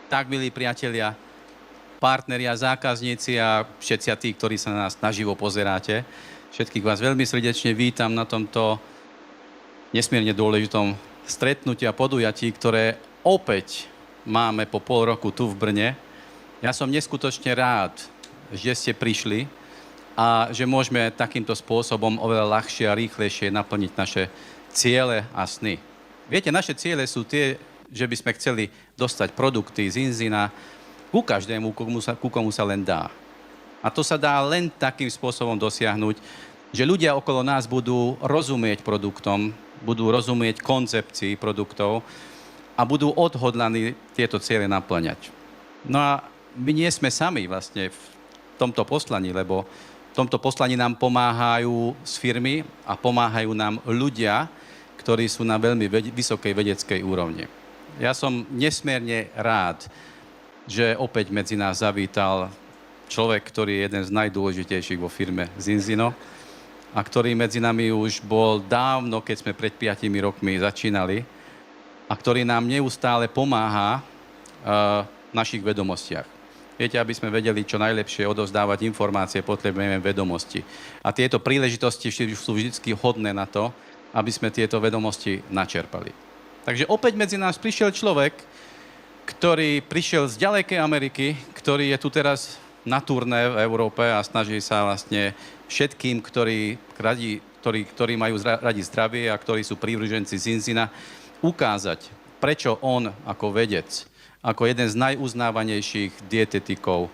Tak, milí priatelia, partneri a zákazníci a všetci tí, ktorí sa na nás naživo pozeráte, všetkých vás veľmi srdečne vítam na tomto nesmierne dôležitom stretnutí a podujatí, ktoré opäť máme po pol roku tu v Brne. Ja som neskutočne rád, že ste prišli a že môžeme takýmto spôsobom oveľa ľahšie a rýchlejšie naplniť naše ciele a sny. Viete, naše ciele sú tie, že by sme chceli dostať produkty z Inzina ku každému, ku komu sa len dá. A to sa dá len takým spôsobom dosiahnuť, že ľudia okolo nás budú rozumieť produktom, budú rozumieť koncepcii produktov a budú odhodlaní tieto ciele naplňať. No a my nie sme sami vlastne v tomto poslaní, lebo v tomto poslaní nám pomáhajú z firmy a pomáhajú nám ľudia, ktorí sú na veľmi vysokej vedeckej úrovni. Ja som nesmierne rád, že opäť medzi nás zavítal človek, ktorý je jeden z najdôležitejších vo firme Zinzino a ktorý medzi nami už bol dávno, keď sme pred 5 rokmi začínali a ktorý nám neustále pomáha v našich vedomostiach. Viete, aby sme vedeli čo najlepšie odovzdávať informácie, potrebujeme vedomosti. A tieto príležitosti sú vždy hodné na to, aby sme tieto vedomosti načerpali. Takže opäť medzi nás prišiel človek, ktorý prišiel z ďalekej Ameriky, ktorý je tu teraz na turné v Európe a snaží sa vlastne všetkým, ktorí majú radi zdravie a ktorí sú prívrženci Zinzina, ukázať, prečo on ako vedec, ako jeden z najuznávanejších dietetikov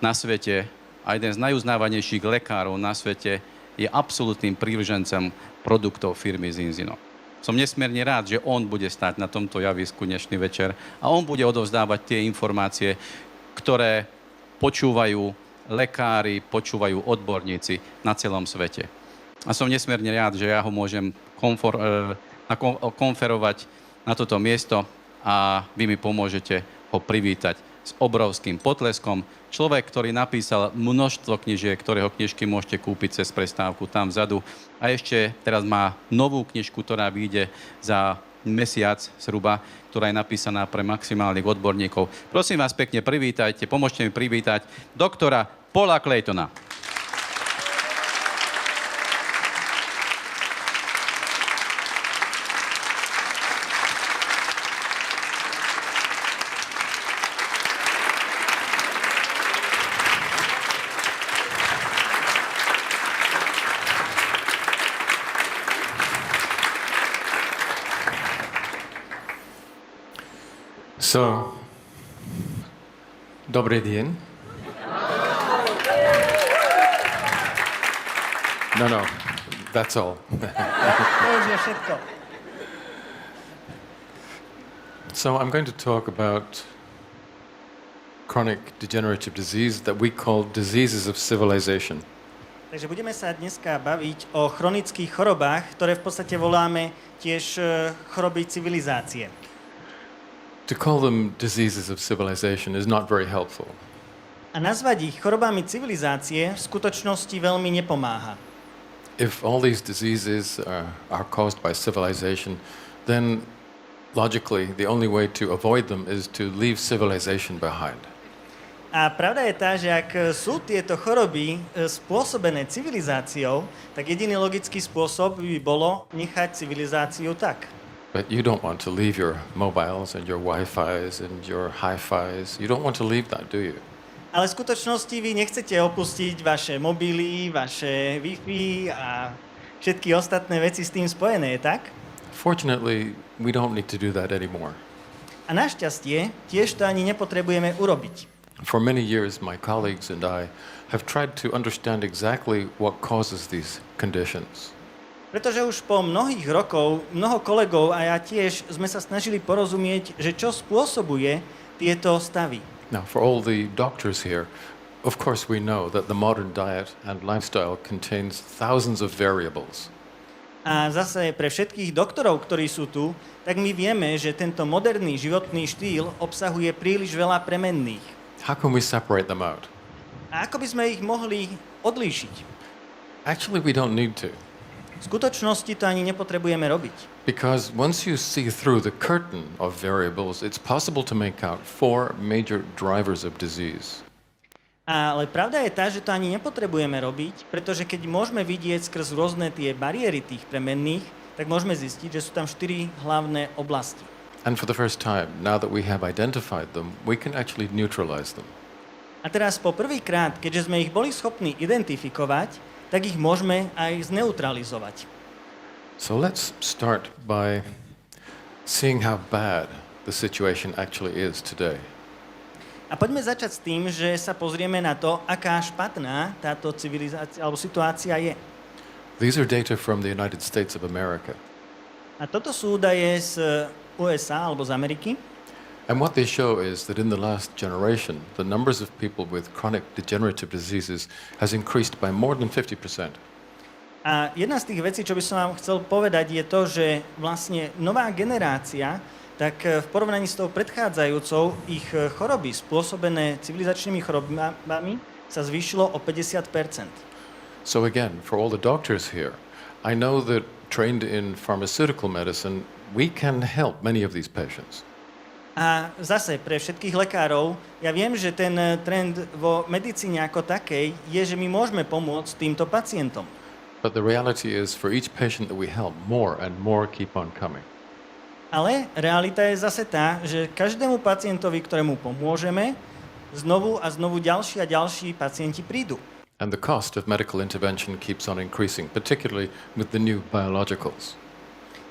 na svete a jeden z najuznávanejších lekárov na svete je absolútnym prívržencom produktov firmy Zinzino. Som nesmierne rád, že on bude stáť na tomto javisku dnešný večer a on bude odovzdávať tie informácie, ktoré počúvajú lekári, počúvajú odborníci na celom svete. A som nesmierne rád, že ja ho môžem konferovať na toto miesto a vy mi pomôžete ho privítať s obrovským potleskom. Človek, ktorý napísal množstvo knižiek, ktorého knižky môžete kúpiť cez prestávku tam vzadu. A ešte teraz má novú knižku, ktorá vyjde za mesiac zhruba, ktorá je napísaná pre maximálnych odborníkov. Prosím vás pekne, privítajte, pomôžte mi privítať doktora Paula Claytona. So, dobrý deň. No, that's all. To už je všetko. So I'm going to talk about chronic degenerative disease that we call diseases of civilization. Takže budeme sa dneska baviť o chronických chorobách, ktoré v podstate voláme tiež choroby civilizácie. To call them diseases of civilization is not very helpful. A nazvať ich chorobami civilizácie v skutočnosti veľmi nepomáha. If all these diseases are caused by civilization, then logically the only way to avoid them is to leave civilization behind. A pravda je tá, že ak sú tieto choroby spôsobené civilizáciou, tak jediný logický spôsob by bolo nechať civilizáciu tak. But you don't want to leave your mobiles and your Wi-Fis and your hi-fis. You don't want to leave that, do you? Ale v skutočnosti vy nechcete opustiť vaše mobily, vaše Wi-Fi a všetky ostatné veci s tým spojené, tak? Fortunately, we don't need to do that anymore. A našťastie tiež to ani nepotrebujeme urobiť. For many years, my colleagues and I have tried to understand exactly what causes these conditions. Pretože už po mnohých rokov, mnoho kolegov a ja tiež sme sa snažili porozumieť, že čo spôsobuje tieto stavy. Now, for all the doctors here, of course we know that the modern diet and lifestyle contains thousands of variables. A zase pre všetkých doktorov, ktorí sú tu, tak my vieme, že tento moderný životný štýl obsahuje príliš veľa premenných. How can we separate them out? A ako by sme ich mohli odlíšiť? Actually, we don't need to. V skutočnosti to ani nepotrebujeme robiť. Because once you see through the curtain of variables, it's possible to make out four major drivers of disease. Ale pravda je tá, že to ani nepotrebujeme robiť, pretože keď môžeme vidieť skrz rôzne tie bariéry tých premenných, tak môžeme zistiť, že sú tam 4 hlavné oblasti. And for the first time, now that we have identified them, we can actually neutralize them. A teraz po prvýkrát, keďže sme ich boli schopní identifikovať, tak ich môžeme aj zneutralizovať. So let's start by seeing how bad the situation actually is today. A poďme začať s tým, že sa pozrieme na to, aká špatná táto civilizácia alebo situácia je. These are data from the United States of America. A toto sú údaje z USA alebo z Ameriky. And what they show is that in the last generation, the numbers of people with chronic degenerative diseases has increased by more than 50%. A jedna z tých vecí, čo by som vám chcel povedať, je to, že vlastne nová generácia, tak v porovnaní s tou predchádzajúcou, ich choroby spôsobené civilizačnými chorobami sa zvýšilo o 50%. So again, for all the doctors here, I know that trained in pharmaceutical medicine, we can help many of these patients. A zase pre všetkých lekárov, ja viem, že ten trend vo medicíne ako takej je, že my môžeme pomôcť týmto pacientom. But the reality is, for each patient that we help, more and more keep on coming. Ale realita je zase tá, že každému pacientovi, ktorému pomôžeme, znovu a znovu ďalší a ďalší pacienti prídu. And the cost of medical intervention keeps on increasing, particularly with the new biologicals.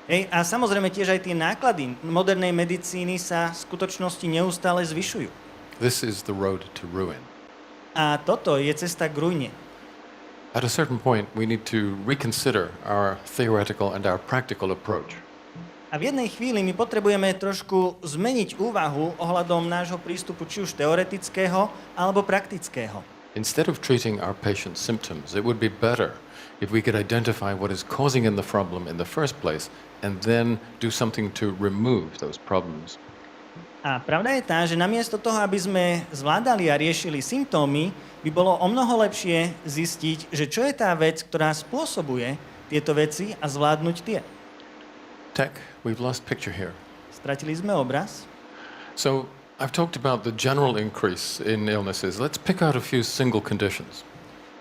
Hej, a samozrejme tiež aj tie náklady modernej medicíny sa v skutočnosti neustále zvyšujú. This is the road to ruin. A toto je cesta k ruine. At a certain point, we need to reconsider our theoretical and our practical approach. A v jednej chvíli my potrebujeme trošku zmeniť úvahu ohľadom nášho prístupu či už teoretického alebo praktického. Instead of treating our patient's symptoms, it would be better if we could identify what is causing in the problem in the first place and then do something to remove those problems. A pravda je tá, že namiesto toho, aby sme zvládali a riešili symptómy, by bolo o mnoho lepšie zistiť, že čo je tá vec, ktorá spôsobuje tieto veci a zvládnuť tie. Tech, we've lost picture here. Stratili sme obraz. So I've talked about the general increase in illnesses. Let's pick out a few single conditions.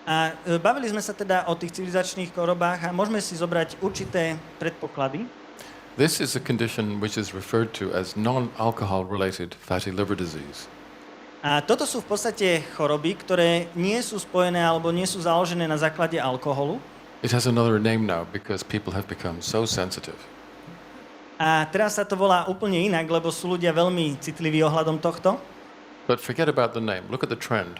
A bavili sme sa teda o tých civilizačných chorobách a môžeme si zobrať určité predpoklady. This is a condition which is referred to as non-alcohol related fatty liver disease. A toto sú v podstate choroby, ktoré nie sú spojené alebo nie sú založené na základe alkoholu. It has another name now because people have become so sensitive. A teraz sa to volá úplne inak, lebo sú ľudia veľmi citliví ohľadom tohto. But forget about the name. Look at the trend.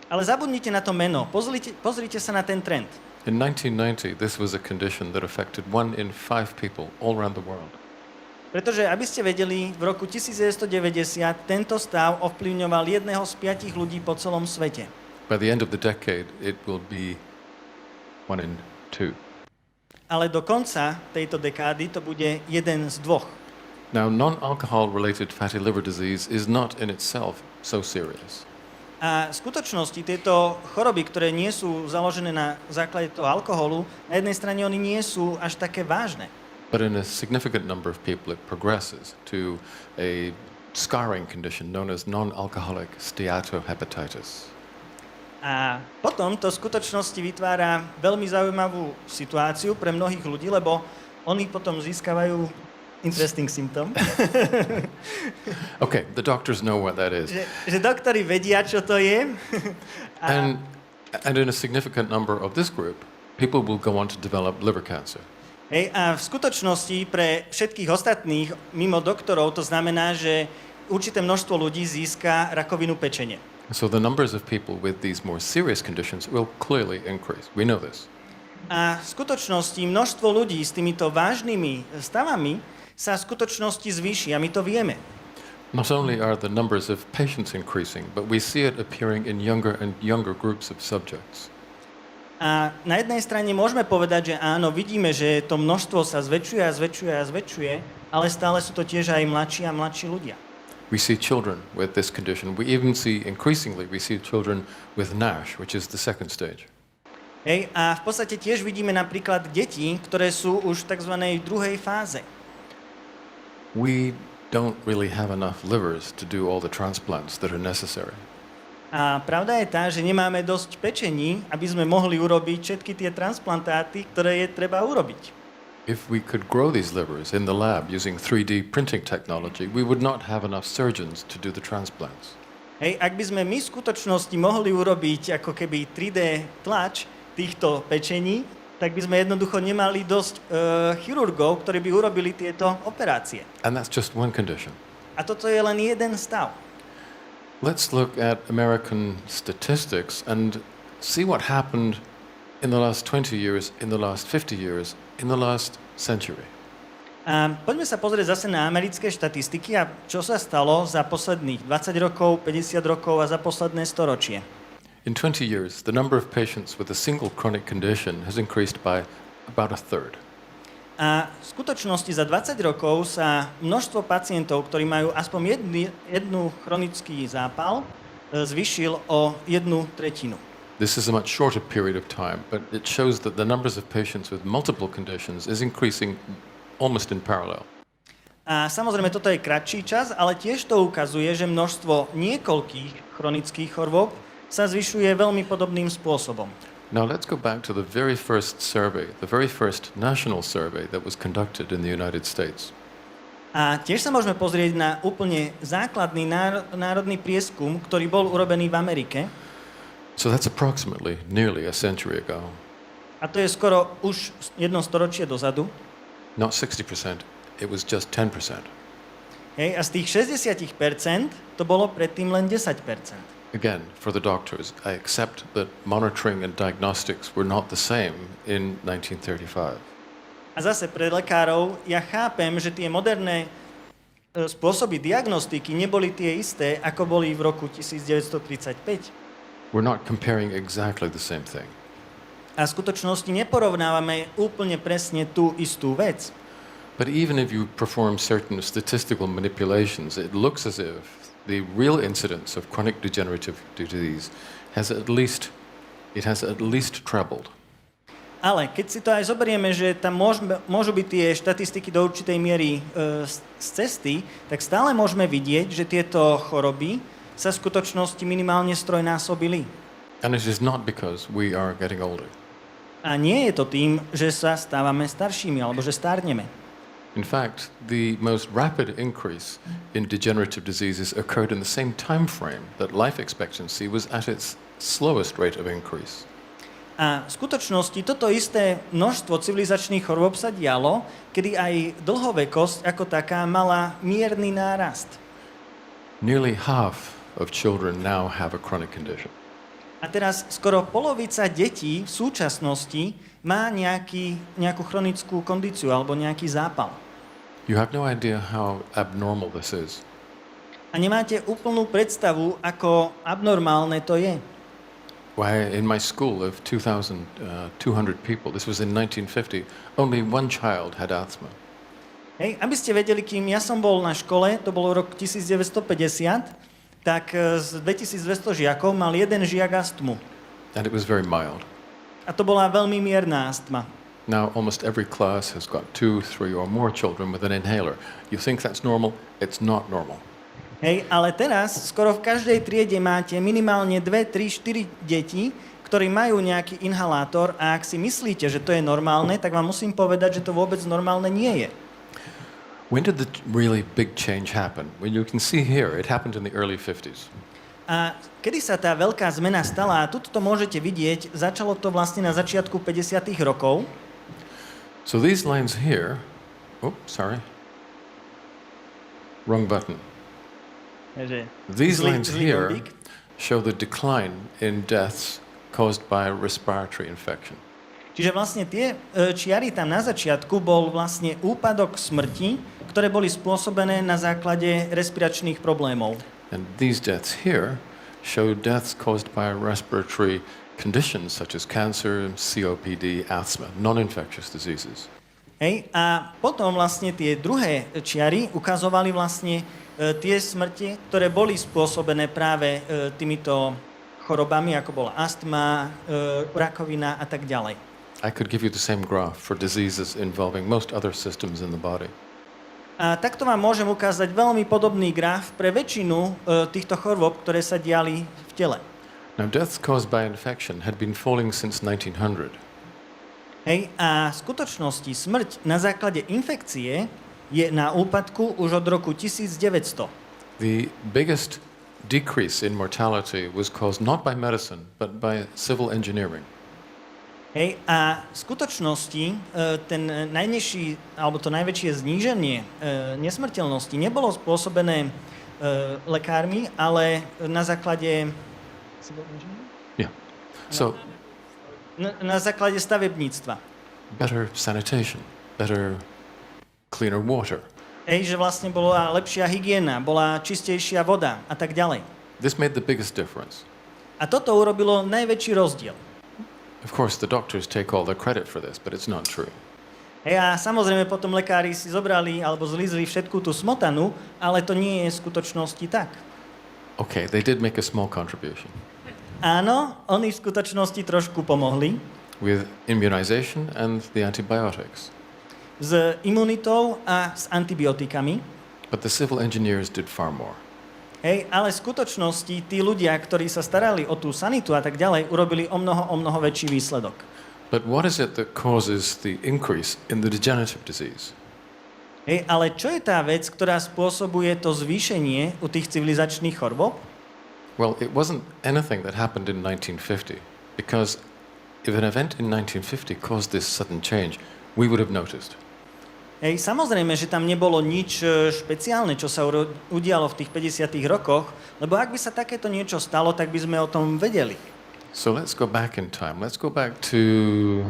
Ale zabudnite na to meno. Pozrite sa na ten trend. In 1990, this was a condition that affected 1 in 5 people all around the world. Pretože, aby ste vedeli, v roku 1990 tento stav ovplyvňoval 1 z 5 ľudí po celom svete. By the end of the decade, it will be 1 in 2. Ale do konca tejto dekády to bude 1 z 2. Now, non-alcohol related fatty liver disease is not in itself so serious. A v skutočnosti tieto choroby, ktoré nie sú založené na základe toho alkoholu, na jednej strane oni nie sú až také vážne. But in a significant number of people, it progresses to a scarring condition known as non-alcoholic steatohepatitis. A potom to v skutočnosti vytvára veľmi zaujímavú situáciu pre mnohých ľudí, lebo oni potom získavajú interesting symptom. Okay, the doctors know what that is. Že doktori vedia, čo to je. And in a significant number of this group, people will go on to develop liver cancer. Hej, a v skutočnosti pre všetkých ostatných, mimo doktorov, to znamená, že určité množstvo ľudí získa rakovinu pečene. So the numbers of people with these more serious conditions will clearly increase. We know this. A v skutočnosti množstvo ľudí s týmito vážnymi stavami sa v skutočnosti zvýši a my to vieme. Not only are the numbers of patients increasing, but we see it appearing in younger and younger groups of subjects. A na jednej strane môžeme povedať, že áno, vidíme, že to množstvo sa zväčšuje a zväčšuje a zväčšuje, ale stále sú to tiež aj mladší a mladší ľudia. We see children with this condition. We even see, increasingly, we see children with NASH, which is the second stage. Hej, a v podstate tiež vidíme napríklad deti, ktoré sú už v tzv. Druhej fáze. We don't really have enough livers to do all the transplants that are necessary. A pravda je tá, že nemáme dosť pečení, aby sme mohli urobiť všetky tie transplantáty, ktoré je treba urobiť. If we could grow these livers in the lab using 3D printing technology, we would not have enough surgeons to do the transplants. Hej, ak by sme my v skutočnosti mohli urobiť ako keby 3D tlač týchto pečení, tak by sme jednoducho nemali dosť chirurgov, ktorí by urobili tieto operácie. And that's just one condition. A toto je len jeden stav. Let's look at American statistics and see what happened in the last 20 years, in the last 50 years, in the last century. A poďme sa pozrieť zase na americké štatistiky a čo sa stalo za posledných 20 rokov, 50 rokov a za posledné storočie. In 20 years, the number of patients with a single chronic condition has increased by about a third. A v skutočnosti za 20 rokov sa množstvo pacientov, ktorí majú aspoň jednu chronický zápal, zvýšil o 1/3. This is a much shorter period of time, but it shows that the numbers of patients with multiple conditions is increasing almost in parallel. A samozrejme, toto je kratší čas, ale tiež to ukazuje, že množstvo niekoľkých chronických chorôb sa zvyšuje veľmi podobným spôsobom. Now let's go back to the very first survey, the very first national survey that was conducted in the United States. A tiež sa môžeme pozrieť na úplne základný národný prieskum, ktorý bol urobený v Amerike. So that's approximately nearly a century ago. A to je skoro už jedno storočie dozadu. Not 60%, it was just 10%. Hej, a z tých 60% to bolo predtým len 10%. Again, for the doctors, I accept that monitoring and diagnostics were not the same in 1935. A zase pre lekárov ja chápem, že tie moderné spôsoby diagnostiky neboli tie isté, ako boli v roku 1935. We're not comparing exactly the same thing. A v skutočnosti neporovnávame úplne presne tú istú vec. But even if you perform certain statistical manipulations, it looks as if the real incidence of chronic degenerative disease has at least trebled. Ale keď si to aj zoberieme, že tam môžu byť tie štatistiky do určitej miery z cesty, tak stále môžeme vidieť, že tieto choroby sa v skutočnosti minimálne strojnásobili. And it is not because we are getting older. A nie je to tým, že sa stávame staršími alebo že stárneme. In fact, the most rapid increase in degenerative diseases occurred in the same time frame that life expectancy was at its slowest rate of increase. A v skutočnosti toto isté množstvo civilizačných chorôb sa dialo, kedy aj dlhovekosť ako taká mala mierny nárast. Nearly half of children now have a chronic condition. A teraz skoro polovica detí v súčasnosti má nejakú chronickú kondíciu alebo nejaký zápal. You have no idea how abnormal this is. A nemáte úplnú predstavu, ako abnormálne to je. Why, in my school of 2,200 people, this was in 1950, only one child had asthma. Hej, aby ste vedeli, kým ja som bol na škole, to bolo rok 1950, tak z 2200 žiakov mal jeden žiak astmu. And it was very mild. A to bola veľmi mierna astma. Now almost every class has got 2, 3 or more children with an inhaler. You think that's normal? It's not normal. Hej, ale teraz skoro v každej triede máte minimálne 2, 3, 4 deti, ktorí majú nejaký inhalátor a ak si myslíte, že to je normálne, tak vám musím povedať, že to vôbec normálne nie je. When did the really big change happen? Well, you can see here, it happened in the early 50s. A kedy sa tá veľká zmena stala, a tuto to môžete vidieť, začalo to vlastne na začiatku 50. rokov. So these lines here, wrong button. These lines here show the decline in deaths caused by respiratory infection. Čiže vlastne tie čiary tam na začiatku bol vlastne úpadok smrti, ktoré boli spôsobené na základe respiračných problémov. And these deaths here show deaths caused by respiratory conditions such as cancer, COPD, asthma, non-infectious diseases. Hej, a potom vlastne tie druhé čiary ukazovali vlastne tie smrti, ktoré boli spôsobené práve týmito chorobami, ako bola astma, rakovina a tak ďalej. I could give you the same graph for diseases involving most other systems in the body. A takto vám môžem ukázať veľmi podobný graf pre väčšinu týchto chorôb, ktoré sa diali v tele. Now, deaths caused by infection had been falling since 1900. Hej, a v skutočnosti smrť na základe infekcie je na úpadku už od roku 1900. The biggest decrease in mortality was caused not by medicine, but by civil engineering. Hej, a v skutočnosti ten najnižší, alebo to najväčšie zníženie nesmrteľnosti nebolo spôsobené lekármi, ale na základe Yeah. So, na základe stavebníctva. better sanitation, better, cleaner water. Hej, že vlastne bola lepšia hygiena, bola čistejšia voda a tak ďalej. This made the biggest difference. A toto urobilo najväčší rozdiel. Of course, the doctors take all the credit for this, but it's not true. Hej, a samozrejme potom lekári si zobrali alebo zlízli všetku tú smotanu, ale to nie je v skutočnosti tak. Okay, they did make a small contribution Áno, oni v skutočnosti trošku pomohli with immunization and the antibiotics, s imunitou a s antibiotikami. but the civil engineers did far more. Hej, ale v skutočnosti tí ľudia, ktorí sa starali o tú sanitu a tak ďalej, urobili o mnoho väčší výsledok. But what is it that causes the increase in the degenerative disease? Hej, ale čo je tá vec, ktorá spôsobuje to zvýšenie u tých civilizačných chorôb? Well, it wasn't anything that happened in 1950, because if an event in 1950 caused this sudden change, we would have noticed. Hej, samozrejme, že tam nebolo nič špeciálne, čo sa udialo v tých 50. rokoch, lebo ak by sa takéto niečo stalo, tak by sme o tom vedeli. So let's go back in time. Let's go back to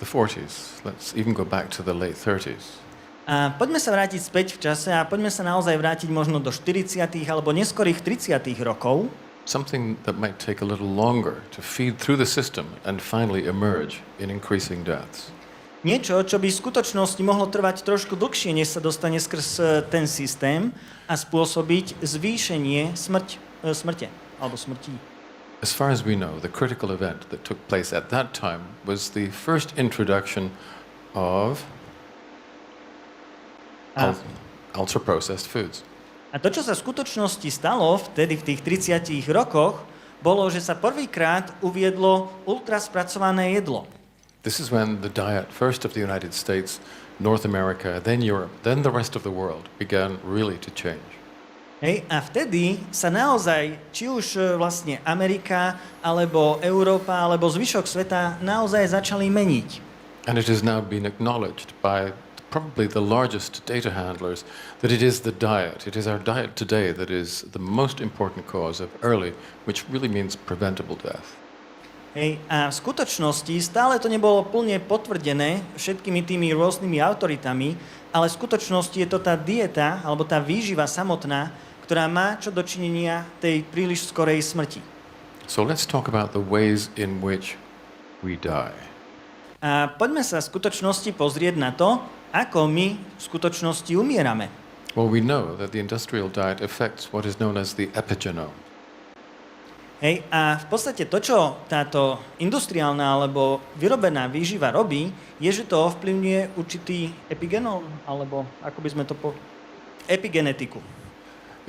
the 40s. Let's even go back to the late 30s. A poďme sa vrátiť späť v čase a poďme sa naozaj vrátiť možno do 40. alebo neskorých 30. rokov. Something that might take a little longer to feed through the system and finally emerge in increasing deaths. Niečo, čo by v skutočnosti mohlo trvať trošku dlhšie, než sa dostane skrz ten systém a spôsobiť zvýšenie smrte alebo smrti. As far as we know, the critical event that took place at that time was the first introduction of ultra-processed foods. A to, čo sa v skutočnosti stalo vtedy v tých 30 rokoch, bolo, že sa prvýkrát uviedlo ultraspracované jedlo. This is when the diet, first of the United States, North America, then Europe, then the rest of the world, began really to change. Hej, a vtedy sa naozaj, či už vlastne Amerika, alebo Európa, alebo zvyšok sveta naozaj začali meniť. And it has now been acknowledged by probably the largest data handlers that it is the diet. It is our diet today that is the most important cause of early, which really means preventable death. Hej, a v skutočnosti stále to nebolo plne potvrdené všetkými tými rôznymi autoritami, ale v skutočnosti je to tá dieta, alebo tá výživa samotná, ktorá má čo dočinenia tej príliš skorej smrti. So let's talk about the ways in which we die. A poďme sa v skutočnosti pozrieť na to, ako my v skutočnosti umierame. Well, we know that the industrial diet affects what is known as the epigenome. Hej, a v podstate to, čo táto industriálna alebo vyrobená výživa robí, je, že to ovplyvňuje určitý epigenóm, alebo ako by sme to epigenetiku.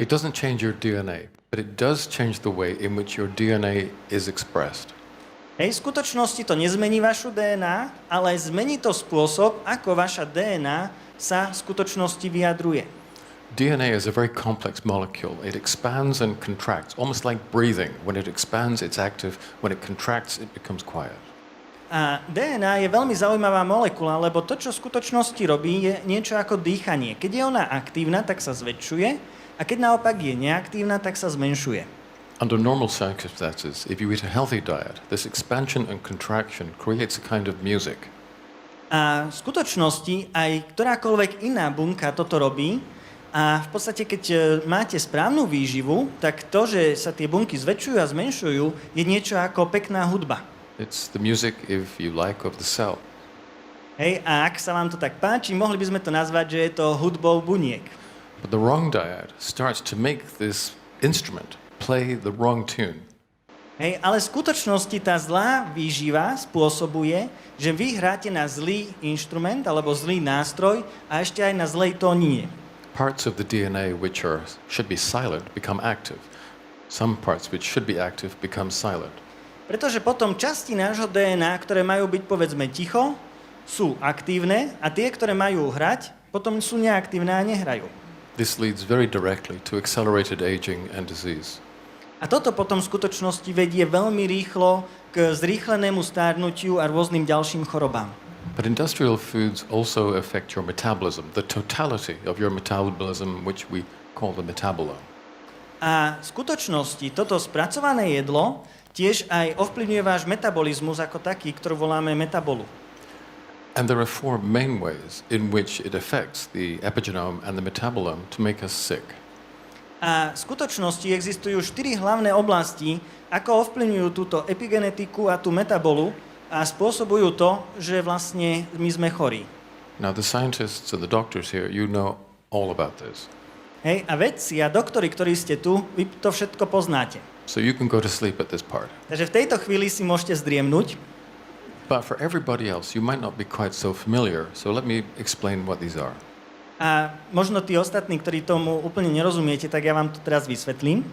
It doesn't change your DNA, but it does change the way in which your DNA is expressed. Hej, v skutočnosti to nezmení vašu DNA, ale zmení to spôsob, ako vaša DNA sa v skutočnosti vyjadruje. DNA is a very complex molecule. It expands and contracts, almost like breathing. When it expands, it's active. When it contracts, it becomes quiet. A DNA je veľmi zaujímavá molekula, lebo to, čo v skutočnosti robí, je niečo ako dýchanie. Keď je ona aktívna, tak sa zväčšuje, a keď naopak je neaktívna, tak sa zmenšuje. Under normal circumstances, if you eat a healthy diet, this expansion and contraction creates a kind of music. A v skutočnosti aj ktorákoľvek iná bunka toto robí. A v podstate, keď máte správnu výživu, tak to, že sa tie bunky zväčšujú a zmenšujú, je niečo ako pekná hudba. It's the music, if you like, of the cell. Hej, a ak sa vám to tak páči, mohli by sme to nazvať, že je to hudbou buniek. But the wrong diet starts to make this instrument play the wrong tune. Hej, ale v skutočnosti tá zlá výživa spôsobuje, že vy hráte na zlý inštrument alebo zlý nástroj a ešte aj na zlej tónine. Parts of the DNA which should be silent become active. Some parts which should be active become silent. Pretože potom časti nášho DNA, ktoré majú byť povedzme ticho, sú aktívne a tie, ktoré majú hrať, potom sú neaktívne a nehrajú. This leads very directly to accelerated aging and disease. A toto potom v skutočnosti vedie veľmi rýchlo k zrýchlenému stárnutiu a rôznym ďalším chorobám. But industrial foods also affect your metabolism, the totality of your metabolism, which we call the metabolome. A v skutočnosti toto spracované jedlo tiež aj ovplyvňuje váš metabolizmus ako taký, ktorý voláme metabolu. And there are four main ways in which it affects the epigenome and the metabolome to make us sick. A v skutočnosti existujú 4 hlavné oblasti, ako ovplyvňujú túto epigenetiku a tú metabolu a spôsobujú to, že vlastne my sme chorí. Now the scientists and the doctors here, you know all about this. Hej, a vedci a doktori, ktorí ste tu, vy to všetko poznáte. So you can go to sleep at this part. Takže v tejto chvíli si môžete zdriemnúť. But for everybody else, you might not be quite so familiar. So let me explain what these are. A možno tí ostatní, ktorí tomu úplne nerozumiete, tak ja vám to teraz vysvetlím.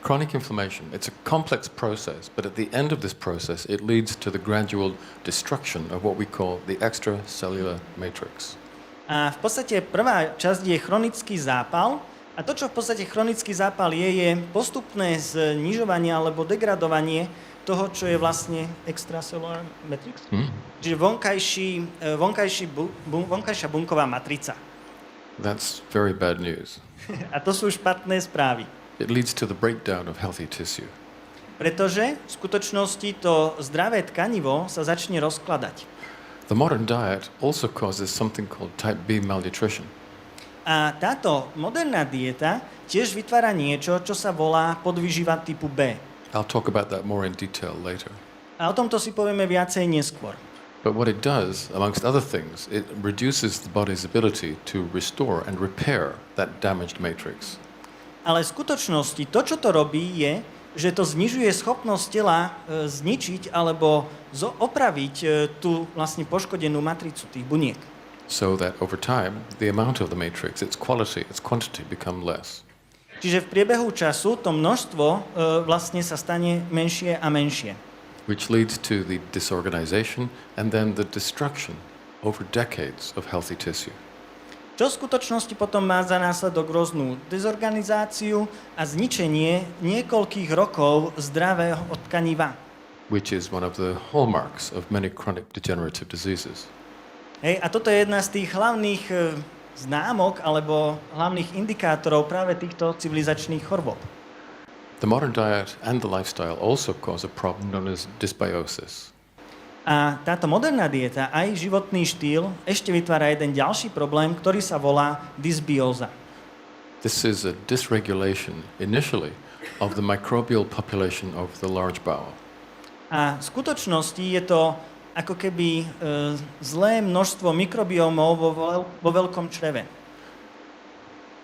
Chronic inflammation, it's a complex process, but at the end of this process, it leads to the gradual destruction of what we call the extracellular matrix. A v podstate prvá časť je chronický zápal. A to, čo v podstate chronický zápal je postupné znižovanie alebo degradovanie toho, čo je vlastne extracellular matrix. Čiže vonkajšia bunková matrica. That's very bad news. A to sú špatné správy. It leads to the breakdown of healthy tissue. Pretože v skutočnosti to zdravé tkanivo sa začne rozkladať. The modern diet also causes something called type B malnutrition. A táto moderná dieta tiež vytvára niečo, čo sa volá podvyživa typu B. I'll talk about that more in detail later. A o tomto si povieme viacej neskôr. But what it does, amongst other things, it reduces the body's ability to restore and repair that damaged matrix. Ale v skutočnosti to, čo to robí, je, že to znižuje schopnosť tela zničiť alebo opraviť tú vlastne poškodenú matricu tých buniek. So that over time, the amount of the matrix, its quality, its quantity become less. Čiže v priebehu času to množstvo vlastne sa stane menšie a menšie. Which leads to the disorganization and then the destruction over decades of healthy tissue. Čo v skutočnosti potom má za následok rôznu dezorganizáciu a zničenie niekoľkých rokov zdravého tkaniva. Which is one of the hallmarks of many chronic degenerative diseases. Hej, a toto je jedna z tých hlavných známok alebo hlavných indikátorov práve týchto civilizačných chorôb. The modern diet and the lifestyle also cause a problem known as dysbiosis. A táto moderná dieta aj životný štýl ešte vytvára jeden ďalší problém, ktorý sa volá dysbióza. This is a dysregulation initially of the microbial population of the large bowel. A v skutočnosti je to ako keby zlé množstvo mikrobiómov vo veľkom čreve.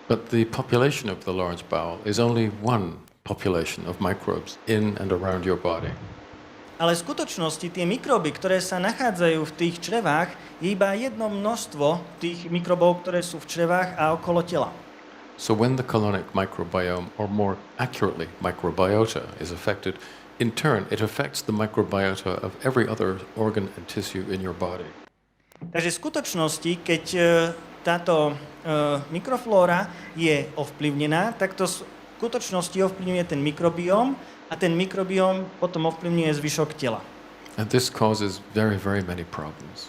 But the population of the large bowel is only one population of microbes in and around your body. Ale v skutočnosti tie mikróby, ktoré sa nachádzajú v tých črevách, je iba jedno množstvo tých mikrobov, ktoré sú v črevách a okolo tela. So when the colonic microbiome, or more accurately microbiota, is affected, in turn it affects the microbiota of every other organ and tissue in your body. Takže v skutočnosti, keď táto mikroflóra je ovplyvnená, tak to v skutočnosti ovplyvňuje ten mikrobióm a ten mikrobióm potom ovplyvňuje zvyšok tela. And this causes very, very many problems.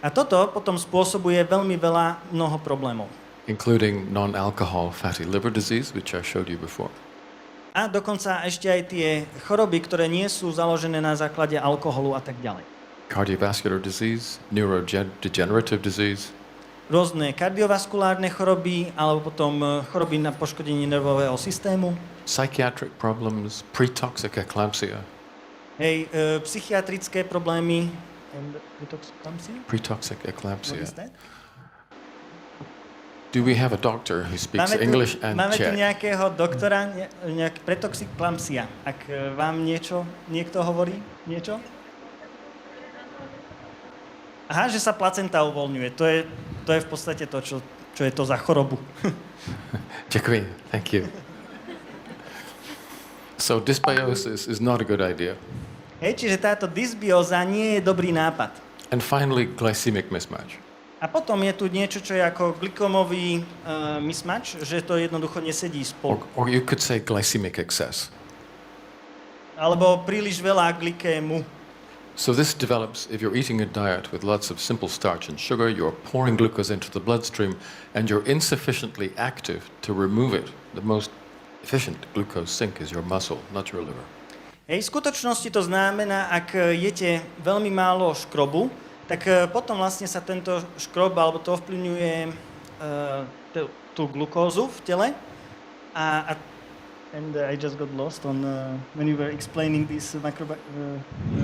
A toto potom spôsobuje veľmi mnoho problémov. Including non-alcohol fatty liver disease, which I showed you before. A dokonca ešte aj tie choroby, ktoré nie sú založené na základe alkoholu a tak ďalej. Cardiovascular disease, neurodegenerative disease. Rôzne kardiovaskulárne choroby, alebo potom choroby na poškodenie nervového systému. Psychiatric problems, pre-toxic eclampsia. Hej, psychiatrické problémy. Pre-toxic eclampsia. What is that? Do we have a doctor who speaks English and máme tu Czech? nejakého doktora, nejak pretoxyklampsia. Ak vám niekto hovorí niečo? Aha, že sa placenta uvoľňuje. To je v podstate to, čo je to za chorobu. Děkuji. Thank you. So dysbiosis is not a good idea. Hej, čiže táto dysbióza nie je dobrý nápad. And finally, glycemic mismatch. A potom je tu niečo, čo je ako glikomový mismatch, že to jednoducho nesedí spolu. Or you could say glycemic excess. Alebo príliš veľa glikému. So this develops if you're eating a diet with lots of simple starch and sugar, you're pouring glucose into the bloodstream, and you're insufficiently active to remove it. The most efficient glucose sink is your muscle, not your liver. Hej, v skutočnosti to znamená, ak jete veľmi málo škrobu, tak potom vlastne sa tento škrob, alebo to ovplyvňuje tú glukózu v tele. And I just got lost on when you were explaining this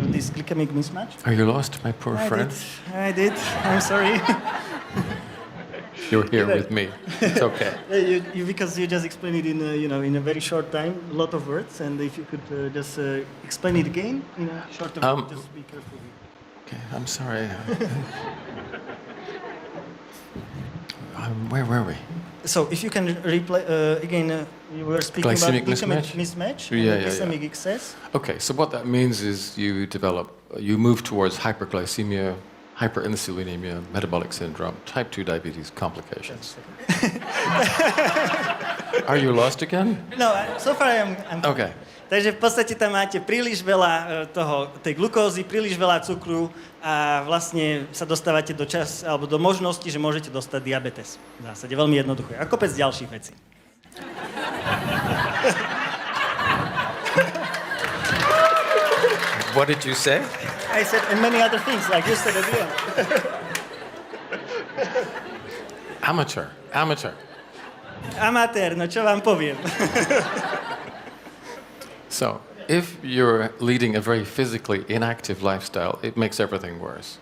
this glycemic mismatch. Are you lost, my poor friend? I did. I'm sorry. You're here with me. It's okay. Because you just explained it in a very short time, a lot of words, and if you could just explain it again in a short time, just be careful. Okay, I'm sorry. Where were we? So, if you can replay again, you were speaking Glycemic about glycemic mismatch, glycemic excess. Okay, so what that means is you move towards hyperglycemia, hyperinsulinemia, metabolic syndrome, type 2 diabetes complications. Are you lost again? No, so far I'm Okay. Takže v podstate tam máte príliš veľa tej glukózy, príliš veľa cukru a vlastne sa dostávate do možnosti, že môžete dostať diabetes. V zásade veľmi jednoduché. A kopec ďalších vecí. What did you say? I said and many other things, like you said at the end. Amateur. Amatér, no čo vám poviem. So, if you're leading a very physically inactive lifestyle, it makes everything worse.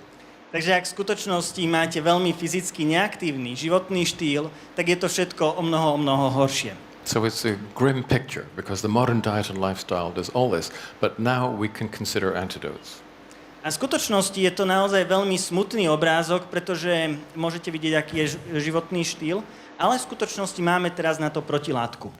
Takže ak v skutočnosti máte veľmi fyzicky neaktívny životný štýl, tak je to všetko o mnoho horšie. So it's a grim picture because the modern diet and lifestyle does all this, but now we can consider antidotes. A v skutočnosti je to naozaj veľmi smutný obrázok, pretože môžete vidieť, aký je životný štýl, ale v skutočnosti máme teraz na to protilátku.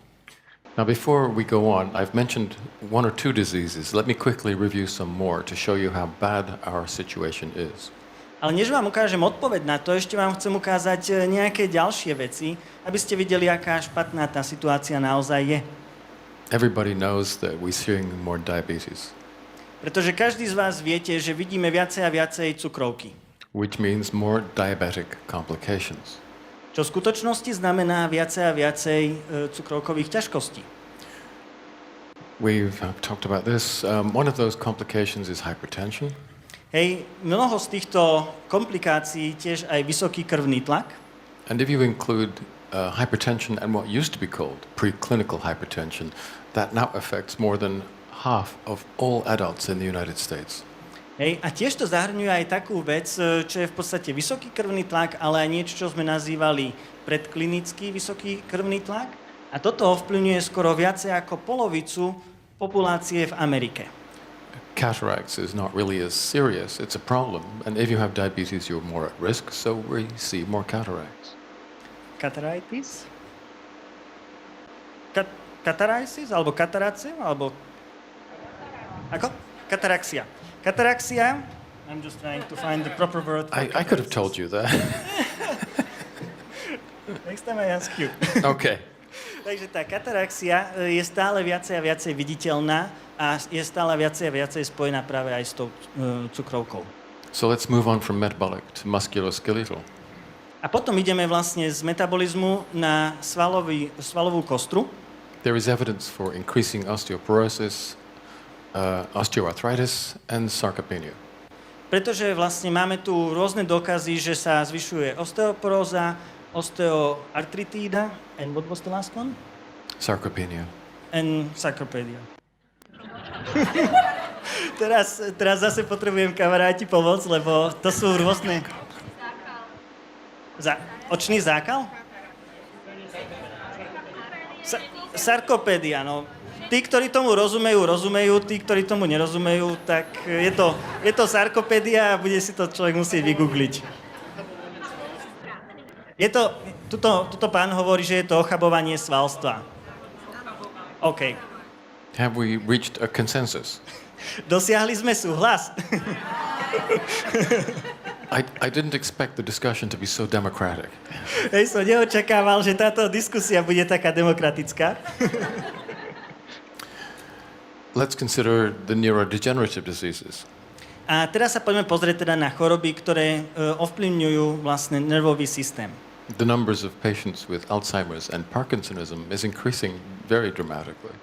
Now, before we go on, I've mentioned one or two diseases. Let me quickly review some more to show you how bad our situation is. Ale než vám ukážem odpoveď na to, ešte vám chcem ukázať nejaké ďalšie veci, aby ste videli, aká špatná tá situácia naozaj je. Everybody knows that we're seeing more diabetes, Pretože každý z vás viete, že vidíme viacej a viacej cukrovky. which means more diabetic complications. Čo v skutočnosti znamená viacej a viacej cukrovkových ťažkostí. We've talked about this. One of those complications is hypertension. Hej, mnoho z týchto komplikácií tiež aj vysoký krvný tlak. And if you include hypertension and what used to be called preclinical hypertension, that now affects more than half of all adults in the United States. Hej, a tiež to zahrňuje aj takú vec, čo je v podstate vysoký krvný tlak, ale aj niečo, čo sme nazývali predklinický vysoký krvný tlak. A toto ovplyvňuje skoro viacej ako polovicu populácie v Amerike. Cataracts is not really as serious. It's a problem. And if you have diabetes, you're more at risk, so we see more cataracts. Cataritis? Cataritis? Alebo katarácie? Alebo... Ako? Kataraxia. Kataraxia, I'm just trying to find the proper word. I could have told you that. Next time I ask you. Okay. Takže tá kataraxia je stále viacej a viacej viditeľná a je stále viacej a viacej spojená práve aj s tou cukrovkou. So let's move on from metabolic to musculoskeletal. A potom ideme vlastne z metabolizmu na svalovú kostru. There is evidence for increasing osteoporosis, osteoarthritis and sarcopenia. Pretože vlastne máme tu rôzne dôkazy, že sa zvyšuje osteoporóza, osteoartritída, and what was the last one? Sarcopenia. And sarcopenia. teraz zase potrebujem kamaráti pomoc, lebo to sú rôzne... Očný zákal? Sarkopédia, no. Tí, ktorí tomu rozumejú, tí, ktorí tomu nerozumejú, tak je to sarkopédia a bude si to človek musieť vygoogliť. Tuto pán hovorí, že je to ochabovanie svalstva. OK. Have we reached a consensus? Dosiahli sme súhlas. I didn't expect the discussion to be so democratic. Som neočakával, že táto diskusia bude taká demokratická. Let's consider the neurodegenerative diseases. A teraz sa poďme pozrieť teda na choroby, ktoré ovplyvňujú vlastne nervový systém. The numbers of patients with Alzheimer's and Parkinsonism is increasing very dramatically.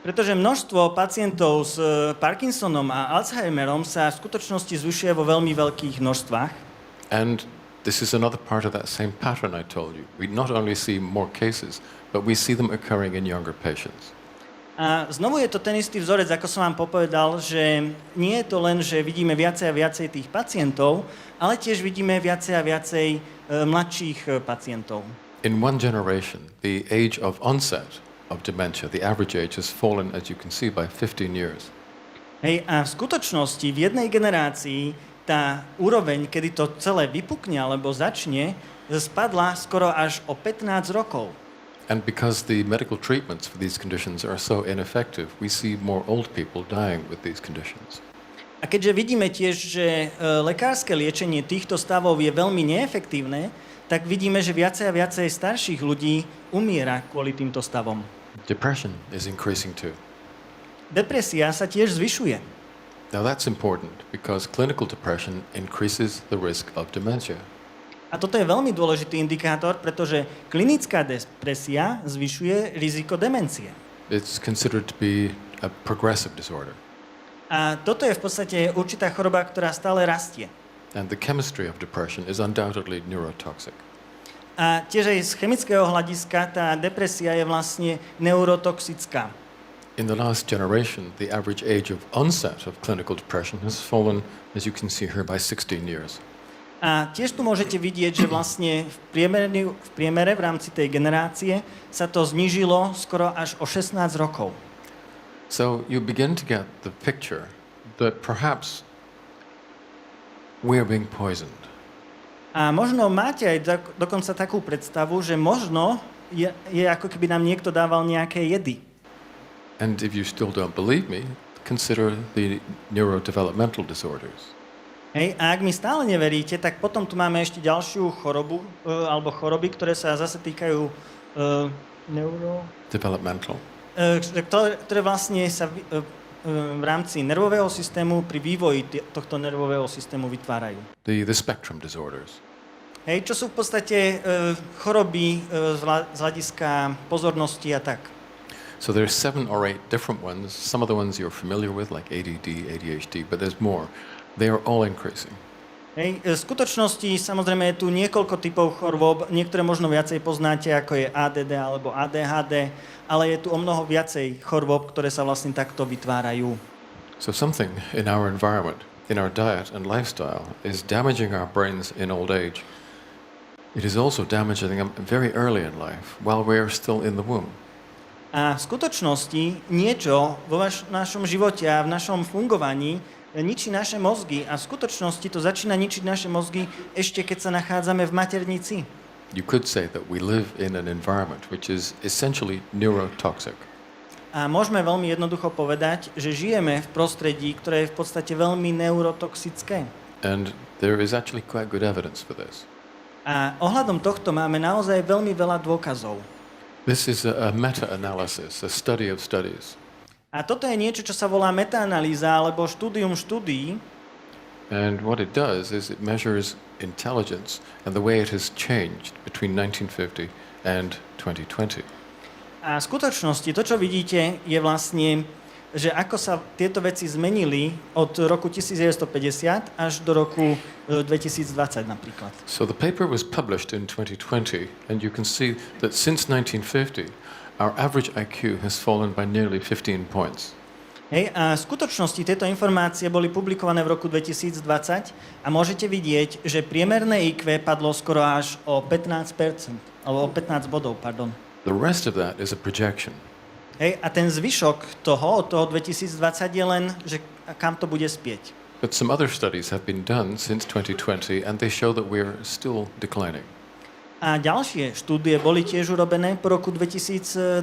Pretože množstvo pacientov s Parkinsonom a Alzheimerom sa v skutočnosti zvyšuje vo veľmi veľkých množstvách. And this is another part of that same pattern I told you. We not only see more cases, but we see them occurring in younger patients. A znovu je to ten istý vzorec, ako som vám povedal, že nie je to len, že vidíme viacej a viacej tých pacientov, ale tiež vidíme viacej a viacej mladších pacientov. In one generation, the age of onset of dementia, the average age has fallen, as you can see, by 15 years. Hej, a v skutočnosti v jednej generácii tá úroveň, kedy to celé vypukne alebo začne, spadla skoro až o 15 rokov. And because the medical treatments for these conditions are so ineffective, we see more old people dying with these conditions. A keďže vidíme tiež, že lekárske liečenie týchto stavov je veľmi neefektívne, tak vidíme, že viacej a viacej starších ľudí umiera kvôli týmto stavom. Depression is increasing too. Depresia sa tiež zvyšuje. Now that's important because clinical depression increases the risk of dementia. A toto je veľmi dôležitý indikátor, pretože klinická depresia zvyšuje riziko demencie. It's considered to be a progressive disorder. A toto je v podstate určitá choroba, ktorá stále rastie. And the chemistry of depression is undoubtedly neurotoxic. A tiež aj z chemického hľadiska tá depresia je vlastne neurotoxická. In the last generation, the average age of onset of clinical depression has fallen, as you can see here, by 16 years. A tiež tu môžete vidieť, že vlastne v priemere v rámci tej generácie sa to znížilo skoro až o 16 rokov. So you begin to get the picture that perhaps we are being poisoned. A možno máte aj dokonca takú predstavu, že možno je ako keby nám niekto dával nejaké jedy. And if you still don't believe me, consider the neurodevelopmental disorders. Hej, a ak mi stále neveríte, tak potom tu máme ešte ďalšiu chorobu, alebo choroby, ktoré sa zase týkajú Developmental. ktoré vlastne sa v rámci nervového systému pri vývoji tohto nervového systému vytvárajú. The spectrum disorders. Hej, čo sú v podstate choroby z hľadiska pozornosti a tak. So there's 7 or 8 different ones. Some of the ones you're familiar with, like ADD, ADHD, but there's more. They are all increasing. Hej, v skutočnosti samozrejme je tu niekoľko typov chorôb, niektoré možno viacej poznáte, ako je ADD alebo ADHD, ale je tu o mnoho viacej chorôb, ktoré sa vlastne takto vytvárajú. So something in our environment, in our diet and lifestyle is damaging our brains in old age. It is also damaging them very early in life, while we are still in the womb. A v skutočnosti niečo vo našom živote a v našom fungovaní ničí naše mozgy a v skutočnosti to začína ničiť naše mozgy ešte keď sa nachádzame v maternici. You could say that we live in an environment which is essentially neurotoxic. A môžeme veľmi jednoducho povedať, že žijeme v prostredí, ktoré je v podstate veľmi neurotoxické. And there is actually quite good evidence for this. A ohľadom tohto máme naozaj veľmi veľa dôkazov. This is a meta-analysis, a study of studies. A toto je niečo, čo sa volá metaanalýza alebo štúdium štúdií. And what it does is it measures intelligence and the way it has changed between 1950 and 2020. A v skutočnosti to, čo vidíte, je vlastne, že ako sa tieto veci zmenili od roku 1950 až do roku 2020 napríklad. So the paper was published in 2020 and you can see that since 1950 our average IQ has fallen by nearly 15 points. Hej, a v skutočnosti tieto informácie boli publikované v roku 2020 a môžete vidieť, že priemerné IQ padlo skoro až o 15%, alebo o 15 bodov, pardon. The rest of that is a projection. Hej, a ten zvyšok toho, od toho 2020 je len, že kam to bude spieť. But some other studies have been done since 2020 and they show that we're still declining. A ďalšie štúdie boli tiež urobené po roku 2020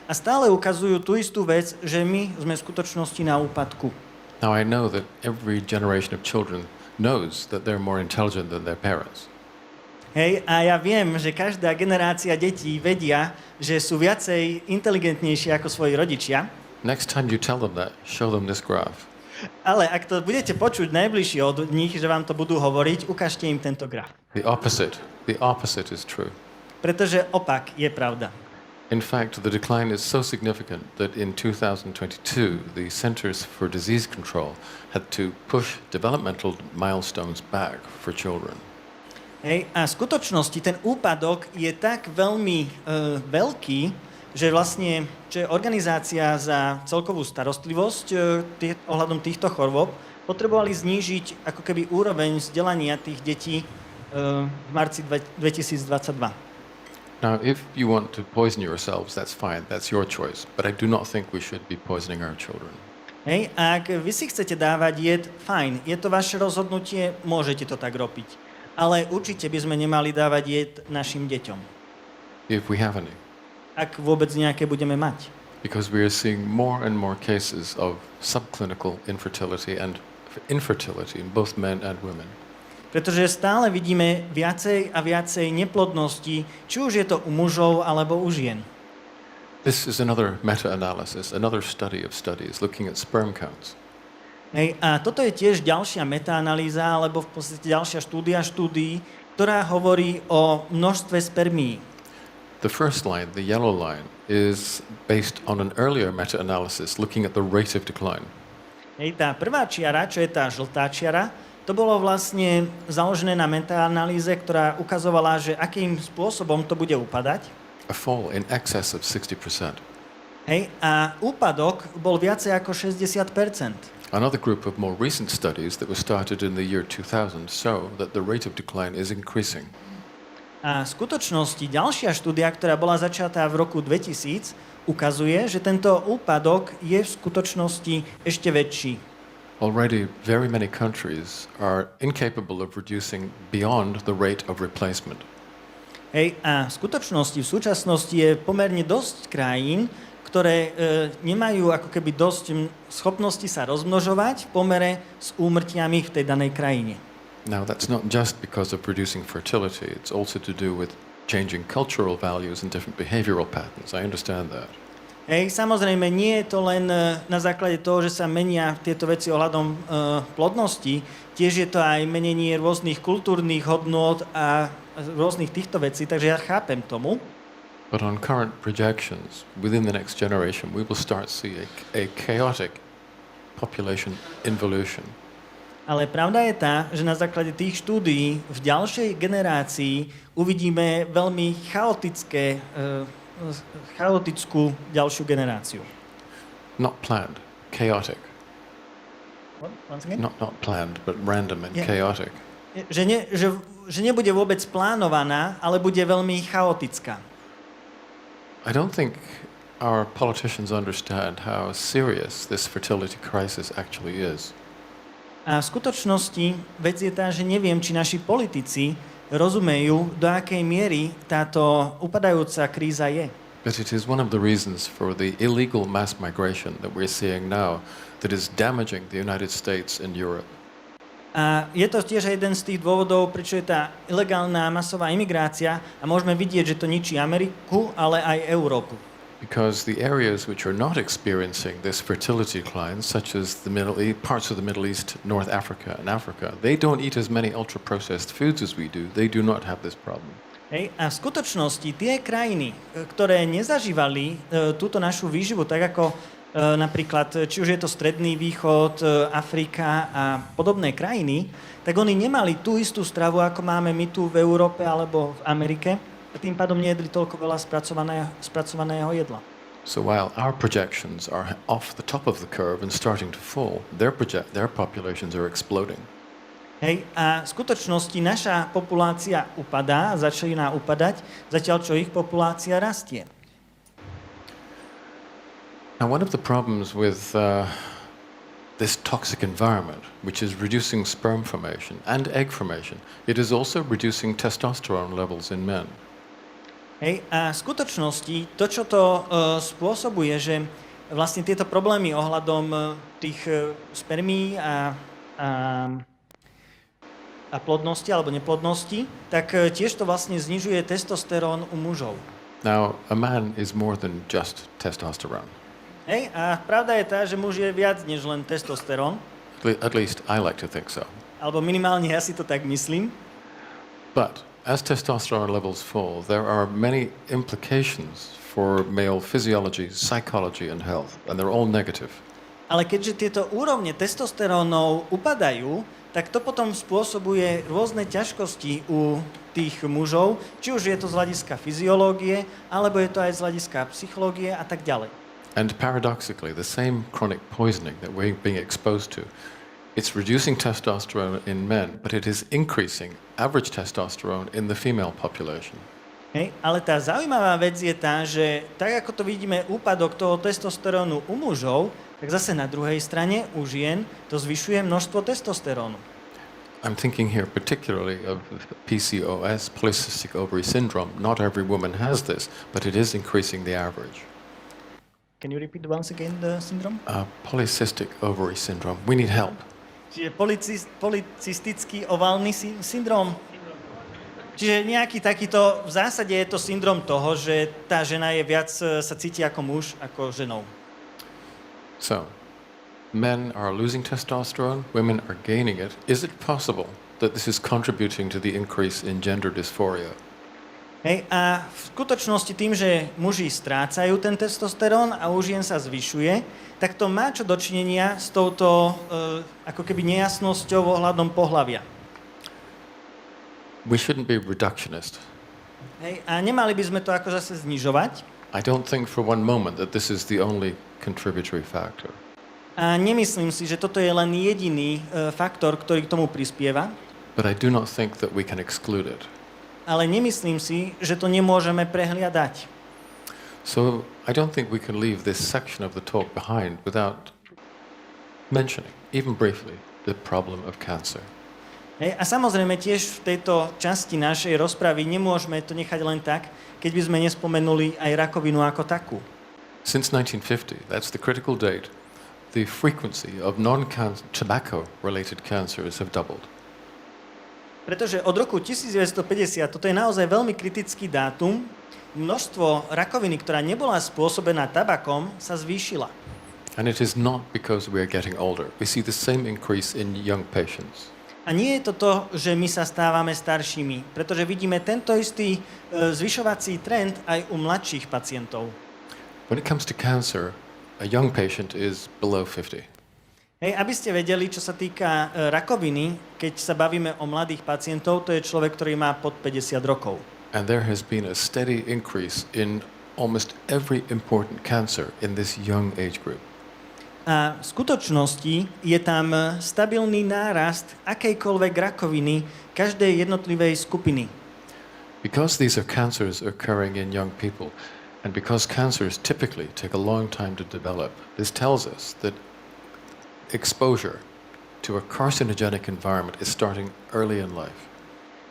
a stále ukazujú tú istú vec, že my sme v skutočnosti na úpadku. Now I know that every generation of children knows that they're more intelligent than their parents. Hej, a ja viem, že každá generácia detí vedia, že sú viacej inteligentnejšie ako svoji rodičia. Next time you tell them that, show them this graph. Ale ak to budete počuť najbližšie od nich, že vám to budú hovoriť, ukážte im tento graf. The opposite is true. Pretože opak je pravda. In fact, the decline is so significant that in 2022, the Centers for Disease Control had to push developmental milestones back for children. Hej, a v skutočnosti ten úpadok je tak veľmi veľký, že vlastne že organizácia za celkovú starostlivosť ohľadom týchto chorôb potrebovali znížiť ako keby úroveň vzdelania tých detí v marci 2022. Now, if you want to poison yourselves, that's fine. That's your choice. But I do not think we should be poisoning our children. Hej, a ak vy si chcete dávať jed, fajn, je to vaše rozhodnutie, môžete to tak robiť. Ale určite by sme nemali dávať jed našim deťom. If we have any. Ak vôbec nejaké budeme mať. Because we are seeing more and more cases of subclinical infertility and infertility in both men and women. Pretože stále vidíme viacej a viacej neplodností, či už je to u mužov alebo u žien. This is another meta-analysis, another study of studies looking at sperm counts. Hej, a toto je tiež ďalšia metaanalýza, alebo v podstate ďalšia štúdií, ktorá hovorí o množstve spermií. The first line, the yellow line, is based on an earlier meta-analysis looking at the rate of decline. Hej, tá prvá čiara, čo je tá žltá čiara, to bolo vlastne založené na metaanalýze, ktorá ukazovala, že akým spôsobom to bude upadať. A fall in excess of 60%. Hej, a úpadok bol viacej ako 60%. Another group of more recent studies that was started in the year 2000 show that the rate of decline is increasing. A v skutočnosti ďalšia štúdia, ktorá bola začatá v roku 2000, ukazuje, že tento úpadok je v skutočnosti ešte väčší. Already very many countries are incapable of reducing beyond the rate of replacement. Hej, a v skutočnosti, v súčasnosti je pomerne dosť krajín, ktoré nemajú ako keby dosť schopnosti sa rozmnožovať v pomere s úmrtiami v tej danej krajine. Now, that's not just because of reducing fertility. It's also to do with changing cultural values and different behavioral patterns. I understand that. Hej, samozrejme, nie je to len na základe toho, že sa menia tieto veci ohľadom plodnosti, tiež je to aj menenie rôznych kultúrnych hodnôt a rôznych týchto vecí, takže ja chápem tomu. But on current projections, within the next generation, we will start seeing a chaotic population involution. Ale pravda je tá, že na základe tých štúdií v ďalšej generácii uvidíme veľmi chaotickú ďalšiu generáciu. Not planned, chaotic. Once again? Not planned, but random and chaotic. Že nebude vôbec plánovaná, ale bude veľmi chaotická. I don't think our politicians understand how serious this fertility crisis actually is. A v skutočnosti vec je tá, že neviem, či naši politici rozumejú, do akej miery táto upadajúca kríza je. But it is one of the reasons for the illegal mass migration that we're seeing now that is damaging the United States and Europe. A je to tiež jeden z tých dôvodov, prečo je tá ilegálna masová imigrácia a môžeme vidieť, že to ničí Ameriku, ale aj Európu. Because the areas which are not experiencing this fertility decline, such as the parts of the Middle East, North Africa and Africa, they don't eat as many ultra-processed foods as we do. They do not have this problem. Hej, a v skutočnosti tie krajiny, ktoré nezažívali túto našu výživu, tak ako napríklad, či už je to Stredný východ, Afrika a podobné krajiny, tak oni nemali tú istú stravu, ako máme my tu v Európe alebo v Amerike a tým pádom nejedli toľko veľa spracovaného jedla. So while our projections are off the top of the curve and starting to fall, their populations are exploding. Hej, a v skutočnosti naša populácia upadá, začína upadať, zatiaľ čo ich populácia rastie. Now, one of the problems with this toxic environment, which is reducing sperm formation and egg formation, it is also reducing testosterone levels in men. Hej, a v skutočnosti to, čo to spôsobuje, že vlastne tieto problémy ohľadom tých spermií a plodnosti alebo neplodnosti, tak tiež to vlastne znižuje testosterón u mužov. Now, a man is more than just testosterone. Hej, a pravda je tá, že muž je viac než len testosterón, At least I like to think so. alebo minimálne ja si to tak myslím. But as testosterone levels fall, there are many implications for male physiology, psychology, and health, and they're all negative. Ale keďže tieto úrovne testosterónov upadajú, tak to potom spôsobuje rôzne ťažkosti u tých mužov, či už je to z hľadiska fyziológie, alebo je to aj z hľadiska psychológie a tak ďalej. And paradoxically, the same chronic poisoning that we're being exposed to, it's reducing testosterone in men, but it is increasing average testosterone in the female population. Hej, ale tá zaujímavá vec je tá, že tak ako to vidíme úpadok toho testosterónu u mužov, tak zase na druhej strane u žien to zvyšuje množstvo testosterónu. I'm thinking here particularly of PCOS, polycystic ovary syndrome. Not every woman has this, but it is increasing the average. Can you repeat once again the syndrome? Polycystic ovary syndrome. We need help. Čiže polycystický oválny syndrom. Čiže nejaký takýto, v zásade je to syndrom toho, že tá žena je viac, sa cíti ako muž, ako ženou. So, men are losing testosterone, women are gaining it. Is it possible that this is contributing to the increase in gender dysphoria? Hej, a v skutočnosti tým, že muži strácajú ten testosterón a u žien sa zvyšuje, tak to má čo dočinenia s touto ako keby nejasnosťou ohľadom pohlavia. We shouldn't be reductionist. Hej, a nemali by sme to ako zase znižovať. I don't think for one moment that this is the only contributory factor. A nemyslím si, že toto je len jediný faktor, ktorý k tomu prispieva. But I do not think that we can exclude it. Ale nemyslím si, že to nemôžeme prehliadať. So I don't think we can leave this section of the talk behind without mentioning, even briefly, the problem of cancer. Hej, a samozrejme tiež v tejto časti našej rozpravy nemôžeme to nechať len tak, keď by sme nespomenuli aj rakovinu ako takú. Since 1950, that's the critical date, the frequency of non-tobacco-related cancers have doubled. Pretože od roku 1950, toto je naozaj veľmi kritický dátum, množstvo rakoviny, ktorá nebola spôsobená tabakom, sa zvýšila. And it is not because we are getting older. We see the same increase in young patients. A nie je to to, že my sa stávame staršími, pretože vidíme tento istý zvyšovací trend aj u mladších pacientov. When it comes to cancer, a young patient is below 50. Hej, aby ste vedeli, čo sa týka rakoviny, keď sa bavíme o mladých pacientov, to je človek, ktorý má pod 50 rokov. And there has been a steady increase in almost every important cancer in this young age group. A v skutočnosti je tam stabilný nárast akejkoľvek rakoviny každej jednotlivej skupiny. Because these are cancers occurring in young people, and because cancers typically take a long time to develop, this tells us that exposure to a carcinogenic environment is starting early in life.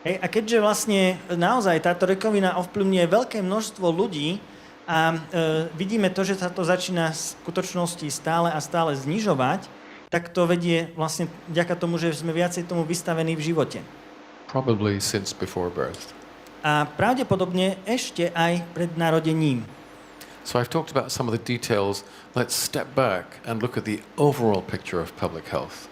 Hej, a keďže vlastne naozaj táto rakovina ovplyvňuje veľké množstvo ľudí a vidíme to, že sa to začína v skutočnosti stále a stále znižovať, tak to vedie vlastne vďaka tomu, že sme viacej tomu vystavení v živote. Probably since before birth. A pravdepodobne ešte aj pred narodením. So I've talked about some of the details. Let's step back and look at the overall picture of public health.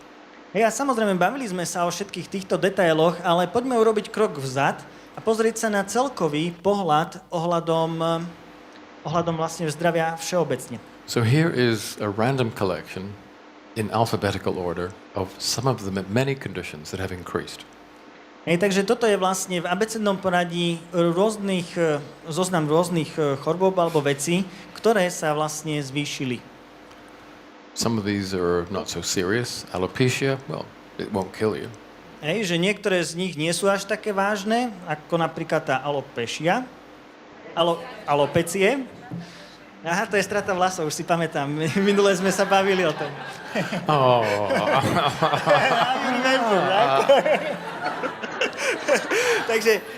Hej, a samozrejme, bavili sme sa o všetkých týchto detailoch, ale poďme urobiť krok vzad a pozrieť sa na celkový pohľad ohľadom vlastne zdravia všeobecne. So here is a random collection in alphabetical order of some of the many conditions that have increased. Hej, takže toto je vlastne v abecednom poradí zoznam rôznych chorôb alebo vecí, ktoré sa vlastne zvýšili. Some of these are not so serious. Alopecia, well, it won't kill you. Hej, že niektoré z nich nie sú až také vážne, ako napríklad tá alopécia. Alopecie. Aha, to je strata vlasov, už si pamätám. Minule sme sa bavili o tom. Oh.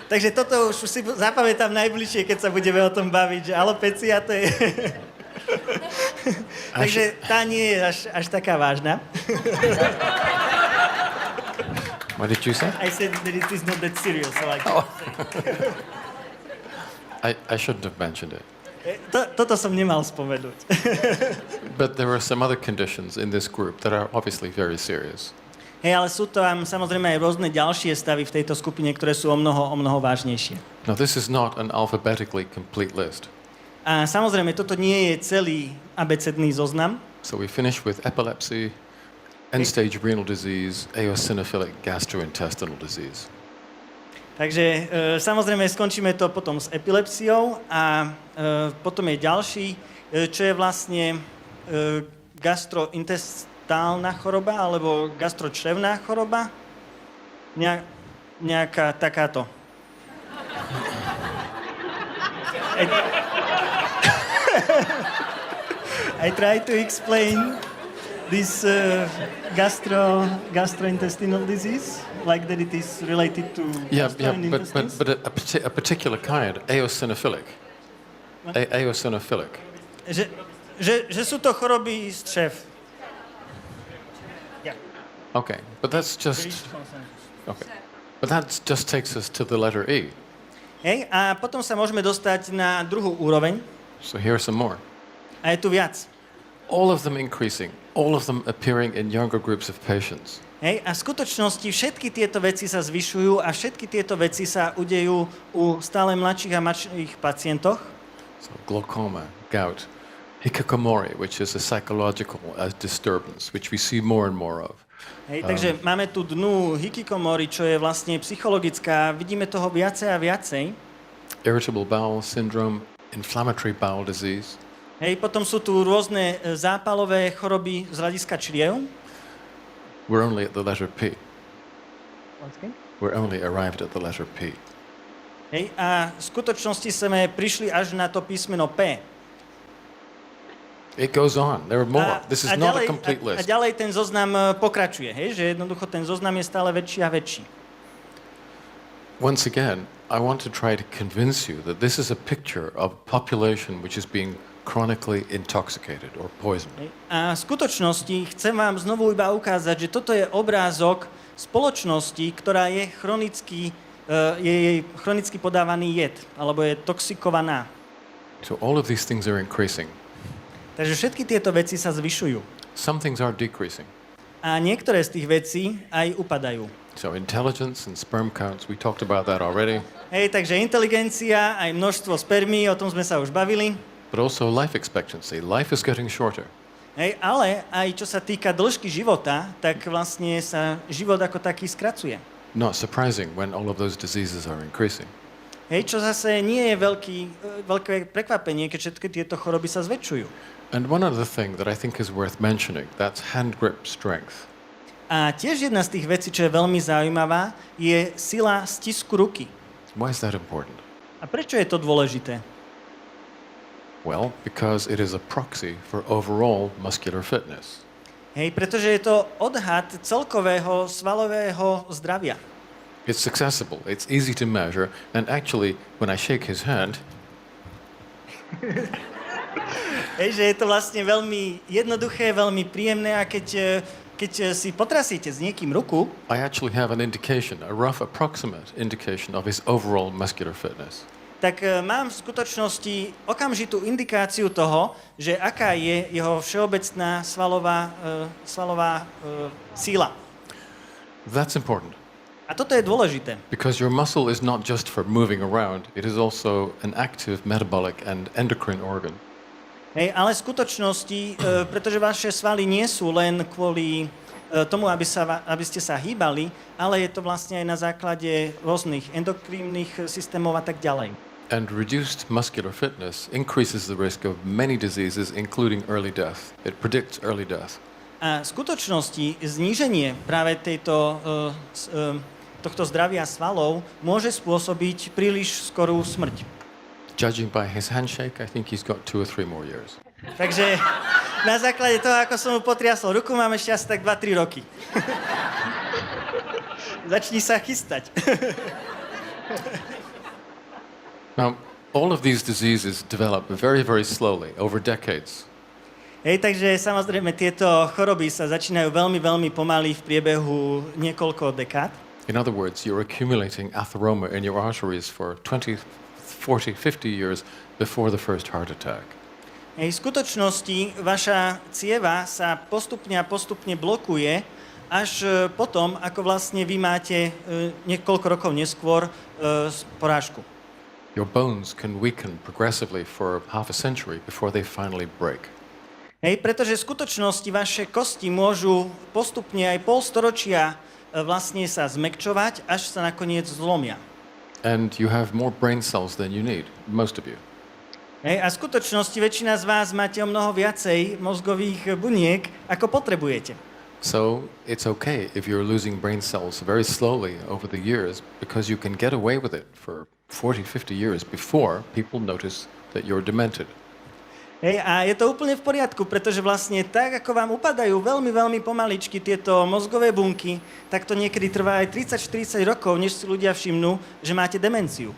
takže toto už si zapamätám najbližšie, keď sa budeme o tom baviť, že alopecia to je... takže tá nie je až taká vážna. What did you say? I said that it is not that serious. Like. I shouldn't have mentioned it. Toto som nemal spomenúť. But there are some other conditions in this group that are obviously very serious. Hej, ale sú tam samozrejme aj rôzne ďalšie stavy v tejto skupine, ktoré sú o mnoho vážnejšie. Now, this is not an alphabetically complete list. A samozrejme, toto nie je celý abecedný zoznam. So we finish with epilepsy, end-stage renal disease, eosinophilic gastrointestinal disease. Takže samozrejme skončíme to potom s epilepsiou a potom je ďalší, čo je vlastne gastrointestálna choroba alebo gastročrevná choroba. Nejaká takáto. I try to explain this gastrointestinal disease, like that it is related to gastrointestines. but a particular kind, eosinophilic. Eosinophilic. Že sú to choroby z črev. Yeah. Okay, but that just takes us to the letter E. Hej, a potom sa môžeme dostať na druhú úroveň. So here are some more. A je tu viac. All of them increasing, all of them appearing in younger groups of patients. Hej, a v skutočnosti všetky tieto veci sa zvyšujú a všetky tieto veci sa udejú u stále mladších a mladších pacientoch. So glaucoma, gout, hikikomori, which is a psychological disturbance, which we see more and more of. Hej, takže máme tu dnu hikikomori, čo je vlastne psychologická, vidíme toho viacej a viacej. Irritable bowel syndrome, inflammatory bowel disease. Hej, potom sú tu rôzne zápalové choroby z hľadiska čriev. We're only at the letter P. We're only arrived at the letter P. Hej, a v skutočnosti sme prišli až na to písmeno P. It goes on. There are more. This is not a complete A list. ďalej ten zoznam pokračuje, hej, že jednoducho ten zoznam je stále väčší a väčší. Once again, I want to try to convince you that this is a picture of a population which is being chronically intoxicated or poisoned. A v skutočnosti chcem vám znovu iba ukázať, že toto je obrázok spoločnosti, ktorá je jej chronicky podávaný jed, alebo je toxikovaná. So all of these things are increasing. Takže všetky tieto veci sa zvyšujú. Some things are decreasing. A niektoré z tých vecí aj upadajú. So intelligence and sperm counts, we talked about that already. Hej, takže inteligencia, aj množstvo spermí, o tom sme sa už bavili. But also life expectancy. Life is getting shorter. Hej, ale aj čo sa týka dĺžky života, tak vlastne sa život ako taký skracuje. Not surprising when all of those diseases are increasing. Hej, čo zase nie je veľké prekvapenie, keď všetky tieto choroby sa zväčšujú. And one other thing that I think is worth mentioning, that's hand grip strength. A tiež jedna z tých vecí, čo je veľmi zaujímavá, je sila stisku ruky. Why is that important? A prečo je to dôležité? Well, because it is a proxy for overall muscular fitness. Hej, pretože je to odhad celkového svalového zdravia. It's accessible, it's easy to measure, and actually, when I shake his hand, Hej, že je to vlastne veľmi jednoduché, veľmi príjemné a keď si potrasíte s niekým ruku, I actually have an indication, a rough approximate indication of his overall muscular fitness. tak mám v skutočnosti okamžitú indikáciu toho, že aká je jeho všeobecná svalová síla. That's important. A toto je dôležité. Because your muscle is not just for moving around, it is also an active metabolic and endocrine organ. Hej, ale v skutočnosti, pretože vaše svaly nie sú len kvôli tomu, aby ste sa hýbali, ale je to vlastne aj na základe rôznych endokrínnych systémov a tak ďalej. And reduced muscular fitness increases the risk of many diseases, including early death. It predicts early death. A v skutočnosti zníženie práve tohto zdravia svalov môže spôsobiť príliš skorú smrť. Judging by his handshake, I think he's got 2 or 3 more years. Takže na základe toho, ako som mu potriasol ruku, mám ešte asi tak 2-3 roky. Začni sa chystať. Now, all of these diseases develop very, very slowly over decades. Hej, takže samozrejme tieto choroby sa začínajú veľmi, veľmi pomaly v priebehu niekoľko dekád. In other words, you're accumulating atheroma in your arteries for 20, 40, 50 years before the first heart attack. Hej, v skutočnosti vaša cieva sa postupne blokuje až potom, ako vlastne vy máte niekoľko rokov neskôr porážku. Your bones can weaken progressively for half a century before they finally break. Hej, pretože v skutočnosti vaše kosti môžu postupne aj polstoročia vlastne sa zmäkčovať, až sa nakoniec zlomia. And you have more brain cells than you need, most of you. Hej, a v skutočnosti väčšina z vás máte o mnoho viacej mozgových buniek, ako potrebujete. So it's okay if you're losing brain cells very slowly over the years because you can get away with it for 40, 50 years before people notice that you're demented. Hej, a je to úplne v poriadku, pretože vlastne tak, ako vám upadajú veľmi, veľmi pomaličky tieto mozgové bunky, tak to niekedy trvá aj 30-40 rokov, než si ľudia všimnú, že máte demenciu.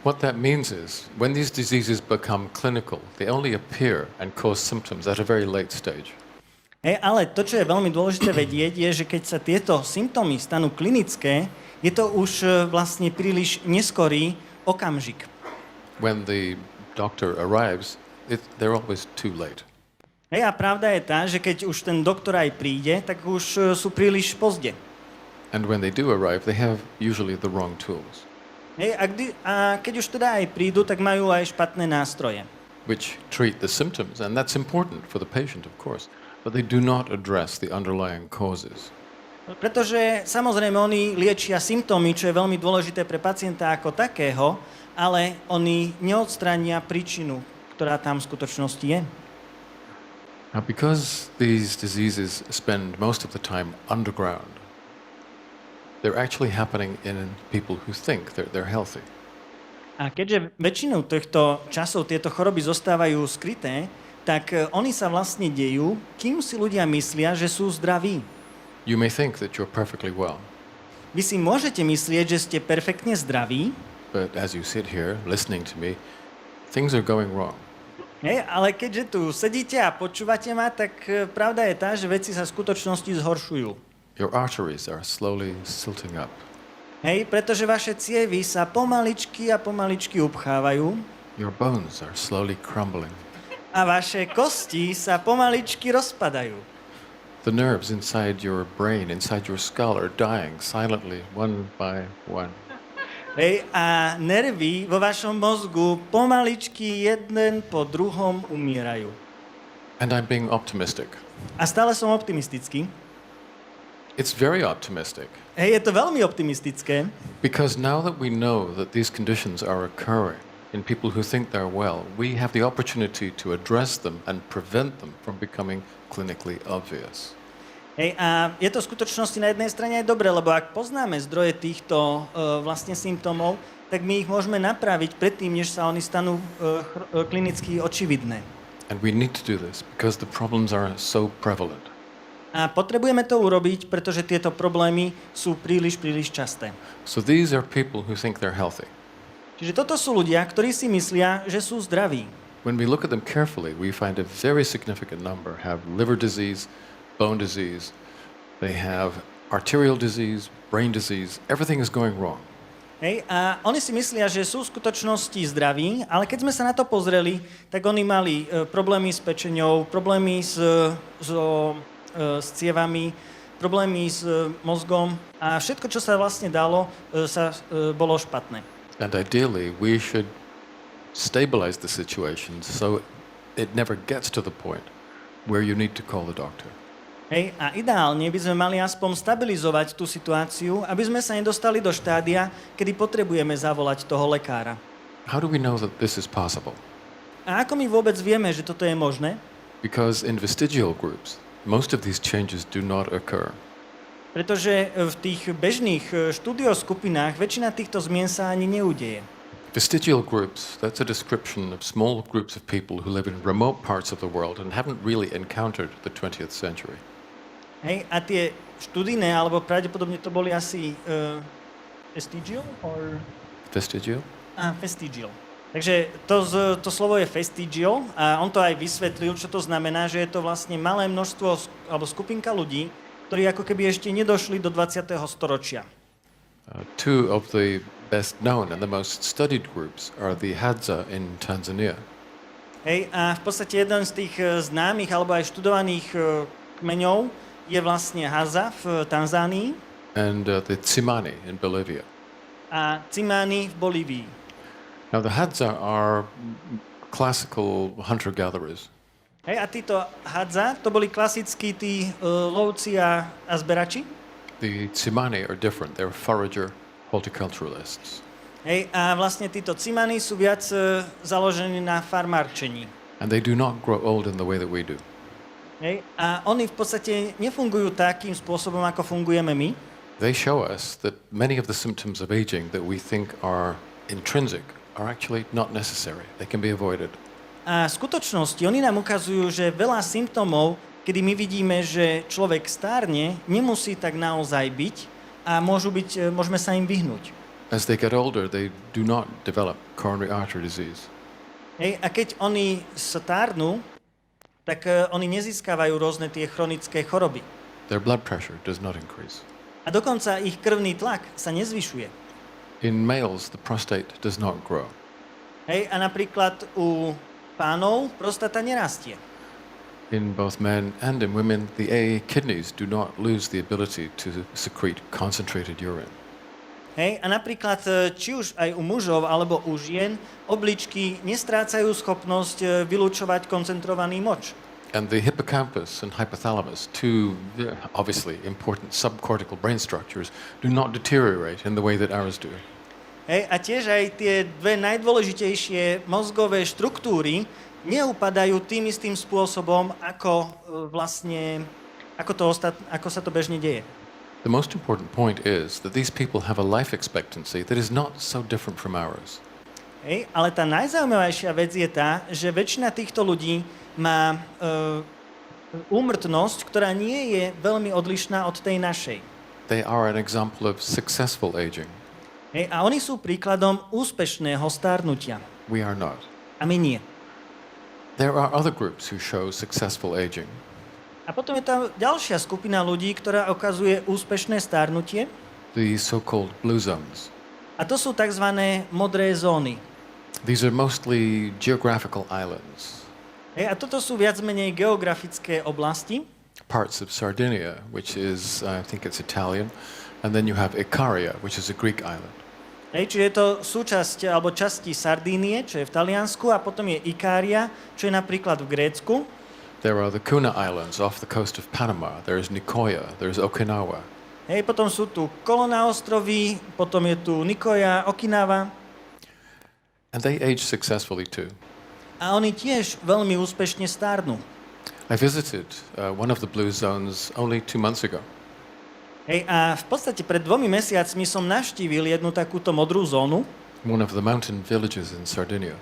What that means is, when these diseases become clinical, they only appear and cause symptoms at a very late stage. Hej, ale to, čo je veľmi dôležité vedieť, je, že keď sa tieto symptómy stanú klinické, je to už vlastne príliš neskorý okamžik. When the doctor arrives, they're always too late. Hej, a pravda je tá, že keď už ten doktor aj príde, tak už sú príliš pozde. And when they do arrive, they have usually the wrong tools. Hej, a keď už teda aj prídu, tak majú aj špatné nástroje. Which treat the symptoms, and that's important for the patient, of course, but they do not address the underlying causes. Pretože samozrejme oni liečia symptómy, čo je veľmi dôležité pre pacienta ako takého, ale oni neodstrania príčinu, ktorá tam v skutočnosti je. Now, because these diseases spend most of the time underground, they're actually happening in people who think they're healthy. A keďže väčšinou týchto časov tieto choroby zostávajú skryté, tak oni sa vlastne dejú, kým si ľudia myslia, že sú zdraví. You may think that you're perfectly well, Vy si môžete myslieť, že ste perfektne zdraví, but as you sit here listening to me, things are going wrong. hej, ale keďže tu sedíte a počúvate ma, tak pravda je tá, že veci sa v skutočnosti zhoršujú. Your arteries are slowly silting up. Hej, pretože vaše cievy sa pomaličky upchávajú Your bones are slowly crumbling. a vaše kosti sa pomaličky rozpadajú. The nerves inside your brain, inside your skull are dying silently, one by one. Hej, a nervy vo vašom mozgu pomaličky jeden po druhom umierajú. And I'm being optimistic. A stále som optimistický. It's very optimistic. Hej, je to veľmi optimistické, Because now that we know that these conditions are occurring in people who think they're well, we have the opportunity to address them and prevent them from becoming clinically obvious. hej, a je to v skutočnosti na jednej strane aj dobre, lebo ak poznáme zdroje týchto vlastne symptómov, tak my ich môžeme napraviť predtým, než sa oni stanú klinicky očividné. And we need to do this because the problems are so prevalent. A potrebujeme to urobiť, pretože tieto problémy sú príliš časté. So these are people who think they're healthy. Čiže toto sú ľudia, ktorí si myslia, že sú zdraví. When we look at them carefully, we find a very significant number have liver disease, bone disease, they have arterial disease, brain disease, everything is going wrong. Hej, a oni si myslia, že sú v skutočnosti zdraví, ale keď sme sa na to pozreli, tak oni mali problémy s pečeňou, problémy s cievami, problémy s mozgom a všetko, čo sa vlastne dalo, bolo špatné. And ideally, we should stabilize the situation so it never gets to the point where you need to call the doctor. Hej, a ideálne by sme mali aspoň stabilizovať tú situáciu, aby sme sa nedostali do štádia, kedy potrebujeme zavolať toho lekára. How do we know that this is possible? A ako my vôbec vieme, že toto je možné? Because in vestigial groups, most of these changes do not occur. Pretože v tých bežných štúdioskupinách väčšina týchto zmien sa ani neudeje. Vestigial groups, that's a description of small groups of people who live in remote parts of the world and haven't really encountered the 20th century. Hej, a tie študijné, alebo pravdepodobne to boli asi vestigial? Vestigial? Vestigial. Takže to slovo je vestigial a on to aj vysvetlil, čo to znamená, že je to vlastne malé množstvo alebo skupinka ľudí, ktorí ako keby ešte nedošli do 20. storočia. Two of the best known and the most studied groups are the Hadza in Tanzania. Hej, a v podstate jeden z tých známych alebo aj študovaných kmeňov je vlastne Hadza v Tanzánii And the Tsimani in Bolivia. a Tsimani v Bolívii. Now the Hadza are classical hunter-gatherers. Hej, a títo Hadza, to boli klasickí tí lovci a zberači. The Tsimani are different. They're forager horticulturalists. Hej, a vlastne títo Tsimani sú viac založení na farmárčení. And they do not grow old in the way that we do. Hej, a oni v podstate nefungujú takým spôsobom, ako fungujeme my. They show us that many of the symptoms of aging that we think are intrinsic are actually not necessary. They can be avoided. A v skutočnosti oni nám ukazujú, že veľa symptómov, kedy my vidíme, že človek stárne, nemusí tak naozaj byť a môžeme sa im vyhnúť. As they get older, they do not develop coronary artery disease. Hej, a keď oni stárnu, tak oni nezískavajú rôzne tie chronické choroby. Their blood pressure does not increase. A dokonca ich krvný tlak sa nezvyšuje. In males, the prostate does not grow. Hej, a napríklad u pánov prostata nerastie. In both men and in women, the kidneys do not lose the ability to secrete concentrated urine. Hej, a napríklad či už aj u mužov alebo u žien obličky nestrácajú schopnosť vylúčovať koncentrovaný moč. And the hippocampus and hypothalamus, two obviously important subcortical brain structures, do not deteriorate in the way that ours do. Hej, a tiež aj tie dve najdôležitejšie mozgové štruktúry neupadajú tým istým spôsobom, ako ako sa to bežne deje. The most important point is that these people have a life expectancy that is not so different from ours. Hej, ale tá najzaujímavejšia vec je tá, že väčšina týchto ľudí má úmrtnosť, ktorá nie je veľmi odlišná od tej našej. They are an example of successful aging. Hej, a oni sú príkladom úspešného stárnutia. We are not. A my nie. There are other groups who show successful aging. A potom je tam ďalšia skupina ľudí, ktorá ukazuje úspešné stárnutie. The so-called blue zones. A to sú tzv. Modré zóny. These are mostly geographical islands. Hej, a toto sú viac menej geografické oblasti. Parts of Sardinia, which is, I think it's Italian, and then you have Icaria, which is a Greek island. Hej, čiže je to súčasť alebo časti Sardínie, čo je v Taliansku, a potom je Ikária, čo je napríklad v Grécku. There are the Kuna Islands off the coast of Panama. There is Nicoya. There is Okinawa. Hej, potom sú tu Kolona ostrovy, potom je tu Nicoya, Okinawa. And they age successfully too. A oni tiež veľmi úspešne stárnu. I visited one of the blue zones only 2 months ago. Hej, a v podstate pred 2 mesiacmi som navštívil jednu takúto modrú zónu. One of the mountain villages in Sardinia.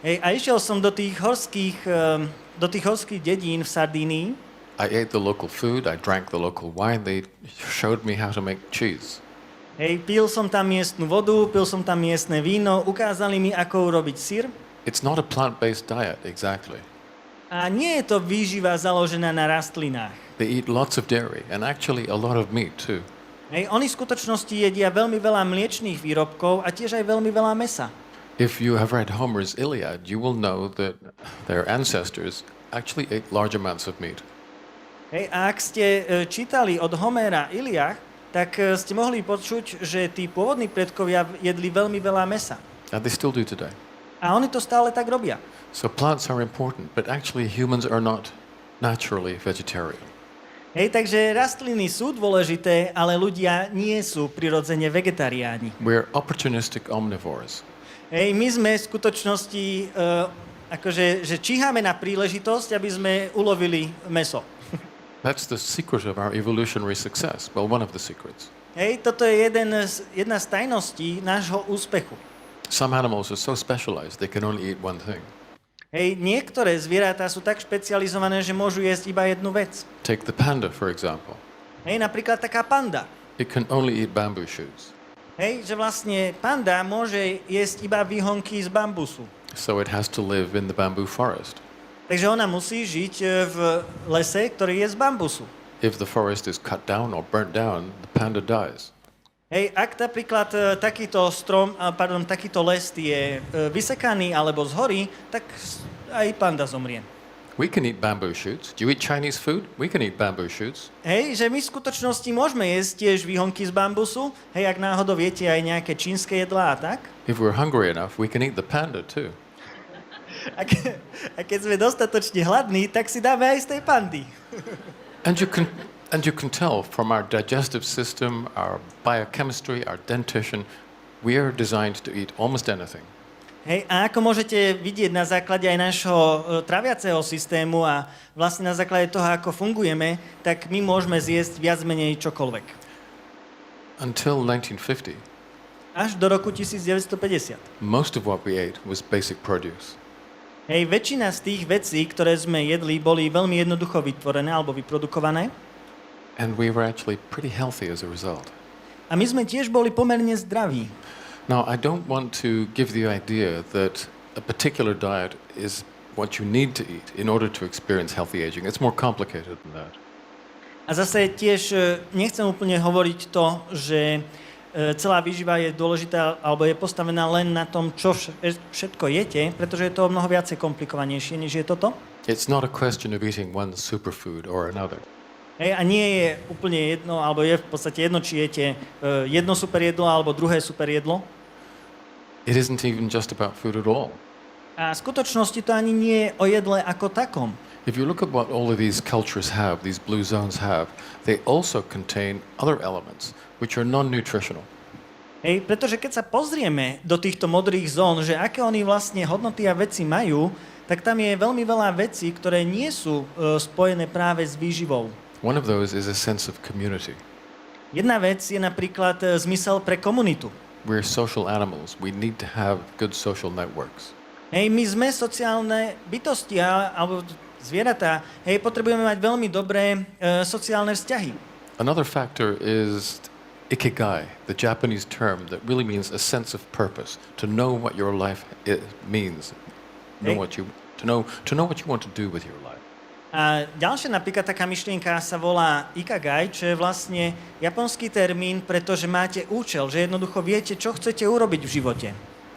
Hej, a išiel som do tých horských dedín v Sardínii. I ate the local food, I drank the local wine. They showed me how to make cheese. Hej, pil som tam miestnu vodu, pil som tam miestne víno, ukázali mi, ako urobiť syr. It's not a plant-based diet, exactly. A nie je to výživa založená na rastlinách. They eat lots of dairy and actually a lot of meat too. Hej, oni v skutočnosti jedia veľmi veľa mliečných výrobkov a tiež aj veľmi veľa mesa. If you have read Homer's Iliad, you will know that their ancestors actually ate large amounts of meat. Hej, a ak ste čítali od Homéra Iliad, tak ste mohli počuť, že tí pôvodní predkovia jedli veľmi veľa mesa. And they still do today. A oni to stále tak robia. So plants are important, but actually humans are not naturally vegetarian. Hej, takže rastliny sú dôležité, ale ľudia nie sú prirodzene vegetariáni. We're opportunistic omnivores. Hej, my sme v skutočnosti že číhame na príležitosť, aby sme ulovili mäso. That's the secret of our evolutionary success. Well, one of the secrets. Hej, toto je jedna z tajností nášho úspechu. Some animals are so specialized they can only eat one thing. Hej, niektoré zvieratá sú tak špecializované, že môžu jesť iba jednu vec. Take the panda, for example. Hej, napríklad taká panda. It can only eat bamboo shoots. Hej, že vlastne panda môže jesť iba výhonky z bambusu. So it has to live in the bamboo forest. Takže ona musí žiť v lese, ktorý je z bambusu. If the forest is cut down or burnt down, the panda dies. Hej, ak napríklad takýto les je vysekaný alebo zhorí, tak aj panda zomrie. We can eat bamboo shoots. Do you eat Chinese food? We can eat bamboo shoots. Hej, že my v skutočnosti môžeme jesť tiež výhonky z bambusu. Hej, ak náhodou viete aj nejaké čínske jedlá a tak. If we're hungry enough, we can eat the panda too. A keď sme dostatočne hladní, tak si dáme aj z tej pandy. And you can tell from our digestive system, our biochemistry, our dentition, we are designed to eat almost anything. Hej, a ako môžete vidieť na základe aj nášho traviaceho systému a vlastne na základe toho, ako fungujeme, tak my môžeme zjesť viac menej čokoľvek. Until 1950, Až do roku 1950. most of what we ate was basic produce. Hej, väčšina z tých vecí, ktoré sme jedli, boli veľmi jednoducho vytvorené alebo vyprodukované. And we were actually pretty healthy as a result. A my sme tiež boli pomerne zdraví. Now, I don't want to give the idea that a particular diet is what you need to eat in order to experience healthy aging. It's more complicated than that. A zase tiež nechcem úplne hovoriť to, že celá výživa je dôležitá alebo je postavená len na tom, čo všetko jete, pretože je to mnoho viacej komplikovanejšie, než je toto. It's not a question of eating one superfood or another. Hej, a nie je úplne jedno, alebo je v podstate jedno, či jete jedno super jedlo alebo druhé super jedlo. It isn't even just about food at all. A v skutočnosti to ani nie je o jedle ako takom. If you look at what all of these cultures have, these blue zones have, they also contain other elements which are non-nutritional. Hej, pretože keď sa pozrieme do týchto modrých zón, že aké oni vlastne hodnoty a veci majú, tak tam je veľmi veľa vecí, ktoré nie sú spojené práve s výživou. One of those is a sense of community. Jedna vec je napríklad zmysel pre komunitu. We're social animals. We need to have good social networks. Hej, my sme sociálne bytosti alebo zvieratá. Hej, potrebujeme mať veľmi dobré sociálne vzťahy. Another factor is ikigai, the Japanese term that really means a sense of purpose, to know what your life means, to know what you want to do with your life. A ďalšia napríklad taká myšlienka sa volá ikigai, čo je vlastne japonský termín, pretože máte účel, že jednoducho viete, čo chcete urobiť v živote.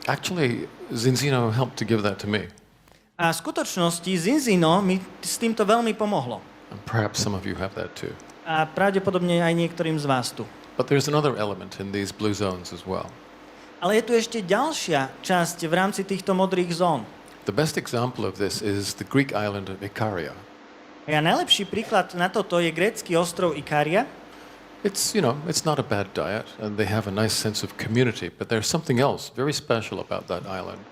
Actually, Zinzino helped to give that to me. A v skutočnosti Zinzino mi s týmto veľmi pomohlo. And perhaps some of you have that too. A pravdepodobne aj niektorým z vás tu. But there's another element in these blue zones as well. Ale je tu ešte ďalšia časť v rámci týchto modrých zón. The best example of this is the Greek island of Ikaria. A najlepší príklad na toto je grécky ostrov Ikaria. It's not a bad diet, and they have a nice sense of community, but there's something else very special about that island.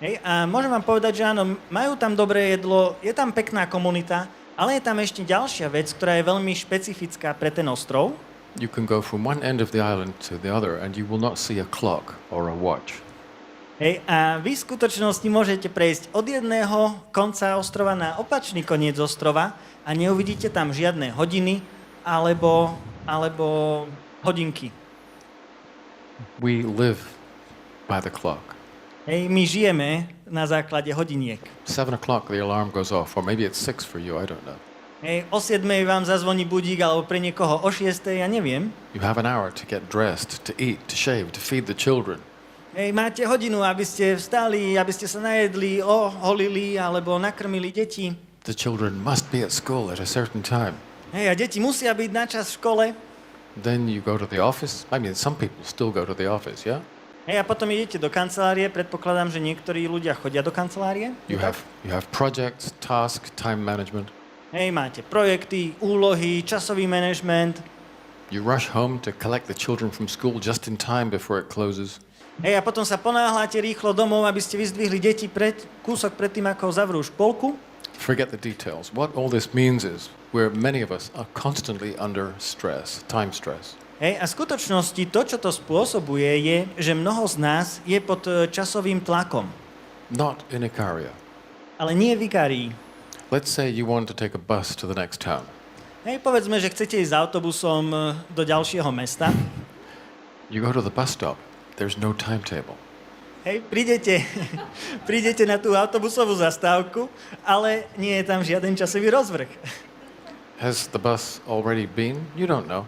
Hej, a môžem vám povedať, že áno, majú tam dobré jedlo, je tam pekná komunita, ale je tam ešte ďalšia vec, ktorá je veľmi špecifická pre ten ostrov. You can go from one end of the island to the other, and you will not see a clock or a watch. Hej, a vy v skutočnosti môžete prejsť od jedného konca ostrova na opačný koniec ostrova a neuvidíte tam žiadne hodiny alebo hodinky. We live by the clock. Hej, my žijeme na základe hodiniek. 7 o'clock the alarm goes off, or maybe it's 6 for you, I don't know. Hej, o 7 vám zazvoní budík, alebo pre niekoho o 6, ja neviem. You have an hour to get dressed, to eat, to shave, to feed the children. Hej, máte hodinu, aby ste vstali, aby ste sa najedli, oholili alebo nakrmili deti. The children must be at school at a certain time. Hej, a deti musia byť na čas v škole. Then you go to the office. I mean, some people still go to the office, yeah? Hej, a potom idete do kancelárie. Predpokladám, že niektorí ľudia chodia do kancelárie. You have projects, tasks, time management. Hej, máte projekty, úlohy, časový manažment. You rush home to collect the children from school just in time before it closes. Hej, a potom sa ponáhľate rýchlo domov, aby ste vyzdvihli deti kúsok pred tým, ako zavrú škôlku. Forget the details. What all this means is many of us are constantly under stress, time stress. Hej, a v skutočnosti to, čo to spôsobuje, je, že mnoho z nás je pod časovým tlakom. Not in Icaria. Ale nie v Ikarii. Let's say you want to take a bus to the next town. Hej, povedzme, že chcete ísť autobusom do ďalšieho mesta. You go to the bus stop. There's no timetable. Hej, prídete na tú autobusovú zastávku, ale nie je tam žiaden časový rozvrh. Has the bus already been? You don't know.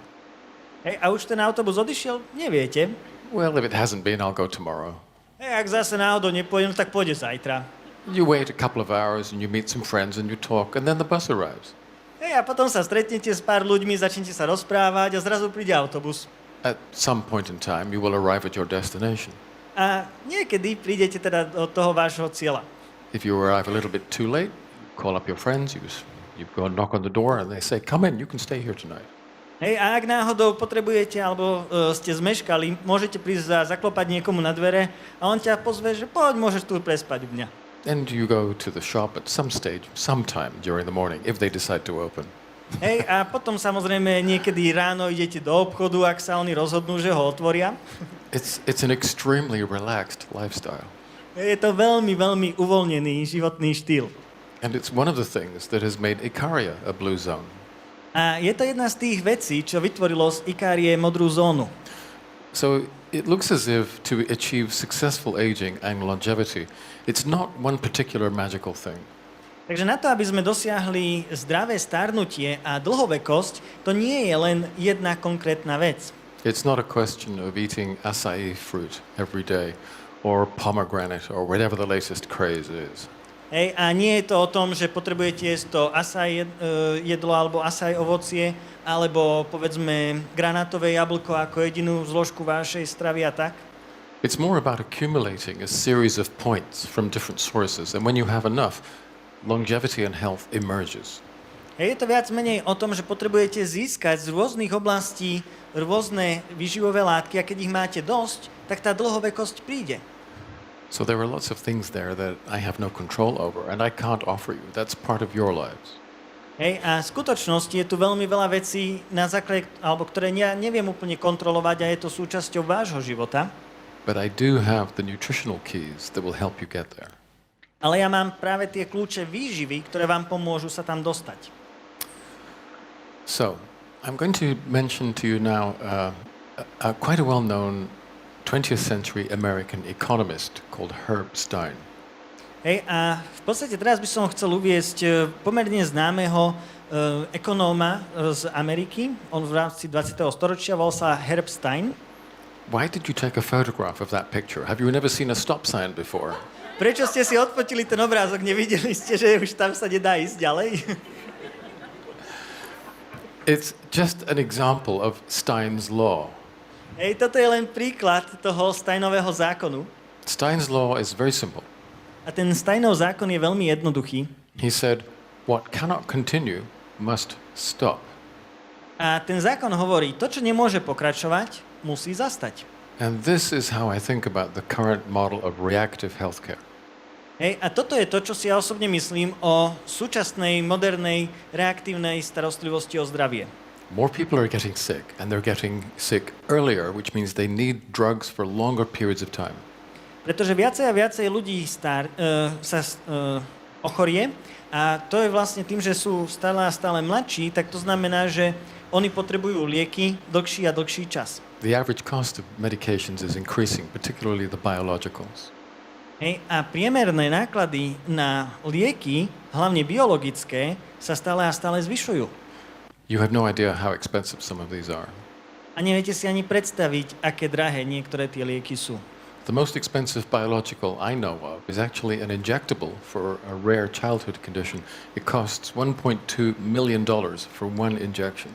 Hej, a už ten autobus odišiel? Neviete. Well, if it hasn't been, I'll go tomorrow. Hej, ak zase náhodou nepôjdem, tak pôjde zajtra. You wait a couple of hours and you meet some friends and you talk and then the bus arrives. Hej, a potom sa stretnete s pár ľuďmi, začnete sa rozprávať a zrazu príde autobus. At some point in time, you will arrive at your destination. A niekedy prídete teda do toho vášho cieľa. If you arrive a little bit too late, call up your friends, you go and knock on the door and they say, come in, you can stay here tonight. Hej, a ak náhodou potrebujete alebo ste zmeškali, môžete prísť a zaklopať niekomu na dvere a on ťa pozve, že poď, môžeš tu prespať u mňa. And you go to the shop at some stage, sometime during the morning, if they decide to open. Hej, a potom samozrejme niekedy ráno idete do obchodu, ak sa oni rozhodnú, že ho otvoria. It's an extremely relaxed lifestyle. Je to veľmi, veľmi uvoľnený životný štýl. And it's one of the things that has made Icaria a blue zone. A je to jedna z tých vecí, čo vytvorilo z Ikárie modrú zónu. So it looks as if to achieve successful aging and longevity, it's not one particular magical thing. Takže na to, aby sme dosiahli zdravé starnutie a dlhovekosť, to nie je len jedna konkrétna vec. It's not a question of eating acai fruit every day or pomegranate or whatever the latest craze is. Hej, a nie je to o tom, že potrebujete jesť to acai jedlo alebo acai ovocie, alebo povedzme granátové jablko ako jedinú zložku vašej stravy a tak. It's more about accumulating a series of points from different sources, and when you have enough, longevity and health emerges. Hej, je to viac menej o tom, že potrebujete získať z rôznych oblastí rôzne výživové látky a keď ich máte dosť, tak tá dlhovekosť príde. So there are lots of things there that I have no control over and I can't offer you. That's part of your lives. Hej, a v skutočnosti je tu veľmi veľa vecí, na základe, alebo ktoré ja neviem úplne kontrolovať a je to súčasťou vášho života. But I do have the nutritional keys that will help you get there. Ale ja mám práve tie kľúče výživy, ktoré vám pomôžu sa tam dostať. So, I'm going to mention to you now quite a well-known 20th century American economist called Herb Stein. Hej, a v podstate teraz by som chcel uviesť pomerne známeho ekonóma z Ameriky. On v rámci 20. storočia volal sa Herb Stein. Why did you take a photograph of that picture? Have you never seen a stop sign before? Prečo ste si odfotili ten obrázok? Nevideli ste, že už tam sa nedá ísť ďalej? It's just an example of Stein's law. Hej, toto je len príklad toho Steinového zákonu. Stein's law is very simple. A ten Steinov zákon je veľmi jednoduchý. He said, what cannot continue must stop. A ten zákon hovorí, to, čo nemôže pokračovať, musí zastať. And this is how I think about the current model of reactive healthcare. Hej, a toto je to, čo si ja osobne myslím o súčasnej, modernej, reaktívnej starostlivosti o zdravie. More people are getting sick, and they're getting sick earlier, which means they need drugs for longer periods of time. Pretože viacej a viacej ľudí ochorie a to je vlastne tým, že sú stále a stále mladší, tak to znamená, že oni potrebujú lieky dlhší a dlhší čas. The average cost of medications is increasing, particularly the biologicals. Hej, a priemerné náklady na lieky, hlavne biologické, sa stále a stále zvyšujú. You have no idea how expensive some of these are. A neviete si ani predstaviť, aké drahé niektoré tie lieky sú. The most expensive biological I know of is actually an injectable for a rare childhood condition. It costs $1.2 million for one injection.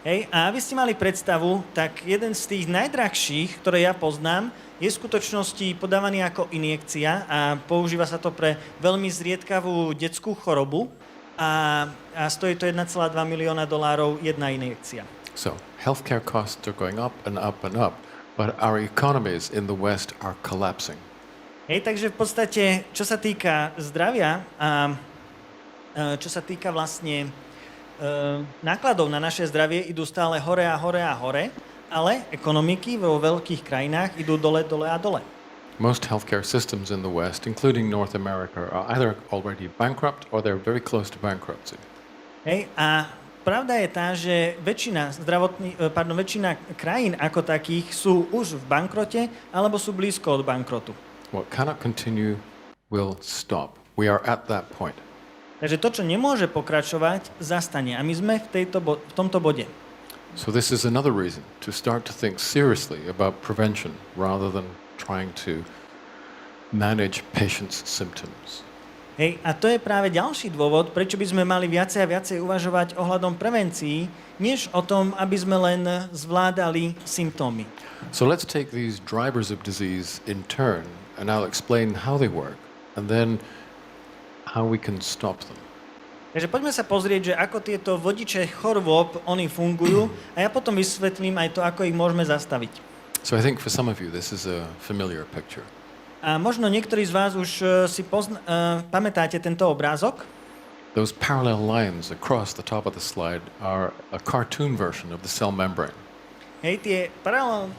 Hej, a aby ste mali predstavu, tak jeden z tých najdrahších, ktoré ja poznám, je v skutočnosti podávaný ako injekcia a používa sa to pre veľmi zriedkavú detskú chorobu a stojí to $1,2 milióna jedna injekcia. So, healthcare costs are going up and up and up, but our economies in the West are collapsing. Hej, takže v podstate, čo sa týka zdravia a čo sa týka vlastne nákladov na naše zdravie, idú stále hore a hore a hore, ale ekonomiky vo veľkých krajinách idú dole, dole a dole. Most healthcare systems in the West, including North America, are either already bankrupt or they're very close to bankruptcy. Hej, a pravda je tá, že väčšina krajín ako takých sú už v bankrote alebo sú blízko od bankrotu. What cannot continue will stop. We are at that point. Takže to, čo nemôže pokračovať, zastane. A my sme v tomto bode. So this is another reason to start to think seriously about prevention rather than trying to manage patients' symptoms. Hej, a to je práve ďalší dôvod, prečo by sme mali viacej a viacej uvažovať ohľadom prevencií, než o tom, aby sme len zvládali symptómy. So let's take these drivers of disease in turn, and I'll explain how they work, and then how we can stop them. Takže poďme sa pozrieť, že ako tieto vodiče chorôb, oni fungujú, a ja potom vysvetlím aj to, ako ich môžeme zastaviť. So I think for some of you this is a familiar picture. A možno niektorí z vás už si pamätáte tento obrázok. Those parallel lines across the top of the slide are a cartoon version of the cell membrane. Hej,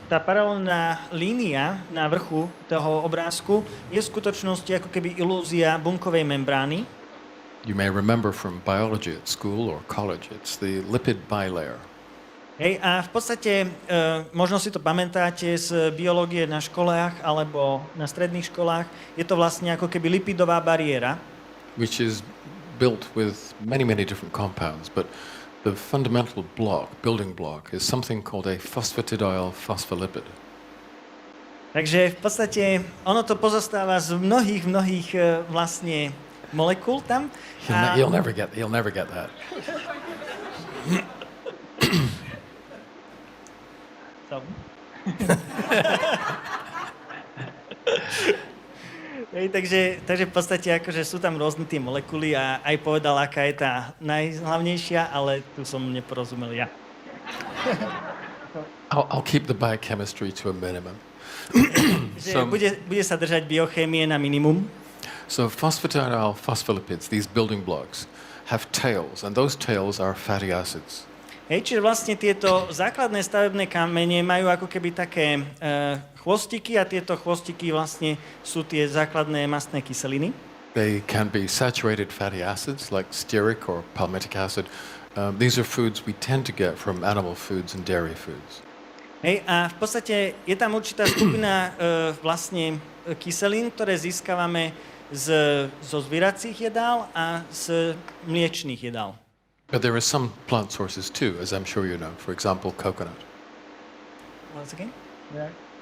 tá paralelná línia na vrchu toho obrázku je v skutočnosti ako keby ilúzia bunkovej membrány. You may remember from biology at school or college, it's the lipid bilayer. Hej, a v podstate možno si to pamätáte z biológie na školách alebo na stredných školách. Je to vlastne ako keby lipidová bariéra. Which is built with many, many different compounds, but the fundamental building block, is something called a phosphatidyl phospholipid. Takže v podstate ono to pozostáva z mnohých vlastne molekúl tam. He'll never get that. So. Hej, takže v podstate akože sú tam rôzne tie molekuly a aj povedal, aká je tá najhlavnejšia, ale tu som neporozumel ja. I'll keep the biochemistry to a minimum. Bude sa držať biochémie na minimum. So phosphatidyl phospholipids, these building blocks, have tails, and those tails are fatty acids. Hej, čiže vlastne tieto základné stavebné kamene majú ako keby také chvostiky a tieto chvostiky vlastne sú tie základné mastné kyseliny. They can be saturated fatty acids like stearic or palmitic acid. These are foods we tend to get from animal foods and dairy foods. Hej, a v podstate je tam určitá skupina vlastne kyselín, ktoré získavame zo zvieracích jedál a z mliečných jedál. But there are some plant sources too, as I'm sure you know. For example, coconut. Once again?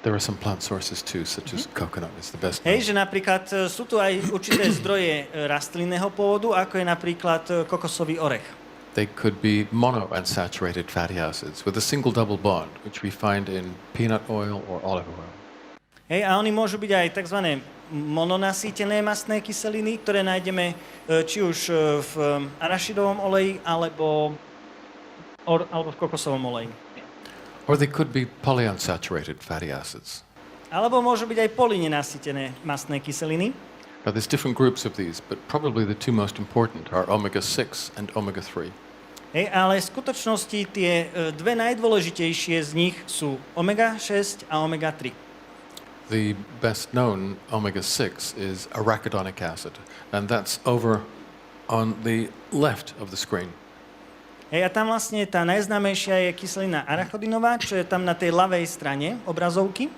There are some plant sources too, such as coconut is the best. Hej, že napríklad sú tu aj určité zdroje rastlinného pôvodu, ako je napríklad kokosový orech. They could be monounsaturated fatty acids with a single double bond, which we find in peanut oil or olive oil. Hej, a oni môžu byť aj tzv. Mononasýtené mastné kyseliny, ktoré nájdeme či už v arašidovom oleji alebo v kokosovom oleji. Or they could be polyunsaturated fatty acids. Alebo môžu byť aj polynenasýtené mastné kyseliny. Now there's different groups of these, but probably the two most important are omega-6 and omega-3. Hej, ale v skutočnosti tie dve najdôležitejšie z nich sú omega-6 a omega-3. The best known omega-6 is arachidonic acid, and that's over on the left of the screen. Hej, a tam vlastne tá najznámejšia je kyselina arachodinová, čo je tam na tej ľavej strane obrazovky.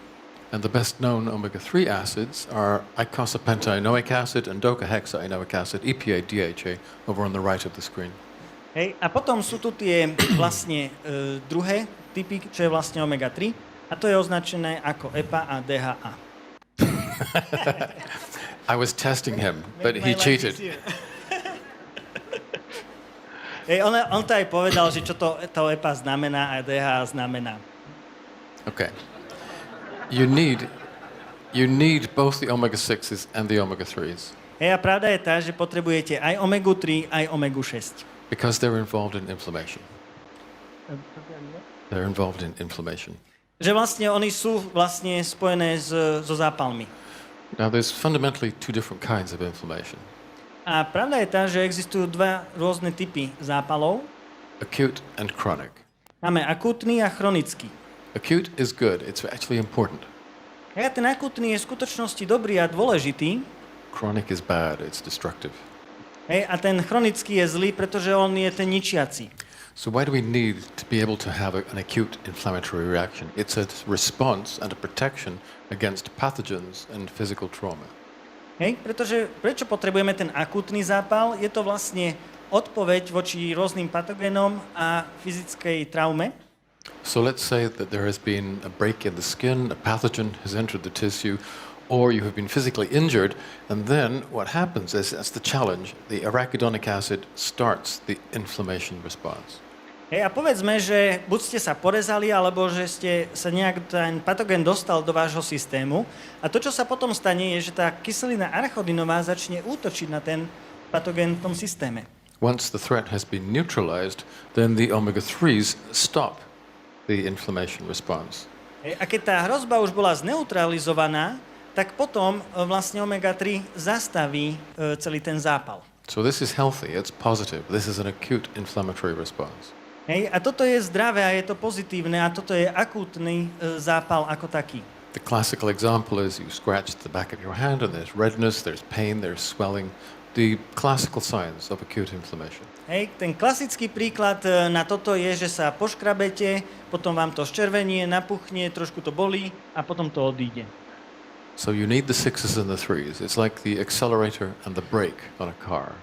And the best known omega-3 acids are eicosapentaenoic acid and docahexaenoic acid, EPA, DHA, over on the right of the screen. Hej, a potom sú tu tie vlastne druhé typy, čo je vlastne omega-3. A to je označené ako EPA a DHA. I was testing him, but he cheated. Hej, on to aj povedal, že čo to EPA znamená a DHA znamená. Okay. You need both the omega-6s and the omega-3s. Hej, a pravda je tá, že potrebujete aj omegu-3, aj omegu-6. Because they're involved in inflammation. They're involved in inflammation. Že vlastne oni sú vlastne spojené so zápalmi. Now there's fundamentally two different kinds of inflammation. A pravda je tá, že existujú dva rôzne typy zápalov. acute and chronic. Máme akútny a chronický. Acute is good, it's actually important. A ten akútny je v skutočnosti dobrý a dôležitý. Chronic is bad, it's destructive. Hej, a ten chronický je zlý, pretože on je ten ničiaci. So why do we need to be able to have an acute inflammatory reaction? It's a response and a protection against pathogens and physical trauma. Hej, pretože prečo potrebujeme ten akútny zápal? Je to vlastne odpoveď voči rôznym patogénom a fyzickej traume. So let's say that there has been a break in the skin, a pathogen has entered the tissue, or you have been physically injured, and then what happens is, that's the challenge, the arachidonic acid starts the inflammation response. Hej, a povedzme, že buď ste sa porezali, alebo že ste sa nejak ten patogén dostal do vášho systému. A to, čo sa potom stane, je, že tá kyselina arachodinová začne útočiť na ten patogén v tom systéme. Once the threat has been neutralized, then the omega-3s stop the inflammation response. Hej, a keď tá hrozba už bola zneutralizovaná, tak potom vlastne omega-3 zastaví celý ten zápal. So this is healthy, it's positive. This is an acute inflammatory response. Hej, a toto je zdravé a je to pozitívne a toto je akútny zápal ako taký. The classical example is you scratch the back of your hand and there's redness, there's pain, there's swelling. The classical signs of acute inflammation. Hej, ten klasický príklad na toto je, že sa poškrabete, potom vám to zčervenie, napuchne, trošku to bolí a potom to odíde. So you need the 6s and the 3s. It's like the accelerator and the brake on a car.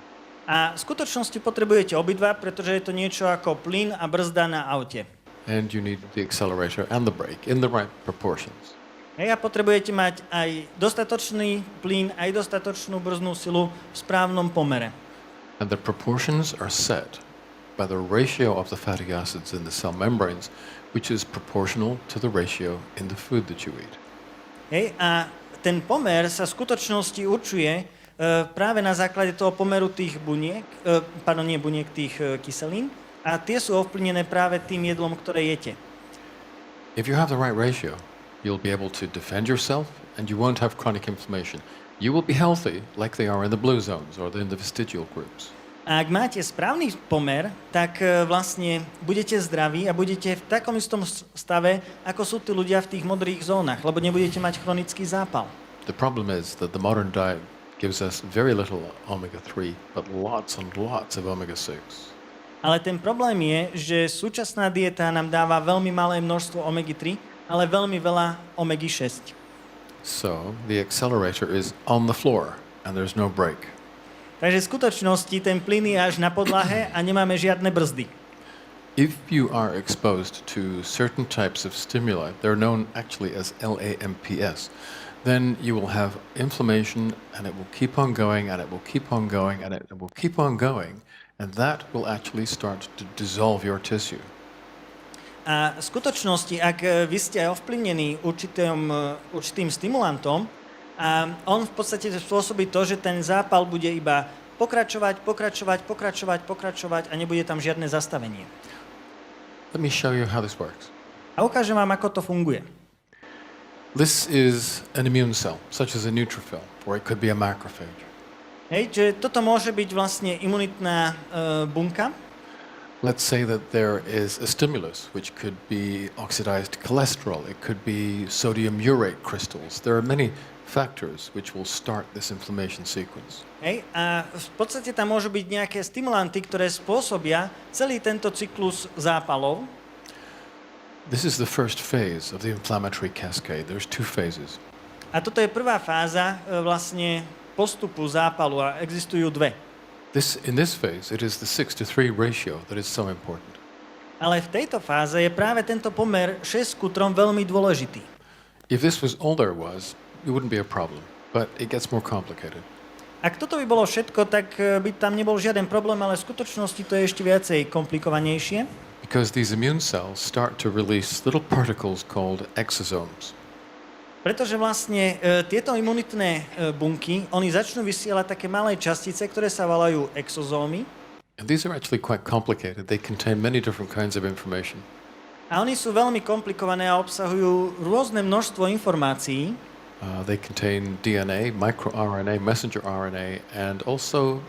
A v skutočnosti potrebujete obidva, pretože je to niečo ako plyn a brzda na aute. And you need the accelerator and the brake in the right proportions. Hej, a potrebujete mať aj dostatočný plyn, aj dostatočnú brzdnú silu v správnom pomere. And the proportions are set by the ratio of the fatty acids in the cell membranes, which is proportional to the ratio in the food that you eat. Hej, a ten pomer sa v skutočnosti určuje práve na základe toho pomeru tých buniek, tých kyselín, a tie sú ovplyvnené práve tým jedlom, ktoré jete. If you have the right ratio, you'll be able to defend yourself and you won't have chronic inflammation. You will be healthy like they are in the blue zones or in the vestigial groups. A ak máte správny pomer, tak vlastne budete zdraví a budete v takom istom stave, ako sú tí ľudia v tých modrých zónach, lebo nebudete mať chronický zápal. The problem is that the modern diet gives us very little omega-3, but lots and lots of omega-6. Ale ten problém je, že súčasná dieta nám dáva veľmi malé množstvo omega-3, ale veľmi veľa omega-6. So the accelerator is on the floor and there's no brake. Takže v skutočnosti ten plyn je až na podlahe a nemáme žiadne brzdy. If you are exposed to certain types of stimuli, they're known actually as LAMPS, then you will have inflammation and it will keep on going and it will keep on going and it will keep on going, and that will actually start to dissolve your tissue. A v skutočnosti, ak vy ste ovplyvnení určitým stimulantom, a on v podstate spôsobí to, že ten zápal bude iba pokračovať a nebude tam žiadne zastavenie. Let me show you how this works. A ukážem vám, ako to funguje. This is an immune cell, such as a neutrophil, or it could be a macrophage. Hej, čiže toto môže byť vlastne imunitná bunka. Let's say that there is a stimulus, which could be oxidized cholesterol, it could be sodium urate crystals. There are many factors which will start this inflammation sequence. Hej, a v podstate tam môžu byť nejaké stimulanty, ktoré spôsobia celý tento cyklus zápalov. This is the first phase of the inflammatory cascade. There's two phases. A toto je prvá fáza vlastne postupu zápalu a existujú dve. In this phase, it is the 6:3 ratio that is so important. Ale v tejto fáze je práve tento pomer 6:3 veľmi dôležitý. If this was all there was, it wouldn't be a problem, but it gets more complicated. Ak toto by bolo všetko, tak by tam nebol žiaden problém, ale v skutočnosti to je ešte viacej komplikovanejšie. Because these immune cells start to release little particles called exosomes. Pretože vlastne tieto imunitné bunky, oni začnú vysielať také malé častice, ktoré sa volajú exozómy. And these are actually quite complicated. They contain many different kinds of information. A oni sú veľmi komplikované a obsahujú rôzne množstvo informácií. They contain DNA, microRNA, messenger RNA, and also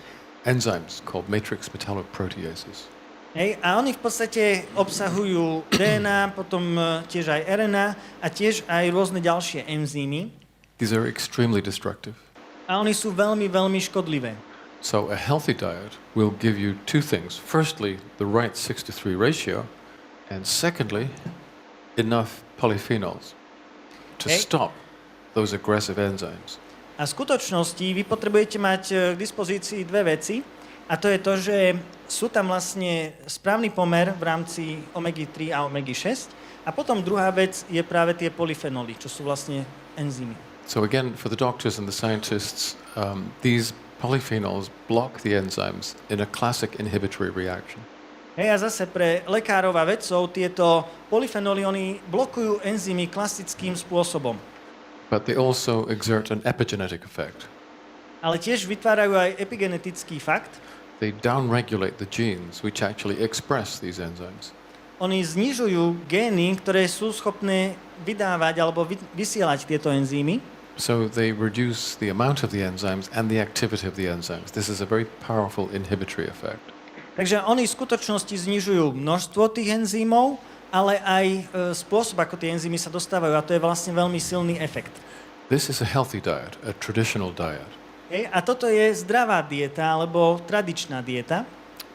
enzymes called matrix metalloproteases. Hej, a oni v podstate obsahujú DNA, potom tiež aj RNA a tiež aj rôzne ďalšie enzymy. These are extremely destructive. A oni sú veľmi, veľmi škodlivé. So a healthy diet will give you two things. Firstly, the right 6:3 ratio, and secondly, enough polyphenols to stop those aggressive enzymes. A v skutočnosti vy potrebujete mať k dispozícii dve veci. A to je to, že sú tam vlastne správny pomer v rámci omegy-3 a omegy-6. A potom druhá vec je práve tie polyfenoly, čo sú vlastne enzymy. So again, for the doctors and the scientists, these polyphenols block the enzymes in a classic inhibitory reaction. Hej, a zase pre lekárov a vedcov tieto polyfenoly oni blokujú enzymy klasickým spôsobom. But they also exert an epigenetic effect. Ale tiež vytvárajú aj epigenetický fakt. They downregulate the genes which actually express these enzymes. Oni znižujú gény, ktoré sú schopné vydávať alebo vysielať tieto enzymy. So they reduce the amount of the enzymes and the activity of the enzymes. This is a very powerful inhibitory effect. Takže oni v skutočnosti znižujú množstvo tých enzymov, ale aj spôsob, ako tie enzymy sa dostávajú. A to je vlastne veľmi silný efekt. This is a healthy diet, a traditional diet. Hej, a toto je zdravá dieta, alebo tradičná dieta.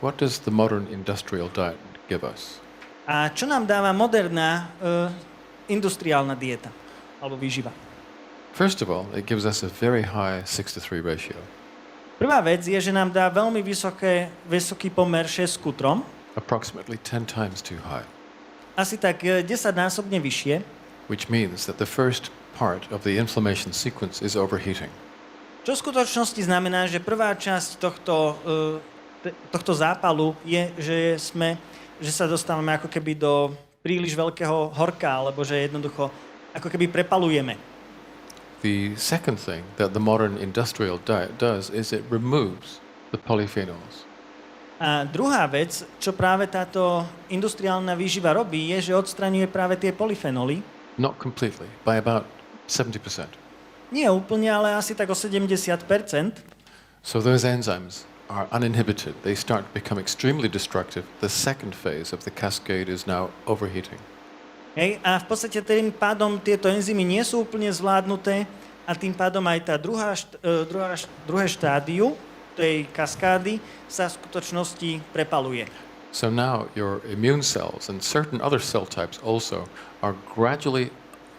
What does the modern industrial diet give us? A čo nám dáva moderná industriálna dieta, alebo výživa? First of all, it gives us a very high 6:3 ratio. Prvá vec je, že nám dá veľmi vysoký pomer 6:3, approximately 10 times too high, asi tak 10-násobne vyššie, which means that the first part of the inflammation sequence is overheating. čo v skutočnosti znamená, že prvá časť tohto zápalu je, že sa dostávame ako keby do príliš veľkého horka, alebo že jednoducho ako keby prepalujeme. The second thing that the modern industrial diet does is it removes the polyphenols. A druhá vec, čo práve táto industriálna výživa robí, je, že odstraňuje práve tie polyfenoly. Not completely, by about 70%. Nie úplne, ale asi tak o 70%. So those enzymes are uninhibited. They start to become extremely destructive. The second phase of the cascade is now overheating. Hej, a v podstate tým pádom tieto enzymy nie sú úplne zvládnuté a tým pádom aj tá druhé štádiu tej kaskády sa v skutočnosti prepaluje. So now your immune cells and certain other cell types also are gradually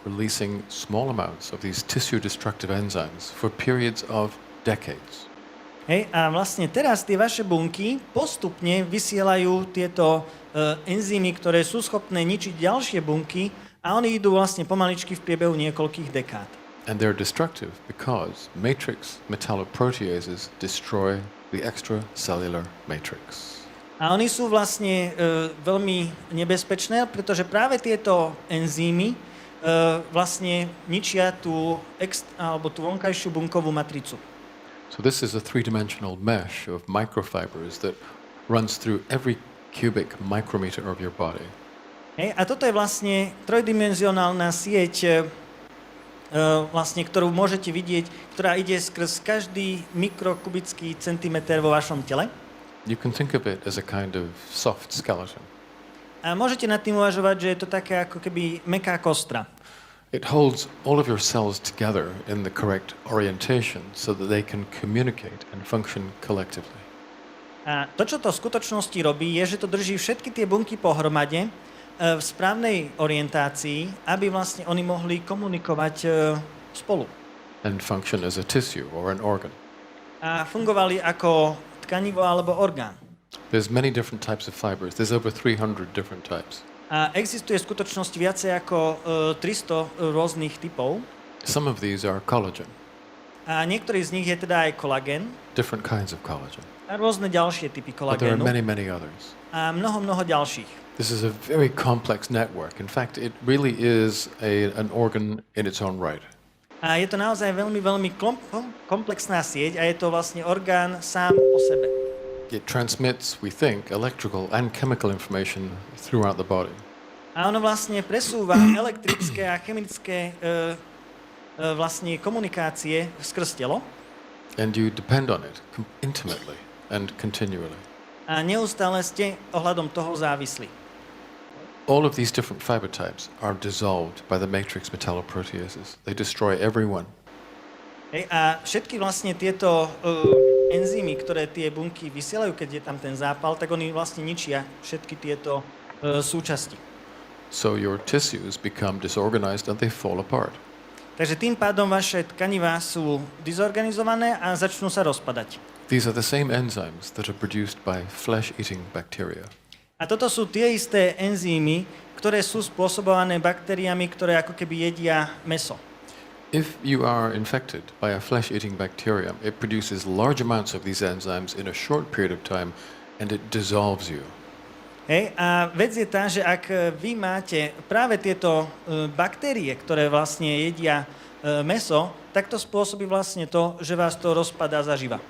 releasing small amounts of these tissue-destructive enzymes for periods of decades. Hej, a vlastne teraz tie vaše bunky postupne vysielajú tieto enzymy, ktoré sú schopné ničiť ďalšie bunky a oni idú vlastne pomaličky v priebehu niekoľkých dekád. And they're destructive because matrix metalloproteases destroy the extracellular matrix. A oni sú vlastne veľmi nebezpečné, pretože práve tieto enzymy vlastne ničia tú vonkajšiu bunkovú matricu. So this is a three-dimensional mesh of microfibers that runs through every cubic micrometer of your body. Hej, a toto je vlastne trojdimenzionálna sieť, vlastne, ktorú môžete vidieť, ktorá ide skrz každý mikrokubický centimeter vo vašom tele. You can think of it as a kind of soft skeleton. A môžete nad tým uvažovať, že je to také ako keby mäkká kostra. It holds all of your cells together in the correct orientation so that they can communicate and function collectively. A to, čo to v skutočnosti robí, je, že to drží všetky tie bunky pohromade v správnej orientácii, aby vlastne oni mohli komunikovať spolu. And function as a tissue or an organ. A fungovali ako tkanivo alebo orgán. There's many different types of fibers. There's over 300 different types. A existuje v skutočnosti viacej ako 300 rôznych typov. Some of these are collagen. A niektorý z nich je teda aj kolagén. Different kinds of collagen. A rôzne ďalšie typy But there are kolagénu. many others. A mnoho ďalších. This is a very complex network. In fact, it really is an organ in its own right. A je to naozaj veľmi komplexná sieť a je to vlastne orgán sám o sebe. It transmits, we think, electrical and chemical information throughout the body. A ono vlastne presúva elektrické a chemické vlastne komunikácie skrz telo and you depend on it intimately and continually. a neustále ste ohľadom toho závislí. All of these different fiber types are dissolved by the matrix metalloproteases. They destroy every one. Hej, a všetky vlastne tieto enzymy, ktoré tie bunky vysielajú, keď je tam ten zápal, tak oni vlastne ničia všetky tieto súčasti. So your tissues become disorganized and they fall apart. Takže tým pádom vaše tkanivá sú dizorganizované a začnú sa rozpadať. These are the same enzymes that are produced by flesh-eating bacteria. A toto sú tie isté enzymy, ktoré sú spôsobované baktériami, ktoré ako keby jedia mäso. If you are infected by a flesh-eating bacterium, it produces large amounts of these enzymes in a short period of time and it dissolves you. Hej, a vec je tá, že ak vy máte práve tieto baktérie, ktoré vlastne jedia mäso, tak to spôsobí vlastne to, že vás to rozpadá zaživa.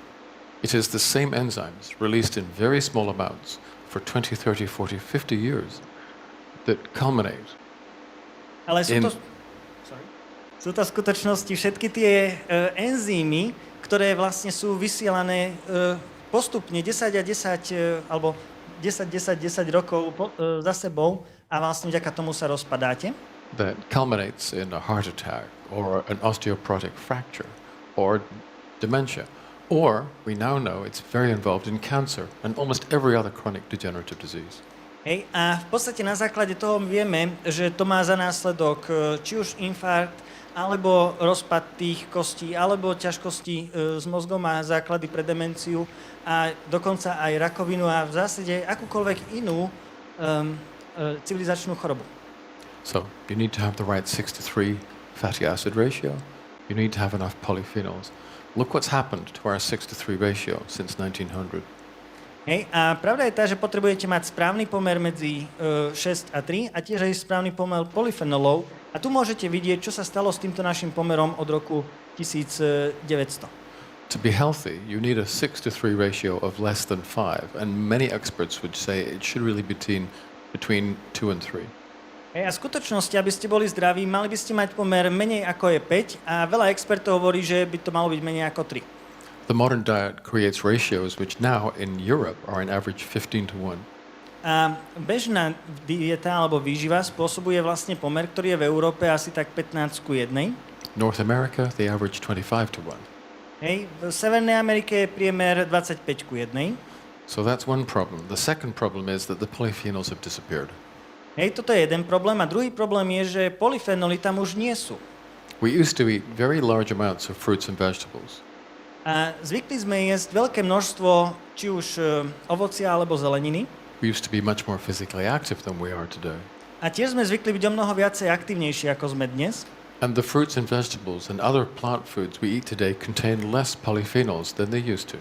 It is the same enzymes released in very small amounts for 20, 30, 40, 50 years that culminate Ale sú to v skutočnosti všetky tie enzymy, ktoré vlastne sú vysielané postupne 10 a 10 alebo 10 rokov za sebou a vlastne vďaka tomu sa rozpadáte. that culminates in a heart attack or an osteoporotic fracture or dementia. Or we now know it's very involved in cancer and almost every other chronic degenerative disease. Hej, a v podstate na základe toho vieme, že to má za následok či už infarkt, alebo rozpad tých kostí, alebo ťažkosti s mozgom a základy pre demenciu a dokonca aj rakovinu a v zásade akúkoľvek inú civilizačnú chorobu. So you need to have the right 6:3 fatty acid ratio. You need to have enough polyphenols. Look what's happened to our 6:3 ratio since 1900. Hej, a pravda je tá, že potrebujete mať správny pomer medzi 6 a 3 a tiež aj správny pomer polyfenolov. A tu môžete vidieť, čo sa stalo s týmto našim pomerom od roku 1900. To be healthy, you need a 6:3 ratio of less than 5, and many experts would say it should really be between 2 and 3. Hej, a v skutočnosti, aby ste boli zdraví, mali by ste mať pomer menej ako je 5 a veľa expertov hovorí, že by to malo byť menej ako 3. The modern diet creates ratios which now in Europe are on average 15:1. A bežná dieta alebo výživa spôsobuje vlastne pomer, ktorý je v Európe asi tak 15:1. North America, they average 25:1. Hej, v Severnej Amerike je priemer 25:1. So that's one problem. The second problem is that the polyphenols have disappeared. Hej, toto je jeden problém. A druhý problém je, že polyfenoly tam už nie sú. We used to eat very large amounts of fruits and vegetables. A zvykli sme jesť veľké množstvo či už ovocia alebo zeleniny. We used to be much more physically active than we are today. A tiež sme zvykli byť o mnoho viacej aktívnejší, ako sme dnes. And the fruits and vegetables and other plant foods we eat today contain less polyphenols than they used to.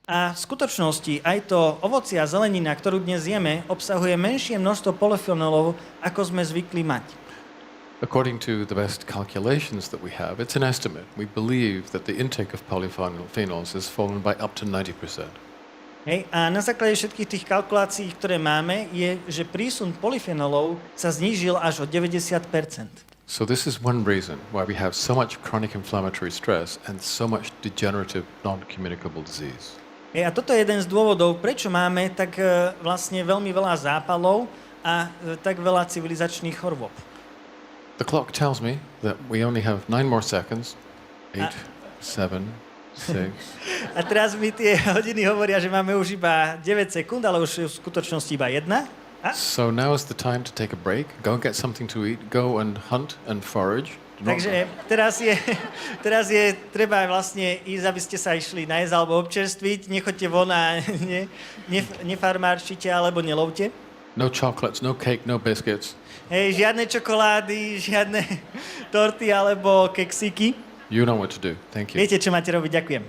A v skutočnosti aj to ovocie a zelenina, ktorú dnes jeme, obsahuje menšie množstvo polyfenolov, ako sme zvykli mať. According to the best calculations that we have, it's an estimate. We believe that the intake of polyphenols has fallen by up to 90%. Hej, a na základe všetkých tých kalkulácií, ktoré máme, je, že prísun polyfenolov sa znížil až o 90%. So this is one reason why we have so much chronic inflammatory stress and so much degenerative non-communicable disease. Hej, a toto je jeden z dôvodov, prečo máme tak vlastne veľmi veľa zápalov a tak veľa civilizačných chorôb. The clock tells me that we only have 9 more seconds. 8, 7, 6. A teraz mi tie hodiny hovoria, že máme už iba 9 sekúnd, ale už je v skutočnosti iba 1. So now is the time to take a break, go get something to eat, go and hunt and forage. Takže teraz je treba vlastne ísť, aby ste sa išli nájsť alebo občerstviť. Nechoďte von a nefarmárčite alebo nelovte. No chocolates, no cake, no biscuits. Hej, žiadne čokolády, žiadne torty alebo keksíky. You know what to do. Thank you. Viete, čo máte robiť. Ďakujem.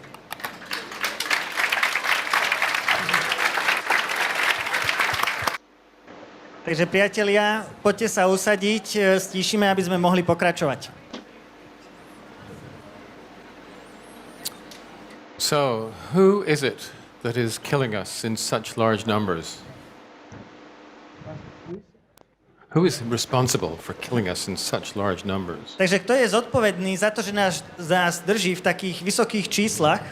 Takže priatelia, poďte sa usadiť, stíšime, aby sme mohli pokračovať. So, who is it that is killing us in such large numbers? Who is responsible for killing us in such large numbers? Takže kto je zodpovedný za to, že nás drží v takých vysokých číslach?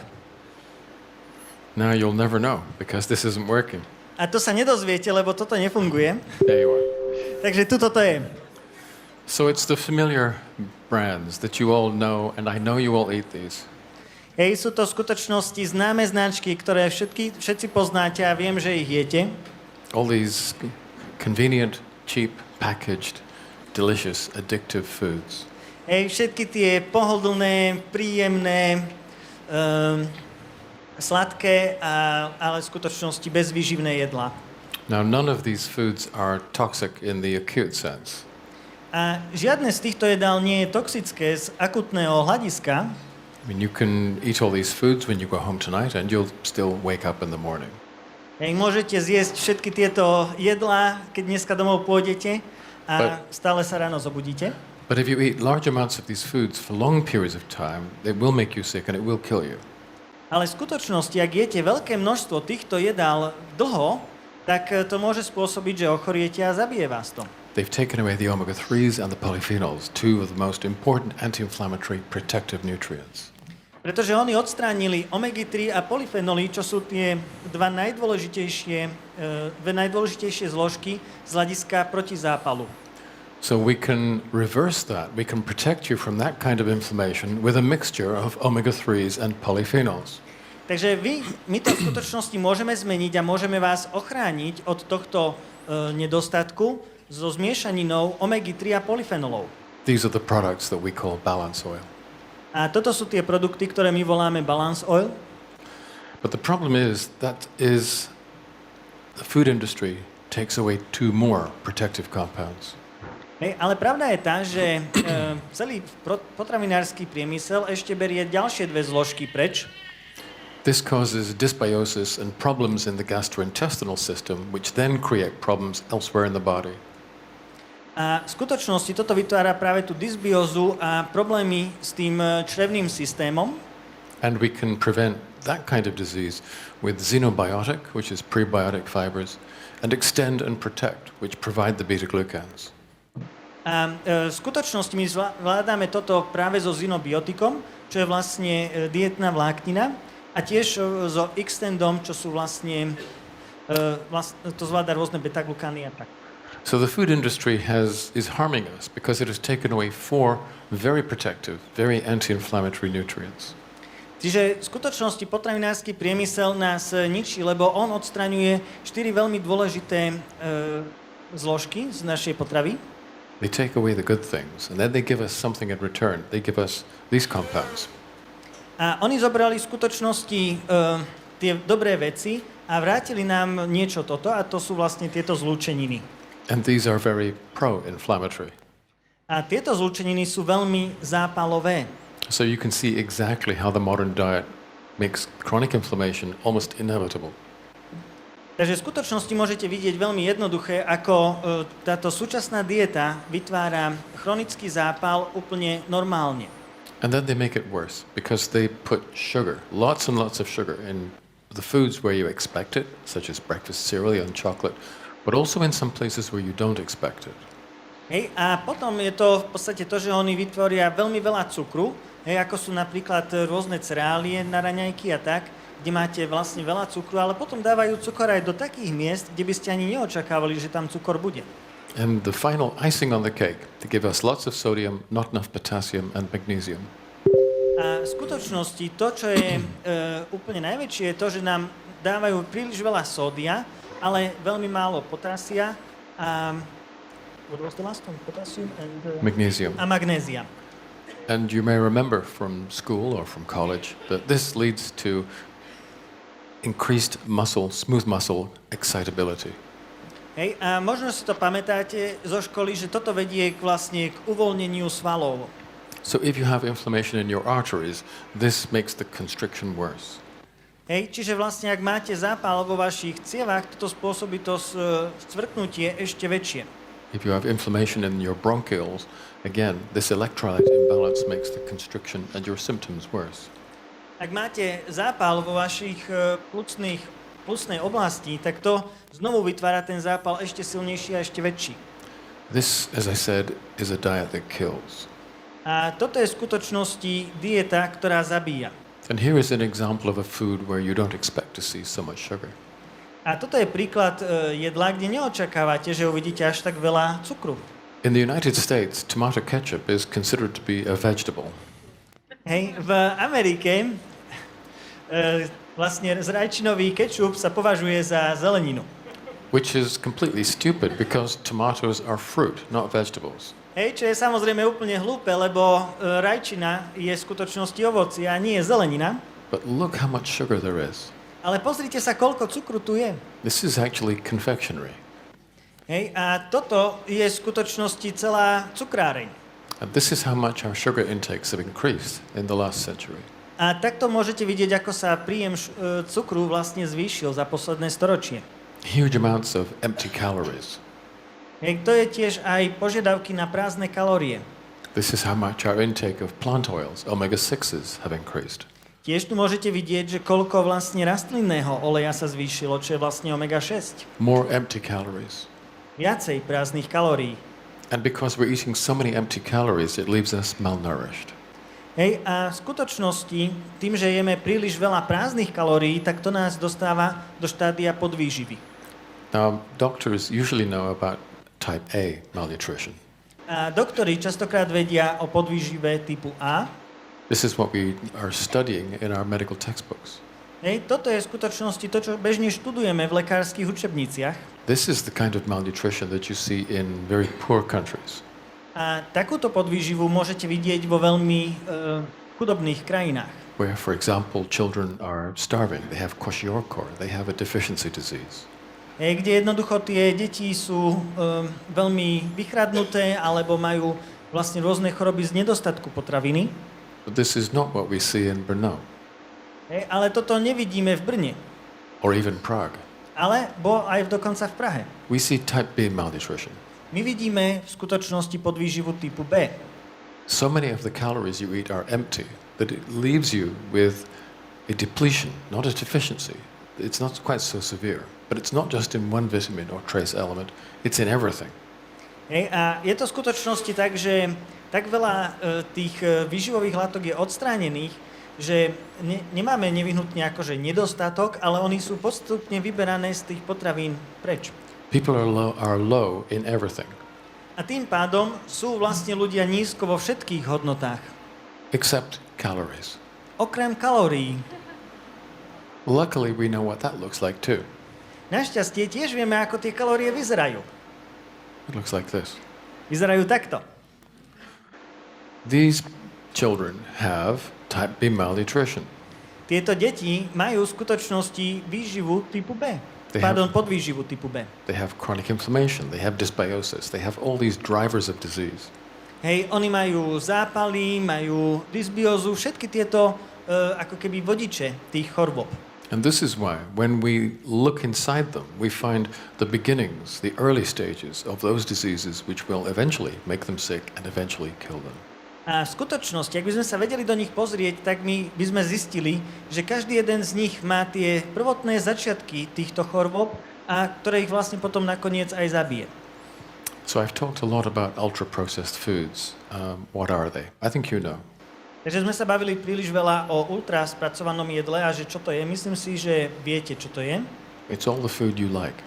Now you'll never know, because this isn't working. A to sa nedozviete, lebo toto nefunguje. There you are. Takže tuto to je. So it's the familiar brands that you all know, and I know you all eat these. Hej, sú to v skutočnosti známe značky, ktoré všetci poznáte a viem, že ich jete. All these convenient, cheap, packaged, delicious, addictive foods. Hej, všetky tie pohodlné, príjemné, sladké, ale v skutočnosti bezvýživné jedlá. Now, none of these foods are toxic in the acute sense. A žiadne z týchto jedál nie je toxické z akutného hľadiska. I mean, you can eat all these foods when you go home tonight and you'll still wake up in the morning. Hej, môžete zjesť všetky tieto jedlá, keď dneska domov pôjdete a stále sa ráno zobudíte. But if you eat large amounts of these foods for long periods of time, they will make you sick and it will kill you. Ale v skutočnosti, ak jete veľké množstvo týchto jedál dlho, tak to môže spôsobiť, že ochoriete a zabije vás to. They've taken away the omega-3s and the polyphenols, two of the most important anti-inflammatory protective nutrients. Pretože oni odstránili omega-3 a polyfenoly, čo sú tie dve najdôležitejšie zložky z hľadiska proti zápalu. So we can reverse that. We can protect you from that kind of inflammation with a mixture of omega-3s and polyphenols. Takže my to v skutočnosti môžeme zmeniť a môžeme vás ochrániť od tohto nedostatku so zmiešaninou omega-3 a polyfenolov. These are the products that we call balance oil. A toto sú tie produkty, ktoré my voláme balance oil. But the problem is that the food industry takes away two more protective compounds. Hej, ale pravda je tá, že celý potravinársky priemysel ešte berie ďalšie dve zložky preč. This causes dysbiosis and problems in the gastrointestinal system, which then create problems elsewhere in the body. A v skutočnosti toto vytvára práve tú dysbiózu a problémy s tým črevným systémom. And we can prevent that kind of disease with xenobiotic, which is prebiotic fibers, and extend and protect, which provide the beta-glucans. A v skutočnosti my zvládame toto práve so xenobiotikom, čo je vlastne dietná vláknina, a tiež so extendom, čo sú vlastne to zvláda rôzne beta-glukany a tak. So the food industry is harming us because it has taken away 4 very protective, very anti-inflammatory nutrients. Čiže v skutočnosti potravinársky priemysel nás ničí, lebo on odstraňuje 4 veľmi dôležité zložky z našej potravy. They take away the good things, and then they give us something in return. They give us these compounds. A oni zobrali v skutočnosti tie dobré veci a vrátili nám niečo toto, a to sú vlastne tieto zlúčeniny. And these are very pro-inflammatory. A tieto zlúčeniny sú veľmi zápalové. So you can see exactly how the modern diet makes chronic inflammation almost inevitable. Takže v skutočnosti môžete vidieť veľmi jednoduché, ako táto súčasná dieta vytvára chronický zápal úplne normálne. And then they make it worse because they put sugar, lots and lots of sugar in the foods where you expect it, such as breakfast cereal and chocolate, but also in some places where you don't expect it. Hej, a potom je to v podstate to, že oni vytvoria veľmi veľa cukru, hej, ako sú napríklad rôzne cereálie na raňajky a tak, kde máte vlastne veľa cukru, ale potom dávajú cukor aj do takých miest, kde by ste ani neočakávali, že tam cukor bude. And the final icing on the cake, they give us lots of sodium, not enough potassium and magnesium. A v skutočnosti to, čo je úplne najväčšie, je to, že nám dávajú príliš veľa sódia, ale veľmi málo potasia a what was the last one? Potassium and Magnesium. a magnézia. And you may remember from school or from college that this leads to increased muscle, smooth muscle excitability. Hej, a možno si to pamätáte zo školy, že toto vedie vlastne k uvoľneniu svalov. So if you have inflammation in your arteries, this makes the constriction worse. Hej, čiže vlastne ak máte zápal vo vašich cievach, toto spôsobí to scvrknutie ešte väčšie. If you have inflammation in your bronchioles, again, this electrolyte imbalance makes the constriction and your symptoms worse. Ak máte zápal vo vašich pľucnej oblasti, tak to znovu vytvára ten zápal ešte silnejší a ešte väčší. This, as I said, is a diet that kills. A toto je v skutočnosti dieta, ktorá zabíja. And here is an example of a food where you don't expect to see so much sugar. A toto je príklad jedla, kde neočakávate, že uvidíte až tak veľa cukru. In the United States, tomato ketchup is considered to be a vegetable. Hej, v Amerike vlastne zrajčinový kečup sa považuje za zeleninu. Which is completely stupid because tomatoes are fruit, not vegetables. Hej, čo je samozrejme úplne hlúpe, lebo rajčina je v skutočnosti ovocie a nie je zelenina. But look how much sugar there is. Ale pozrite sa, koľko cukru tu je. This is actually confectionery. Hej, a toto je v skutočnosti celá cukráreň. And this is how much our sugar intakes have increased in the last century. A takto môžete vidieť, ako sa príjem cukru vlastne zvýšil za posledné storočie. Huge amounts of empty calories. Hej, to je tiež aj požiadavky na prázdne kalórie. This is how much our intake of plant oils, omega-6s, have increased. Tiež tu môžete vidieť, že koľko vlastne rastlinného oleja sa zvýšilo, čo je vlastne omega-6. More empty calories. Viacej prázdnych kalórií. And because we're eating so many empty calories, it leaves us malnourished. Hej, a v skutočnosti, tým, že jeme príliš veľa prázdnych kalórií, tak to nás dostáva do štádia podvýživy. Now, doctors usually know about type A malnutrition. A doktori častokrát vedia o podvýžive typu A. This is what we are studying in our medical textbooks. Hej, toto je v skutočnosti to, čo bežne študujeme v lekárskych učebniciach. This is the kind of malnutrition that you see in very poor countries. A takúto podvýživu môžete vidieť vo veľmi chudobných krajinách. Where, for example, children are starving, they have kwashiorkor, they have a deficiency disease. Hej, kde jednoducho tie deti sú veľmi vychradnuté alebo majú vlastne rôzne choroby z nedostatku potraviny. But this is not what we see in Brno Hej, ale toto nevidíme v Brne. or even Prague. Ale aj dokonca v Prahe. We see type B malnutrition. My vidíme v skutočnosti podvýživu typu B. So many of the calories you eat are empty that it leaves you with a depletion, not a deficiency. It's not quite so severe, but it's not just in one vitamin or trace element, it's in everything. Hej, a je to v skutočnosti tak, že tak veľa tých výživových látok je odstránených, že nemáme nevyhnutne akože nedostatok, ale oni sú postupne vyberané z tých potravín preč. People are low in everything, A tým pádom sú vlastne ľudia nízko vo všetkých hodnotách. except calories. Okrem kalórií. Luckily, we know what that looks like too. Našťastie tiež vieme, ako tie kalórie vyzerajú. It looks like this. Vyzerajú takto. These children have type B malnutrition. Tieto deti majú v skutočnosti výživu typu B. Podvýživu typu B. They have chronic inflammation, they have dysbiosis, they have all these drivers of disease. Hej, oni majú zápaly, majú dysbiózu, všetky tieto ako keby vodiče tých chorôb. And this is why, when we look inside them, we find the beginnings, the early stages of those diseases which will eventually make them sick and eventually kill them. A v skutočnosti, ak by sme sa vedeli do nich pozrieť, tak my by sme zistili, že každý jeden z nich má tie prvotné začiatky týchto chorôb, a ktoré ich vlastne potom nakoniec aj zabije. So I've talked a lot about ultra-processed foods. What are they? I think you know. Takže sme sa bavili príliš veľa o ultra spracovanom jedle a že čo to je. Myslím si, že viete, čo to je. It's all the food you like.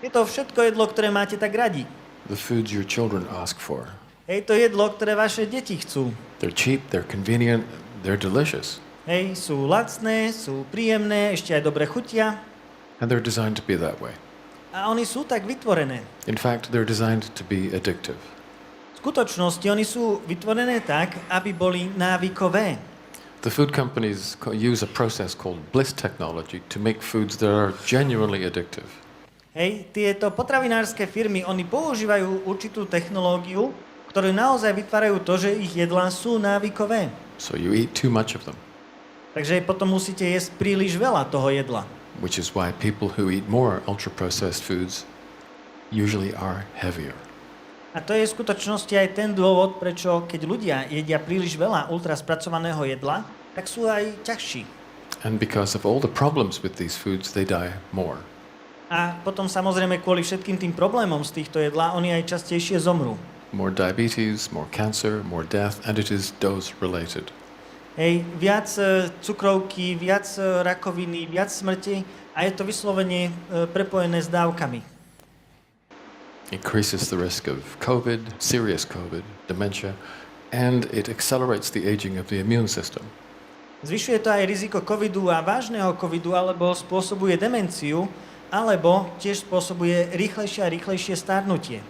Je to všetko jedlo, ktoré máte tak radi. The foods your children ask for. Hej, to jedlo, ktoré vaše deti chcú. They're cheap, they're convenient, they're delicious. Hej, sú lacné, sú príjemné, ešte aj dobre chutia. And they're designed to be that way. A oni sú tak vytvorené. In fact, they're designed to be addictive. V skutočnosti oni sú vytvorené tak, aby boli návykové. The food companies use a process called bliss technology to make foods that are genuinely addictive. Hej, tieto potravinárske firmy, oni používajú určitú technológiu, ktoré naozaj vytvárajú to, že ich jedlá sú návykové. So you eat too much of them. Takže potom musíte jesť príliš veľa toho jedla. Which is why people who eat more ultra-processed foods usually are heavier. A to je v skutočnosti aj ten dôvod, prečo keď ľudia jedia príliš veľa ultraspracovaného jedla, tak sú aj ťažší. And because of all the problems with these foods, they die more. A potom samozrejme kvôli všetkým tým problémom z týchto jedlá, oni aj častejšie zomrú. More diabetes, more cancer, more death, and it is dose related. Hej, viac cukrovky, viac rakoviny, viac smrti a je to vyslovene prepojené s dávkami. Increases the risk of COVID, serious COVID, dementia, and it accelerates the aging of the immune system. Zvyšuje to aj riziko covidu a vážneho covidu, alebo spôsobuje demenciu, alebo tiež spôsobuje rýchlejšie a rýchlejšie starnutie.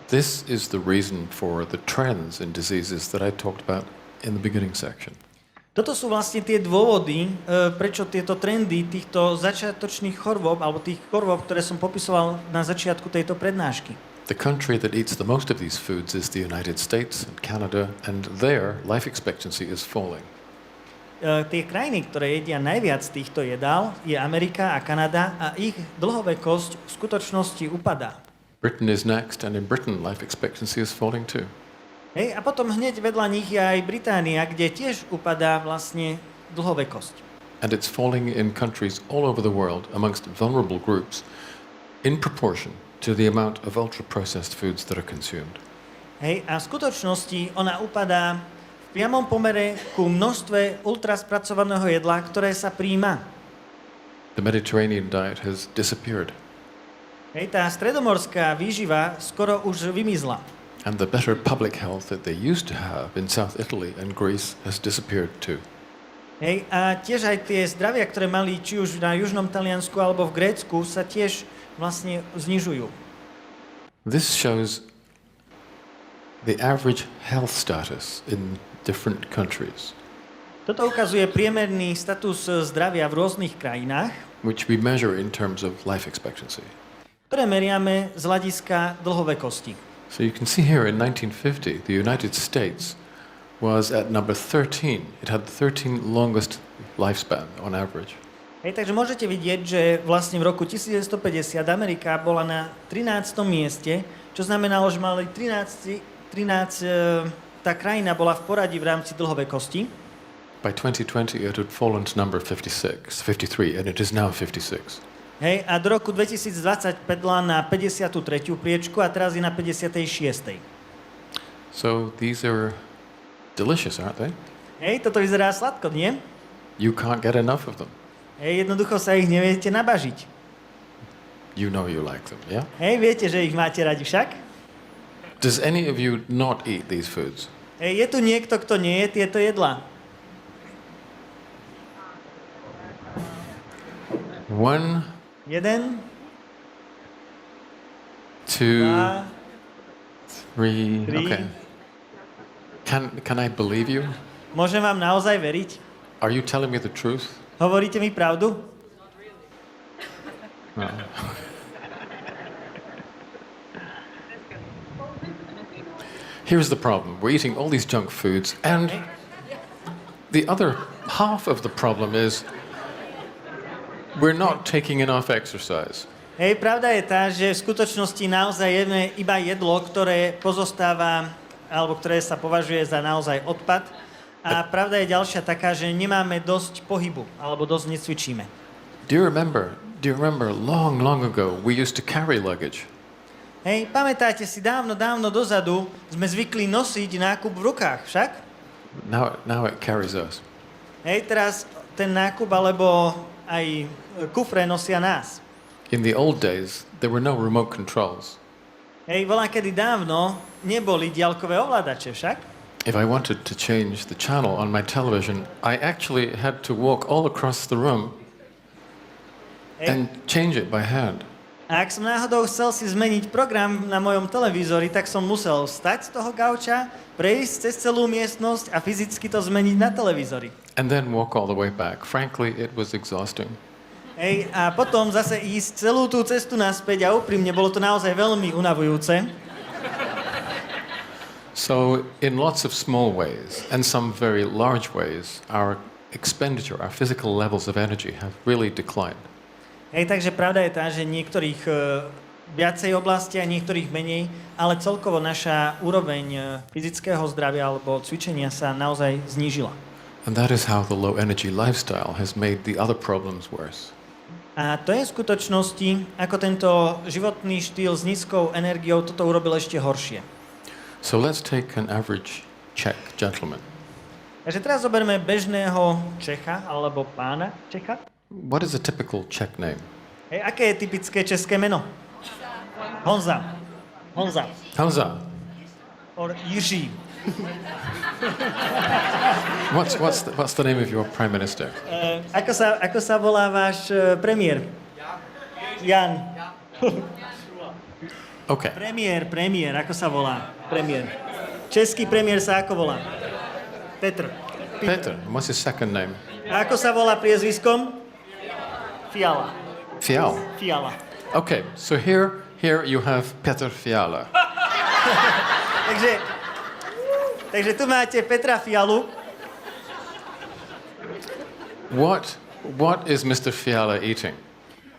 This is the reason for the trends in diseases that I talked about in the beginning section. Toto sú vlastne tie dôvody, prečo tieto trendy týchto začiatočných chorôb, alebo tých chorôb, ktoré som popisoval na začiatku tejto prednášky. The country that eats the most of these foods is the United States and Canada, and their life expectancy is falling. Tie krajiny, ktoré jedia najviac týchto jedál, je Amerika a Kanada a ich dlhovekosť v skutočnosti upadá. Britain is next, and in Britain life expectancy is falling too. Hej, a potom hneď vedľa nich je aj Británia, kde tiež upadá vlastne dlhovekosť. And it's falling in countries all over the world amongst vulnerable groups in proportion to the amount of ultra-processed foods that are consumed. Hej, a v skutočnosti ona upadá v priamom pomere ku množstve ultraspracovaného jedla, ktoré sa príjma. The Mediterranean diet has disappeared, Hej, tá stredomorská výživa skoro už vymizla. and the better public health that they used to have in South Italy and Greece has disappeared too. Hej, a tiež aj tie zdravia, ktoré mali či už na južnom Taliansku alebo v Grécku, sa tiež vlastne znižujú. This shows the average health status in different countries, Toto ukazuje priemerný status zdravia v rôznych krajinách, which we measure in terms of life expectancy. ktoré meriame z hľadiska dlhovekosti. So you can see here in 1950, the United States was at number 13. It had the 13th longest lifespan on average. Hej, takže môžete vidieť, že vlastne v roku 1950 Amerika bola na 13. mieste, čo znamenalo, že mali 13 tá krajina bola v poradí v rámci dlhovekosti. By 2020, it had fallen to number 53, and it is now 56. Hej, a do roku 2020 padla na 53. priečku a teraz je na 56. So these are delicious, aren't they? Hej, toto vyzerá sladko, nie? You can't get enough of them. Hej, jednoducho sa ich neviete nabažiť. You know you like them, yeah? Hej, viete, že ich máte radi však? Does any of you not eat these foods? Hej, je tu niekto, kto nie je tieto jedlá? 1, 1, 2, 2, 3. 3. Okay. Can I believe you? Môžem vám naozaj veriť? Are you telling me the truth? Hovoríte mi pravdu? No. Here's the problem. We're eating all these junk foods, and the other half of the problem is we're not taking enough exercise. Hej, pravda je tá, že v skutočnosti naozaj jeme iba jedlo, ktoré pozostáva, alebo ktoré sa považuje za naozaj odpad. A pravda je ďalšia taká, že nemáme dosť pohybu, alebo dosť necvičíme. Do you remember long ago we used to carry luggage? Hej, pamätáte si, dávno dozadu sme zvykli nosiť nákup v rukách, však? Now it carries us. Hej, teraz ten nákup, alebo aj kufre nosia nás. In the old days, there were no remote controls. Hej, voľakedy dávno neboli diaľkové ovládače, však? If I wanted to change the channel on my television, I actually had to walk all across the room and change it by hand. A ak som náhodou chcel si zmeniť program na mojom televízori, tak som musel vstať z toho gauča, prejsť cez celú miestnosť a fyzicky to zmeniť na televízori. And then walk all the way back. Frankly, it was exhausting. Hej, a potom zase ísť celú tú cestu naspäť a úprimne bolo to naozaj veľmi unavujúce. So, in lots of small ways and some very large ways, our expenditure, our physical levels of energy have really declined. Hej, takže pravda je tá, že niektorých viacej oblasti a niektorých menej, ale celkovo naša úroveň fyzického zdravia alebo cvičenia sa naozaj znížila. And that is how the low energy lifestyle has made the other problems worse. A to je v skutočnosti, ako tento životný štýl s nízkou energiou toto urobil ešte horšie. So let's take an average Czech gentleman. Takže teraz zoberme bežného Čecha, alebo pána Čecha. What is a typical Czech name? Hej, aké je typické české meno? Honza. Honza. Honza. Or Jiří. What's the name of your prime minister? Ako sa volá váš premiér? Jan. Okay. Premiér, ako sa volá? Premiér. Český premiér sa ako volá? Petr. Peter. What's his second name? A ako sa volá priezviskom? Fiala. Fiala. Okay, so here you have Petr Fiala. Takže tu máte Petra Fialu. What is Mr. Fiala eating?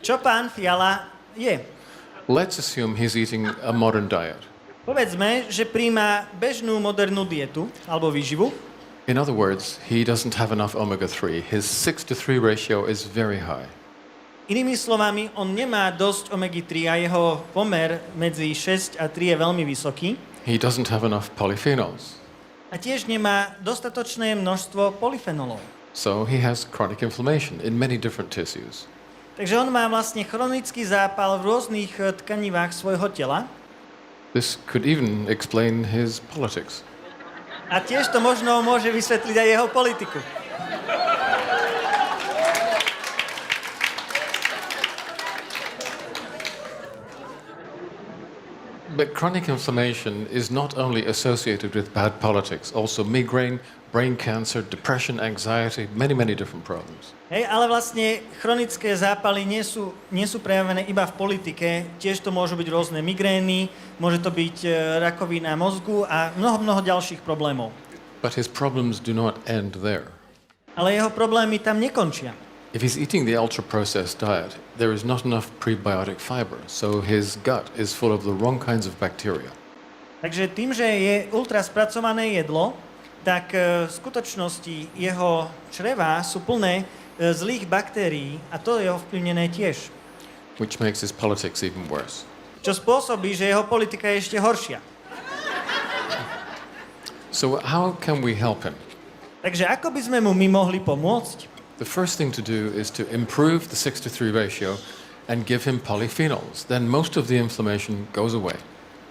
Čo pán Fiala je? Let's assume he's eating a modern diet. Povedzme, že príjma bežnú modernú dietu alebo výživu. In other words, he doesn't have enough omega-3. His 6-to-3 ratio is very high. Inými slovami, on nemá dosť omega-3 a jeho pomer medzi 6 a 3 je veľmi vysoký. He doesn't have enough polyphenols. A tiež nemá dostatočné množstvo polyfenolov. So he has chronic inflammation in many different tissues. Takže on má vlastne chronický zápal v rôznych tkanivách svojho tela. This could even explain his politics. A tiež to možno môže vysvetliť aj jeho politiku. But chronic inflammation is not only associated with bad politics, also migraine, brain cancer, depression, anxiety, many different problems. Hej, ale vlastne chronické zápaly nie sú prejavené iba v politike, tiež to môžu byť rôzne migrény, môže to byť rakovina mozgu a mnoho ďalších problémov. But his problems do not end there. Ale jeho problémy tam nekončia. If he's eating the ultra-processed diet, there is not enough prebiotic fiber, so his gut is full of the wrong kinds of bacteria. Takže tým, že je ultra spracované jedlo, tak v skutočnosti jeho črevá sú plné zlých baktérií a to je ovplyvnené tiež. Which makes his politics even worse. Čo spôsobí, že jeho politika je ešte horšia. So how can we help him? Takže ako by sme mu my mohli pomôcť? The first thing to do is to improve the 6-to-3 ratio and give him polyphenols. Then most of the inflammation goes away.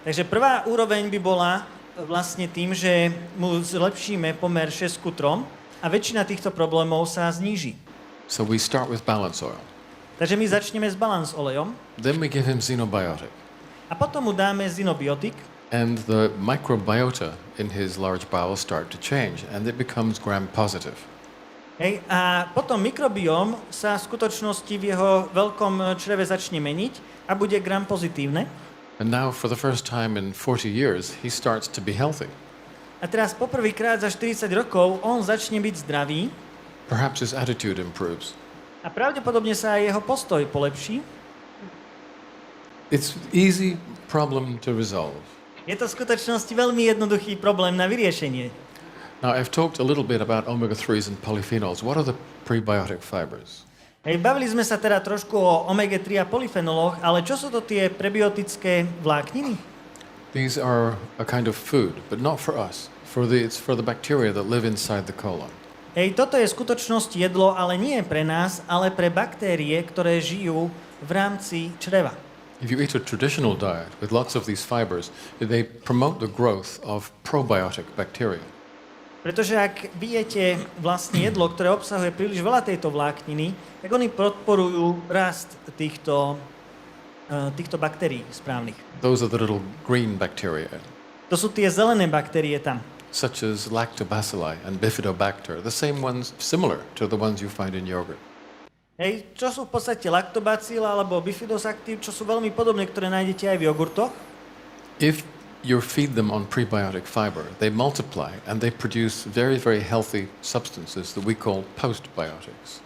Takže prvá úroveň by bola vlastne tým, že mu zlepšíme pomer 6:3 a väčšina týchto problémov sa zníži. So we start with balance oil. Takže my začneme s balance olejom Then we give him xenobiotic. a potom mu dáme xenobiotik And the microbiota in his large bowel start to change and it becomes gram-positive. hej, a potom mikrobióm sa v skutočnosti v jeho veľkom čreve začne meniť a bude gram pozitívne. And now for the first time in 40 years, he starts to be healthy. A teraz poprvýkrát za 40 rokov on začne byť zdravý Perhaps his attitude improves. a pravdepodobne sa aj jeho postoj polepší. It's easy problem to resolve. Je to v skutočnosti veľmi jednoduchý problém na vyriešenie. Now, I've talked a little bit about omega-3s and polyphenols. What are the prebiotic fibers? Hej, bavili sme sa teda trošku o omega-3 a polyfenoloch, ale čo sú to tie prebiotické vlákniny? These are a kind of food, but not for us. It's for the bacteria that live inside the colon. Hej, toto je v skutočnosti jedlo, ale nie pre nás, ale pre baktérie, ktoré žijú v rámci čreva. If you eat a traditional diet with lots of these fibers, they promote the growth of probiotic bacteria. Pretože ak vy jete vlastne jedlo, ktoré obsahuje príliš veľa tejto vlákniny, tak oni podporujú rast týchto baktérií správnych. Those are the little green bacteria, To sú tie zelené baktérie tam. such as lactobacilli and bifidobacter, the same ones similar to the ones you find in yogurt. Hej, čo sú v podstate laktobacilli alebo bifidosactív, čo sú veľmi podobné, ktoré nájdete aj v jogurtoch. If you feed them on prebiotic fiber, they multiply and they produce very healthy substances that we call postbiotics.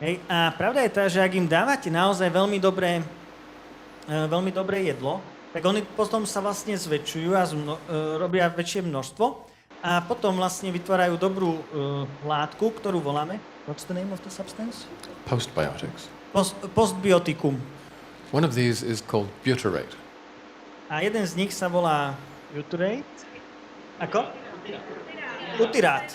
Hej, a pravda je tá, že ak im dávate naozaj veľmi dobré jedlo, tak oni potom sa vlastne zväčšujú a robia väčšie množstvo a potom vlastne vytvárajú dobrú látku, ktorú voláme. What's the name of the substance? Postbiotics. postbiotikum. One of these is called butyrate. A jeden z nich sa volá butyrate. Ako? Utyrát.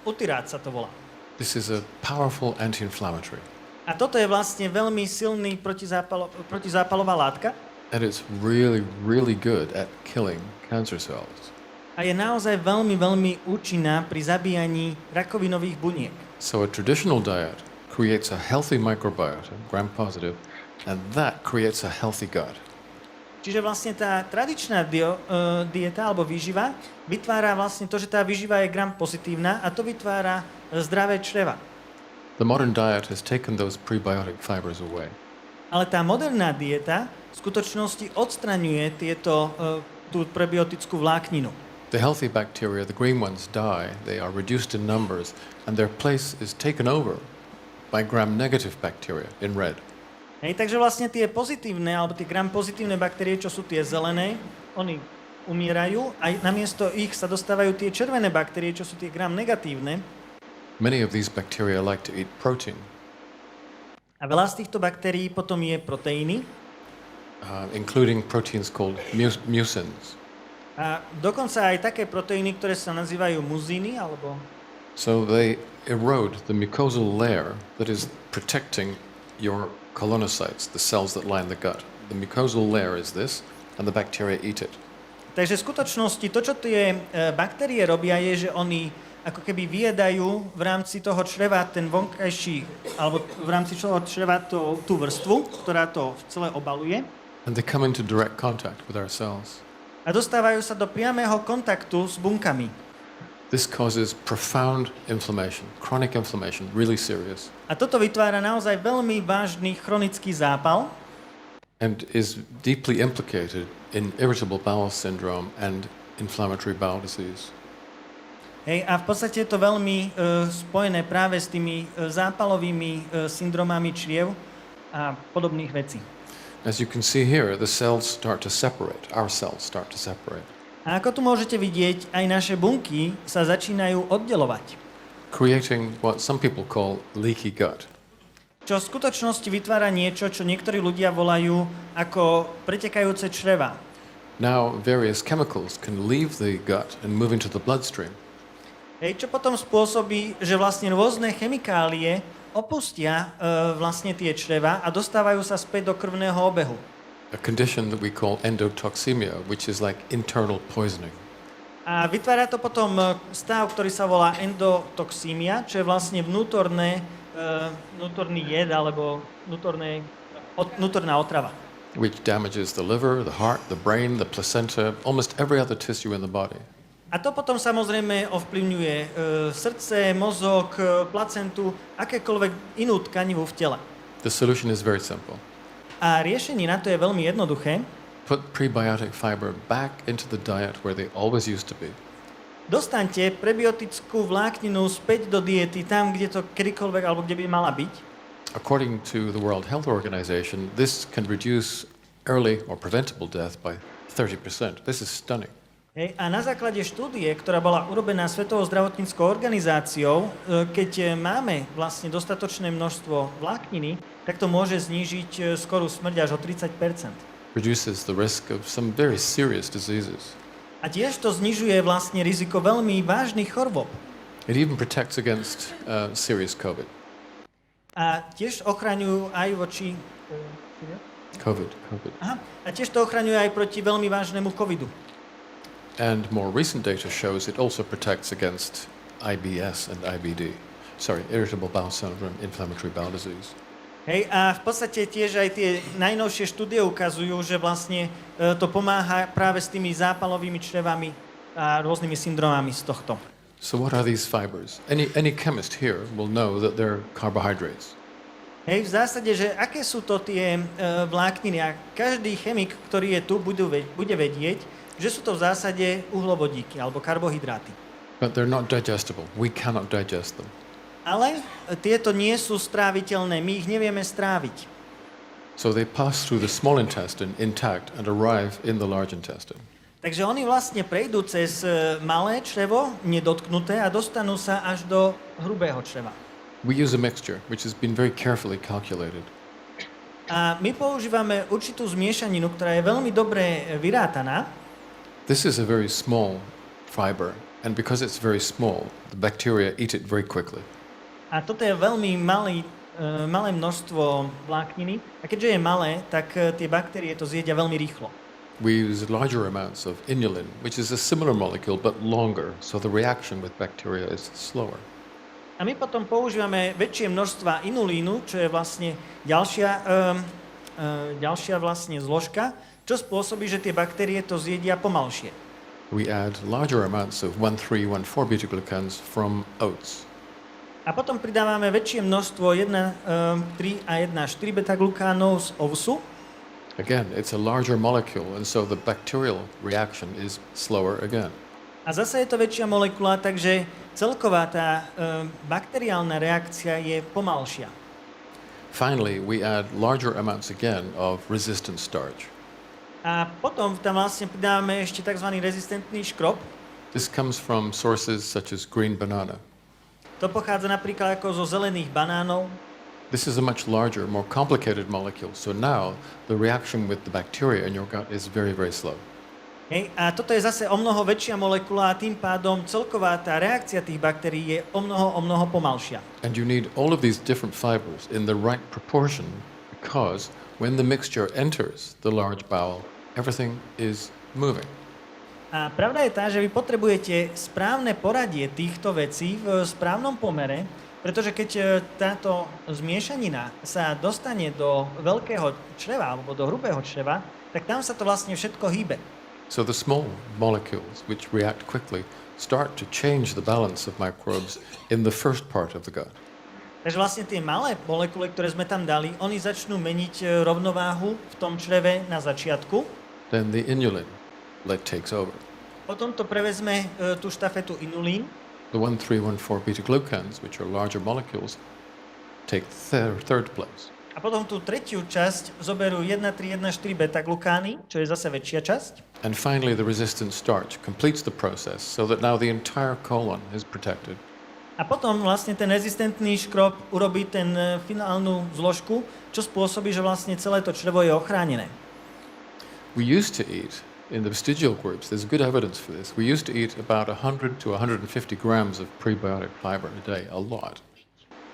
Utyrát sa to volá. This is a powerful anti-inflammatory. A toto je vlastne veľmi silný protizápalová látka And it's really, really good at killing cancer cells. a je naozaj veľmi, veľmi účinná pri zabíjaní rakovinových buniek. So a traditional diet creates a healthy microbiota, gram-positive, and that creates a healthy gut. Čiže vlastne tá tradičná dieta alebo výživa vytvára vlastne to, že tá výživa je gram pozitívna a to vytvára zdravé čreva. The modern diet has taken those prebiotic fibers away. Ale tá moderná dieta v skutočnosti odstraňuje tú prebiotickú vlákninu. The healthy bacteria, the green ones, die. They are reduced in numbers, and their place is taken over by gram-negative bacteria in red. Hej, takže vlastne tie pozitívne, alebo tie gram-pozitívne baktérie, čo sú tie zelené, oni umierajú a namiesto ich sa dostávajú tie červené baktérie, čo sú tie gram-negatívne. Many of these bacteria like to eat protein, A veľa z týchto baktérií potom je proteíny. including proteins called mucins. A dokonca aj také proteíny, ktoré sa nazývajú muzíny, alebo... So they erode the mucosal layer that is protecting your colonocytes, the cells that line the gut. The mucosal layer is this, and the bacteria eat it. Takže v skutočnosti to, čo tie baktérie robia, je, že oni ako keby vyjedajú v rámci toho čreva ten vonkajší, alebo v rámci toho čreva tú vrstvu, ktorá to celé obaluje. And they come into direct contact with our cells. A dostávajú sa do priamého kontaktu s bunkami. This causes profound inflammation, chronic inflammation, really serious, A toto vytvára naozaj veľmi vážny chronický zápal and is deeply implicated in irritable bowel syndrome and inflammatory bowel disease. hej, a v podstate je to veľmi spojené práve s tými zápalovými syndromami čriev a podobných vecí. As you can see here, the cells start to separate, our cells start to separate, A ako tu môžete vidieť, aj naše bunky sa začínajú oddelovať. creating what some people call leaky gut. Čo v skutočnosti vytvára niečo, čo niektorí ľudia volajú ako pretekajúce čreva. Now, various chemicals can leave the gut and move into the bloodstream. Hej, čo potom spôsobí, že vlastne rôzne chemikálie opustia vlastne tie čreva a dostávajú sa späť do krvného obehu. A condition that we call endotoxemia, which is like internal poisoning. A vytvára to potom stav, ktorý sa volá endotoxémia, čo je vlastne vnútorný jed alebo vnútorná otrava. Which damages the liver, the heart, the brain, the placenta, almost every other tissue in the body. A to potom samozrejme ovplyvňuje srdce, mozog, placentu, akékoľvek inú tkanivu v tele. The solution is very simple. A riešenie na to je veľmi jednoduché. Put prebiotic fiber back into the diet where they always used to be. Dostaňte prebiotickú vlákninu späť do diety tam, kde to kedykoľvek alebo kde by mala byť. According to the World Health Organization, this can reduce early or preventable death by 30%. This is stunning. Hej, a na základe štúdie, ktorá bola urobená Svetovou zdravotníckou organizáciou, keď máme vlastne dostatočné množstvo vlákniny, tak to môže znížiť skorú smrť až o 30%. Reduces the risk of some very serious diseases. A tiež to znižuje vlastne riziko veľmi vážnych chorôb. It even protects against serious COVID. A tiež ochraňujú aj voči... COVID. Aha, a tiež to ochraňuje aj proti veľmi vážnemu covidu. And more recent data shows it also protects against IBS and IBD. Sorry, irritable bowel syndrome, inflammatory bowel disease. Hej, a v podstate tiež aj tie najnovšie štúdie ukazujú, že vlastne to pomáha práve s tými zápalovými črevami a rôznymi syndromami z tohto. So what are these fibers? Any chemist here will know that they're carbohydrates. Hej, v zásade, že aké sú to tie vlákniny a každý chemik, ktorý je tu, bude vedieť, že sú to v zásade uhlovodíky alebo karbohydráty. But they're not digestible. We cannot digest them. Ale tieto nie sú stráviteľné, my ich nevieme stráviť. So they pass through the small intestine intact and arrive in the large intestine. Takže oni vlastne prejdú cez malé črevo, nedotknuté, a dostanú sa až do hrubého čreva. We use a mixture which has been very carefully calculated. A my používame určitú zmiešaninu, ktorá je veľmi dobre vyrátaná. This is a very small fiber, and because it's very small, the bacteria eat it very quickly. A toto je veľmi malé množstvo vlákniny. A keďže je malé, tak tie baktérie to zjedia veľmi rýchlo. We use larger amounts of inulin, which is a similar molecule but longer, so the reaction with bacteria is slower. A my potom používame väčšie množstva inulínu, čo je vlastne ďalšia vlastne zložka, čo spôsobí, že tie baktérie to zjedia pomalšie. We add larger amounts of 1,3,1,4-beta-glucans from oats. A potom pridávame väčšie množstvo 1,3 a 1,4 beta-glukánov z ovusu. Again, it's a larger molecule, and so the bacterial reaction is slower again. A zase je to väčšia molekula, takže celková tá bakteriálna reakcia je pomalšia. Finally, we add larger amounts again of resistant starch. A potom tam vlastne pridávame ešte tzv. Rezistentný škrob. This comes from sources such as green banana. To pochádza napríklad ako zo zelených banánov. This is a much larger, more complicated molecule, so now the reaction with the bacteria in your gut is very, very slow. Hej, a toto je zase o mnoho väčšia molekula a tým pádom celková tá reakcia tých baktérií je o mnoho pomalšia. And you need all of these different fibers in the right proportion because when the mixture enters the large bowel, everything is moving. A pravda je tá, že vy potrebujete správne poradie týchto vecí v správnom pomere, pretože keď táto zmiešanina sa dostane do veľkého čreva alebo do hrubého čreva, tak tam sa to vlastne všetko hýbe. So the small molecules, which react quickly, start to change the balance of microbes in the first part of the gut. Takže vlastne tie malé molekuly, ktoré sme tam dali, oni začnú meniť rovnováhu v tom čreve na začiatku. Then the inulin takes over. Potom to prevezme tú štafetu inulín. The 1,3,1,4-beta-glucans, which are larger molecules, take third place. A potom tú tretiu časť zoberú 1,3,1,4 beta-glukány, čo je zase väčšia časť. And finally, the resistant starch completes the process so that now the entire colon is protected. A potom vlastne ten rezistentný škrob urobí ten finálnu zložku, čo spôsobí, že vlastne celé to črevo je ochránené. We used to eat, in the vestigial groups, there's good evidence for this, we used to eat about 100 to 150 grams of prebiotic fiber a day, a lot.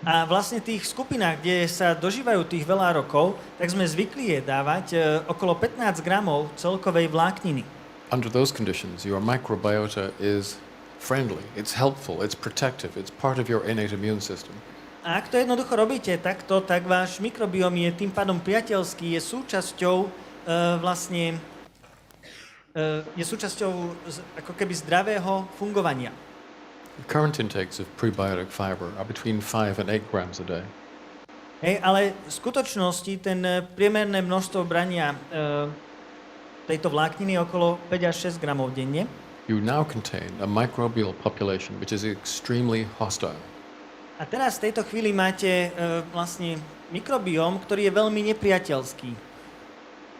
A vlastne v tých skupinách, kde sa dožívajú tých veľa rokov, tak sme zvykli dávať okolo 15 gramov celkovej vlákniny. Under those conditions, your microbiota is friendly, it's helpful, it's protective, it's part of your innate immune system. A ak to jednoducho robíte takto, tak váš mikrobióm je tým pádom priateľský, je súčasťou ako keby zdravého fungovania. The current intakes of prebiotic fiber are between 5 and 8 grams a day. Hej, ale v skutočnosti ten priemerné množstvo brania tejto vlákniny je okolo 5 až 6 gramov denne. You now contain a microbial population which is extremely hostile. A teraz v tejto chvíli máte vlastne mikrobióm, ktorý je veľmi nepriateľský.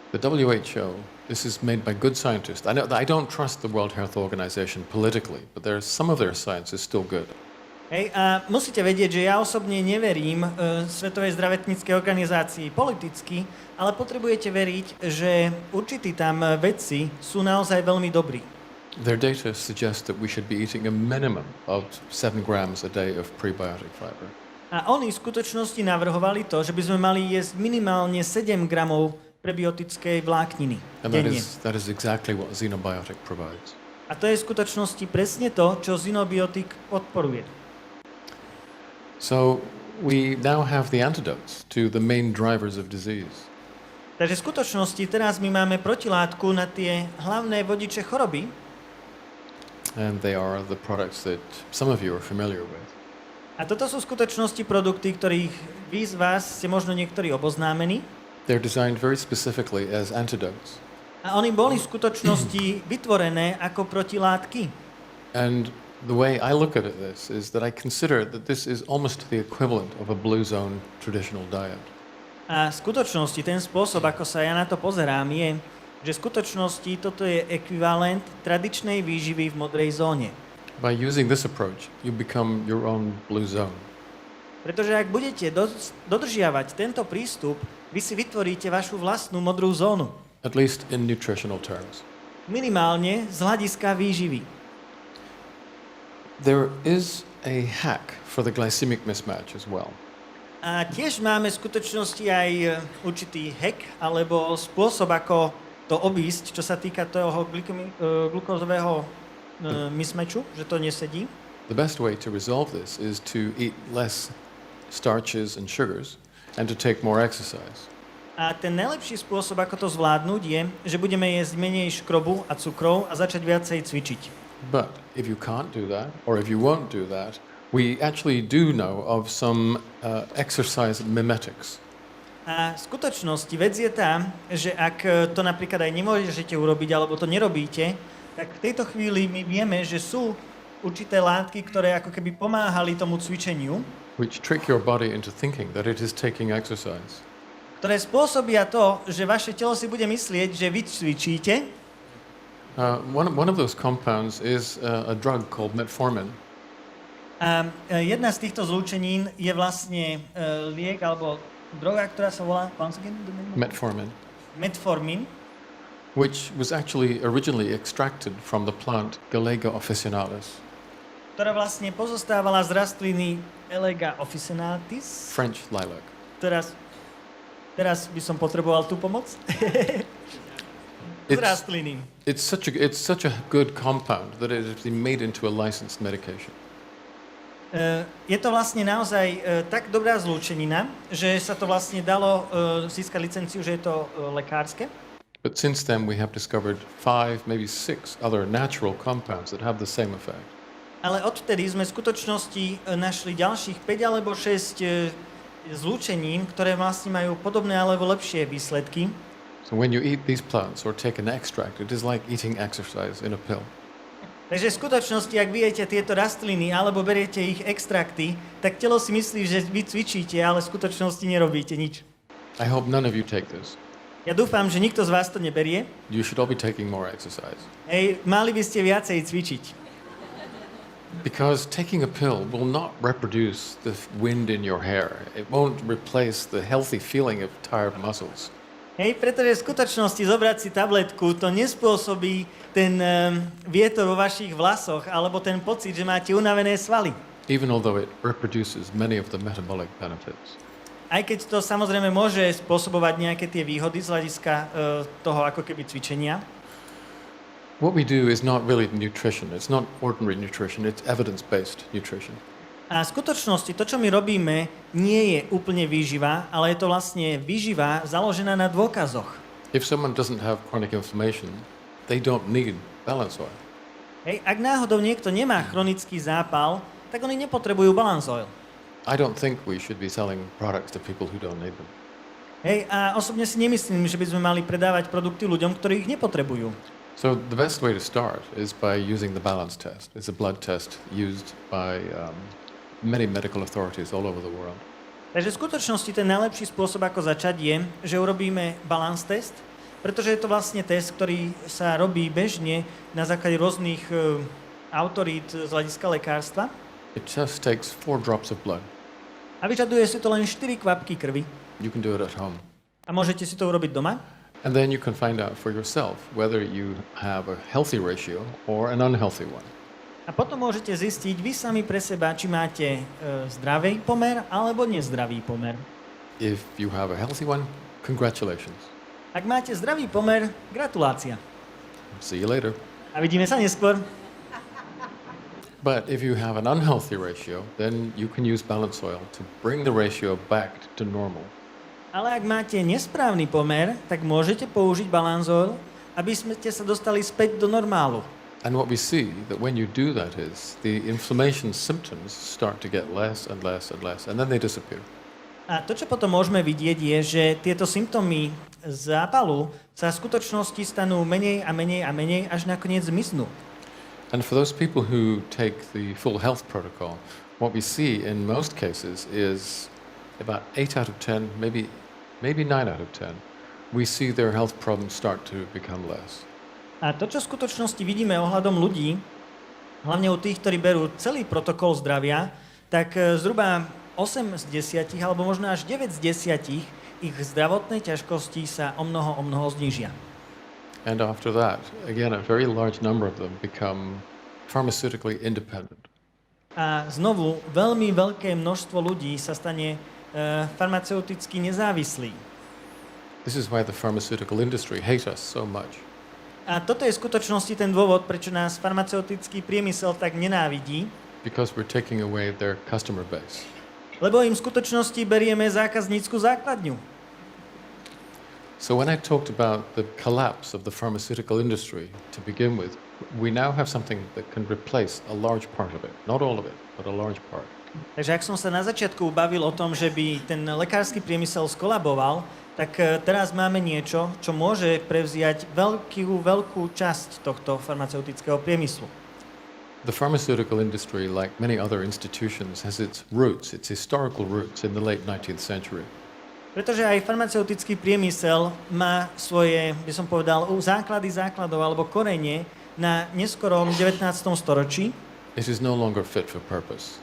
The WHO, this is made by good scientists. I don't trust the World Health Organization politically, but some of their science is still good. Hej, a musíte vedieť, že ja osobne neverím Svetovej zdravotníckej organizácii politicky, ale potrebujete veriť, že určití tam vedci sú naozaj veľmi dobrí. Their data suggest that we should be eating a minimum of 7 grams a day of prebiotic fiber. A oni v skutočnosti navrhovali to, že by sme mali jesť minimálne 7 gramov prebiotickej vlákniny denne. That is exactly what Xenobiotic provides. A to je v skutočnosti presne to, čo Xenobiotik podporuje. So we now have the antidotes to the main drivers of disease. Takže v skutočnosti teraz my máme protilátku na tie hlavné vodiče choroby. And they are the products that some of you are familiar with. A toto sú v skutočnosti produkty, ktorých vy z vás ste možno niektorí oboznámení. They're designed very specifically as antidotes. A oni boli v skutočnosti vytvorené ako protilátky. And the way I look at this is that I consider that this is almost the equivalent of a blue zone traditional diet. A v skutočnosti ten spôsob, ako sa ja na to pozerám, je, že v skutočnosti toto je ekvivalent tradičnej výživy v modrej zóne. By using this approach, you become your own blue zone. Pretože ak budete dodržiavať tento prístup, Vy si vytvoríte vašu vlastnú modrú zónu. at least in nutritional terms. Minimálne z hľadiska výživy. There is a hack for the glycemic mismatch as well. A tiež máme v skutočnosti aj určitý hack, alebo spôsob, ako to obísť, čo sa týka toho glukózového mismatchu, že to nesedí. The best way to resolve this is to eat less starches and sugars and to take more exercise. A ten najlepší spôsob, ako to zvládnuť, je, že budeme jesť menej škrobu a cukrov a začať viacej cvičiť. But if you can't do that, or if you won't do that, we actually do know of some exercise mimetics. A v skutočnosti vec je tá, že ak to napríklad aj nemôžete urobiť, alebo to nerobíte, tak v tejto chvíli my vieme, že sú určité látky, ktoré ako keby pomáhali tomu cvičeniu, Which trick your body into thinking that it is taking exercise. ktoré spôsobia to, že vaše telo si bude myslieť, že vy cvičíte. One of those compounds is a drug called metformin. A jedna z týchto zlúčenín je vlastne liek alebo droga, ktorá sa volá Metformin, metformin, which was actually originally extracted from the plant Galega officinalis, ktorá vlastne pozostávala z rastliny Elega officinalis. French lilac. Teraz by som potreboval tú pomoc. Z rastliny. It's such a good compound that it has been made into a licensed medication. Je to vlastne naozaj tak dobrá zlúčenina, že sa to vlastne dalo získať licenciu, že je to lekárske. But since then we have discovered 5, maybe 6 other natural compounds that have the same effect. Ale odtedy sme v skutočnosti našli ďalších 5 alebo 6 zlúčenín, ktoré vlastne majú podobné alebo lepšie výsledky. So when you eat these plants or take an extract, it is like eating exercise in a pill. Takže v skutočnosti, ak vy jete tieto rastliny alebo beriete ich extrakty, tak telo si myslí, že vy cvičíte, ale v skutočnosti nerobíte nič. I hope none of you take this. Ja dúfam, že nikto z vás to neberie. You should all be taking more exercise. Hej, mali by ste viacej cvičiť. Because taking a pill will not reproduce the wind in your hair. It won't replace the healthy feeling of tired muscles. Hej, pretože v skutočnosti zobrať si tabletku to nespôsobí ten vietor vo vašich vlasoch alebo ten pocit, že máte unavené svaly. Even although it reproduces many of the metabolic benefits. Aj keď to samozrejme môže spôsobovať nejaké tie výhody z hľadiska toho ako keby cvičenia. What we do is not really nutrition. It's not ordinary nutrition. It's evidence-based nutrition. A v skutočnosti to, čo my robíme, nie je úplne výživa, ale je to vlastne výživa založená na dôkazoch. If someone doesn't have chronic inflammation, they don't need balance oil. Hej, ak náhodou niekto nemá chronický zápal, tak oni nepotrebujú balance oil. I don't think we should be selling products to people who don't need them. Hej, a osobne si nemyslím, že by sme mali predávať produkty ľuďom, ktorí ich nepotrebujú. So the best way to start is by using the balance test. It's a blood test used by many medical authorities all over the world. Takže v skutočnosti ten najlepší spôsob, ako začať, je, že urobíme balance test, pretože je to vlastne test, ktorý sa robí bežne na základe rôznych autorít z hľadiska lekárstva. It just takes 4 drops of blood. A vyžaduje si to len 4 kvapky krvi. You can do it at home. A môžete si to urobiť doma. And then you can find out for yourself whether you have a healthy ratio or an unhealthy one. A potom môžete zistiť vy sami pre seba, či máte zdravý pomer alebo nezdravý pomer. If you have a healthy one, congratulations. Ak máte zdravý pomer, gratulácia. See you later. A vidíme sa neskôr. But if you have an unhealthy ratio, then you can use balance oil to bring the ratio back to normal. Ale ak máte nesprávny pomer, tak môžete použiť balance oil, aby ste sa dostali späť do normálu. And what we see that when you do that is the inflammation symptoms start to get less and less and less, and then they disappear. A to, čo potom môžeme vidieť, je, že tieto symptómy zápalu sa v skutočnosti stanú menej a menej a menej, až nakoniec zmiznú. And for those people who take the full health protocol, what we see in most cases is about 8 out of 10, maybe 9 out of 10, we see their health problems start to become less. A to, čo v skutočnosti vidíme ohľadom ľudí, hlavne u tých, ktorí berú celý protokol zdravia, tak zhruba 8 z 10, alebo možno až 9 z 10 ich zdravotné ťažkosti sa o mnoho znížia. And after that, again, a very large number of them become pharmaceutically independent. A znovu veľmi veľké množstvo ľudí sa stane farmaceuticky nezávislý. This is why the pharmaceutical industry hates us so much. A toto je v skutočnosti ten dôvod, prečo nás farmaceutický priemysel tak nenávidí, Because we're taking away their customer base. lebo im v skutočnosti berieme zákaznícku základňu. So when I talked about the collapse of the pharmaceutical industry to begin with, we now have something that can replace a large part of it. Not all of it, but a large part. Takže ak som sa na začiatku bavil o tom, že by ten lekársky priemysel skolaboval, tak teraz máme niečo, čo môže prevziať veľkú časť tohto farmaceutického priemyslu. The pharmaceutical industry, like many other institutions, has its roots, its historical roots in the late 19th century. Pretože aj farmaceutický priemysel má svoje, by som povedal, základy základov alebo korene na neskorom 19. storočí. It is no longer fit for purpose.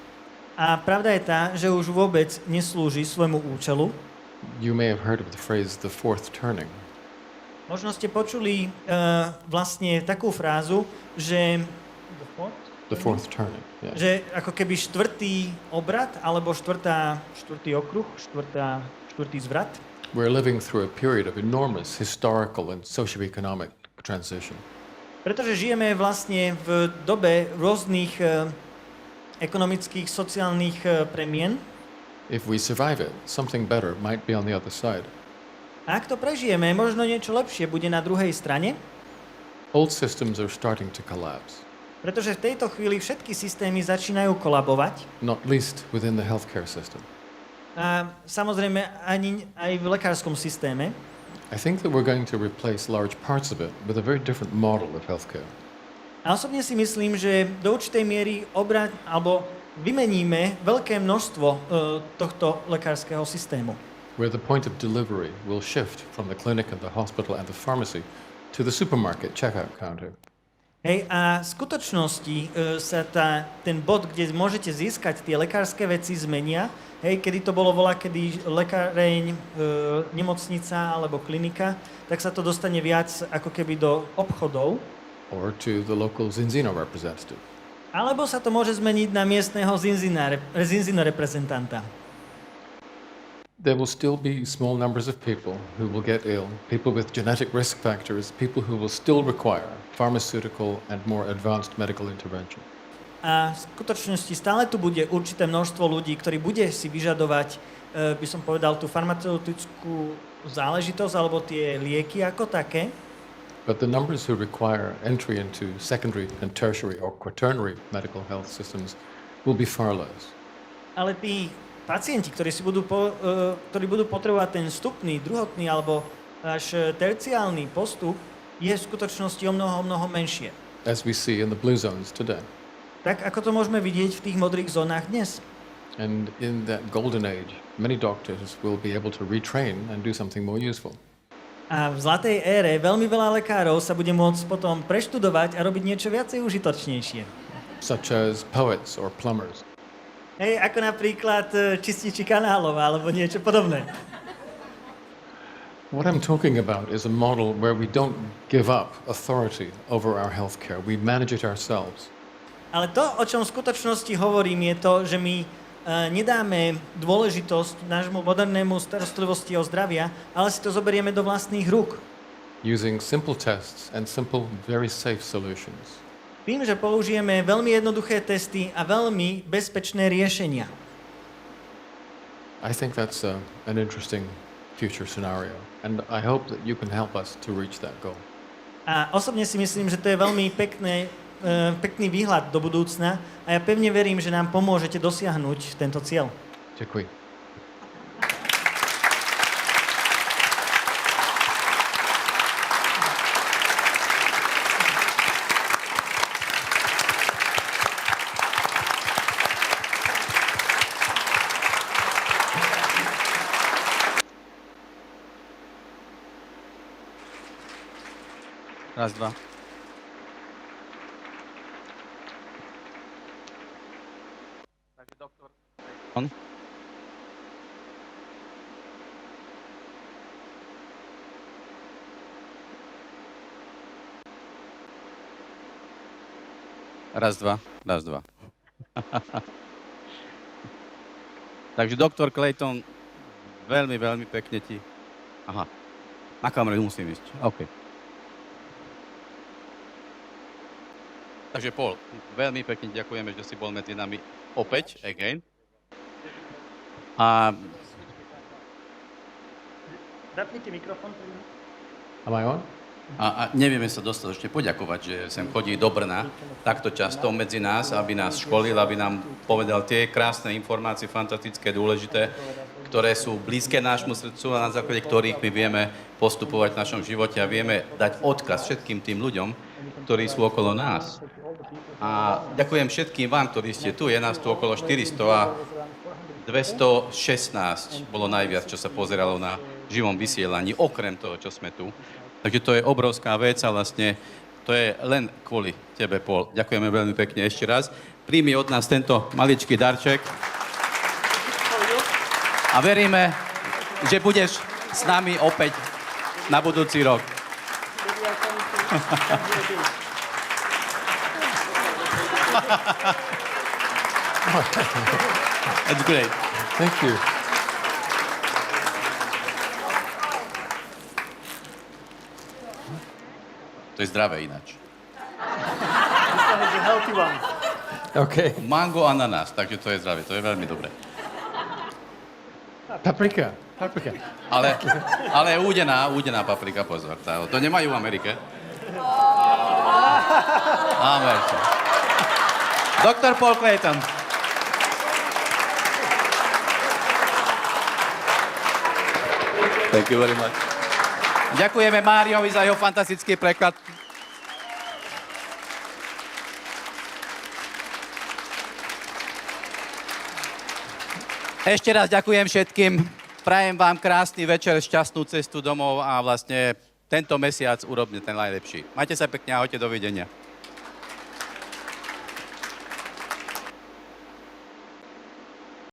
A pravda je tá, že už vôbec neslúži svojmu účelu. You may have heard of the phrase the fourth turning. Možno ste počuli vlastne takú frázu, že The fourth turning, yeah. že ako keby štvrtý obrad alebo štvrtý okruh, štvrtý zvrat. We're living through a period of enormous historical and socioeconomic transition. Pretože žijeme vlastne v dobe rôznych ekonomických, sociálnych premien. If we survive it, something better might be on the other side. A ak to prežijeme, možno niečo lepšie bude na druhej strane, Old systems are starting to collapse, pretože v tejto chvíli všetky systémy začínajú kolabovať. not least within the healthcare system. A samozrejme ani aj v lekárskom systéme. I think that we're going to replace large parts of it with a very different model of healthcare. A osobne si myslím, že do určitej miery vymeníme veľké množstvo tohto lekárskeho systému. Where the point of delivery will shift from the clinic and the hospital and the pharmacy to the supermarket checkout counter. Hej, a v skutočnosti sa ten bod, kde môžete získať tie lekárske veci, zmenia. Hej, kedy to bolo kedy lekáreň, nemocnica alebo klinika, tak sa to dostane viac ako keby do obchodov. Or to the local Zinzino representative. Alebo sa to môže zmeniť na miestneho Zinzino reprezentanta. There will still be small numbers of people who will get ill, people with genetic risk factors, people who will still require pharmaceutical and more advanced medical intervention. A v skutočnosti stále tu bude určité množstvo ľudí, ktorí bude si vyžadovať, by som povedal, tú farmaceutickú záležitosť alebo tie lieky ako také. But the numbers who require entry into secondary and tertiary or quaternary medical health systems will be far less. Ale tí pacienti, ktorí budú potrebovať ten vstupný, druhotný alebo až terciálny postup, je v skutočnosti o mnoho menšie. As we see in the blue zones today. Tak ako to môžeme vidieť v tých modrých zónach dnes. And in that golden age, many doctors will be able to retrain and do something more useful. A v zlatej ére veľmi veľa lekárov sa bude môcť potom preštudovať a robiť niečo viacej užitočnejšie. Such as poets or plumbers. Hej, ako napríklad čističi kanálov alebo niečo podobné. What I'm talking about is a model where we don't give up authority over our healthcare. We manage it ourselves. Ale to, o čom v skutočnosti hovorím, je to, že my nedáme dôležitosť nášmu modernému starostlivosti o zdravia, ale si to zoberieme do vlastných rúk. Using simple tests and simple, very safe solutions. Tým, že použijeme veľmi jednoduché testy a veľmi bezpečné riešenia. I think that's an interesting future scenario, and I hope that you can help us to reach that goal. A osobne si myslím, že to je veľmi pekný výhľad do budúcna a ja pevne verím, že nám pomôžete dosiahnuť tento cieľ. Ďakujem. Raz, dva. Takže doktor Clayton. Raz, dva, raz, dva. Takže doktor Clayton, veľmi, veľmi pekne ti... Aha, na kameru musím ísť. OK. Takže Paul, veľmi pekne ďakujeme, že si bol medzi nami opäť, again. A Zapnite mikrofón. Am I on? A nevieme sa dostatočne poďakovať, že sem chodí do Brna takto často medzi nás, aby nás školil, aby nám povedal tie krásne informácie, fantastické, dôležité, ktoré sú blízke nášmu srdcu a na základe ktorých my vieme postupovať v našom živote a vieme dať odkaz všetkým tým ľuďom, ktorí sú okolo nás. A ďakujem všetkým vám, ktorí ste tu. Je nás tu okolo 400 a 216 bolo najviac, čo sa pozeralo na živom vysielaní, okrem toho, čo sme tu. Takže to je obrovská vec a vlastne to je len kvôli tebe, Paul. Ďakujeme veľmi pekne ešte raz. Príjmi od nás tento maličký darček. A veríme, že budeš s nami opäť na budúci rok. That's great. Thank you. To je zdravé ináč. Okay. Mango, ananás, takže to je zdravé, to je veľmi dobré. Paprika. Ale údená paprika, pozor. To nemajú v Amerike. Amerika. Doktor Paul Clayton. Thank you very much. Ďakujeme Máriovi za jeho fantastický preklad. Ešte raz ďakujem všetkým. Prajem vám krásny večer, šťastnú cestu domov a vlastne tento mesiac urobne ten najlepší. Majte sa pekne, ahojte, dovidenia.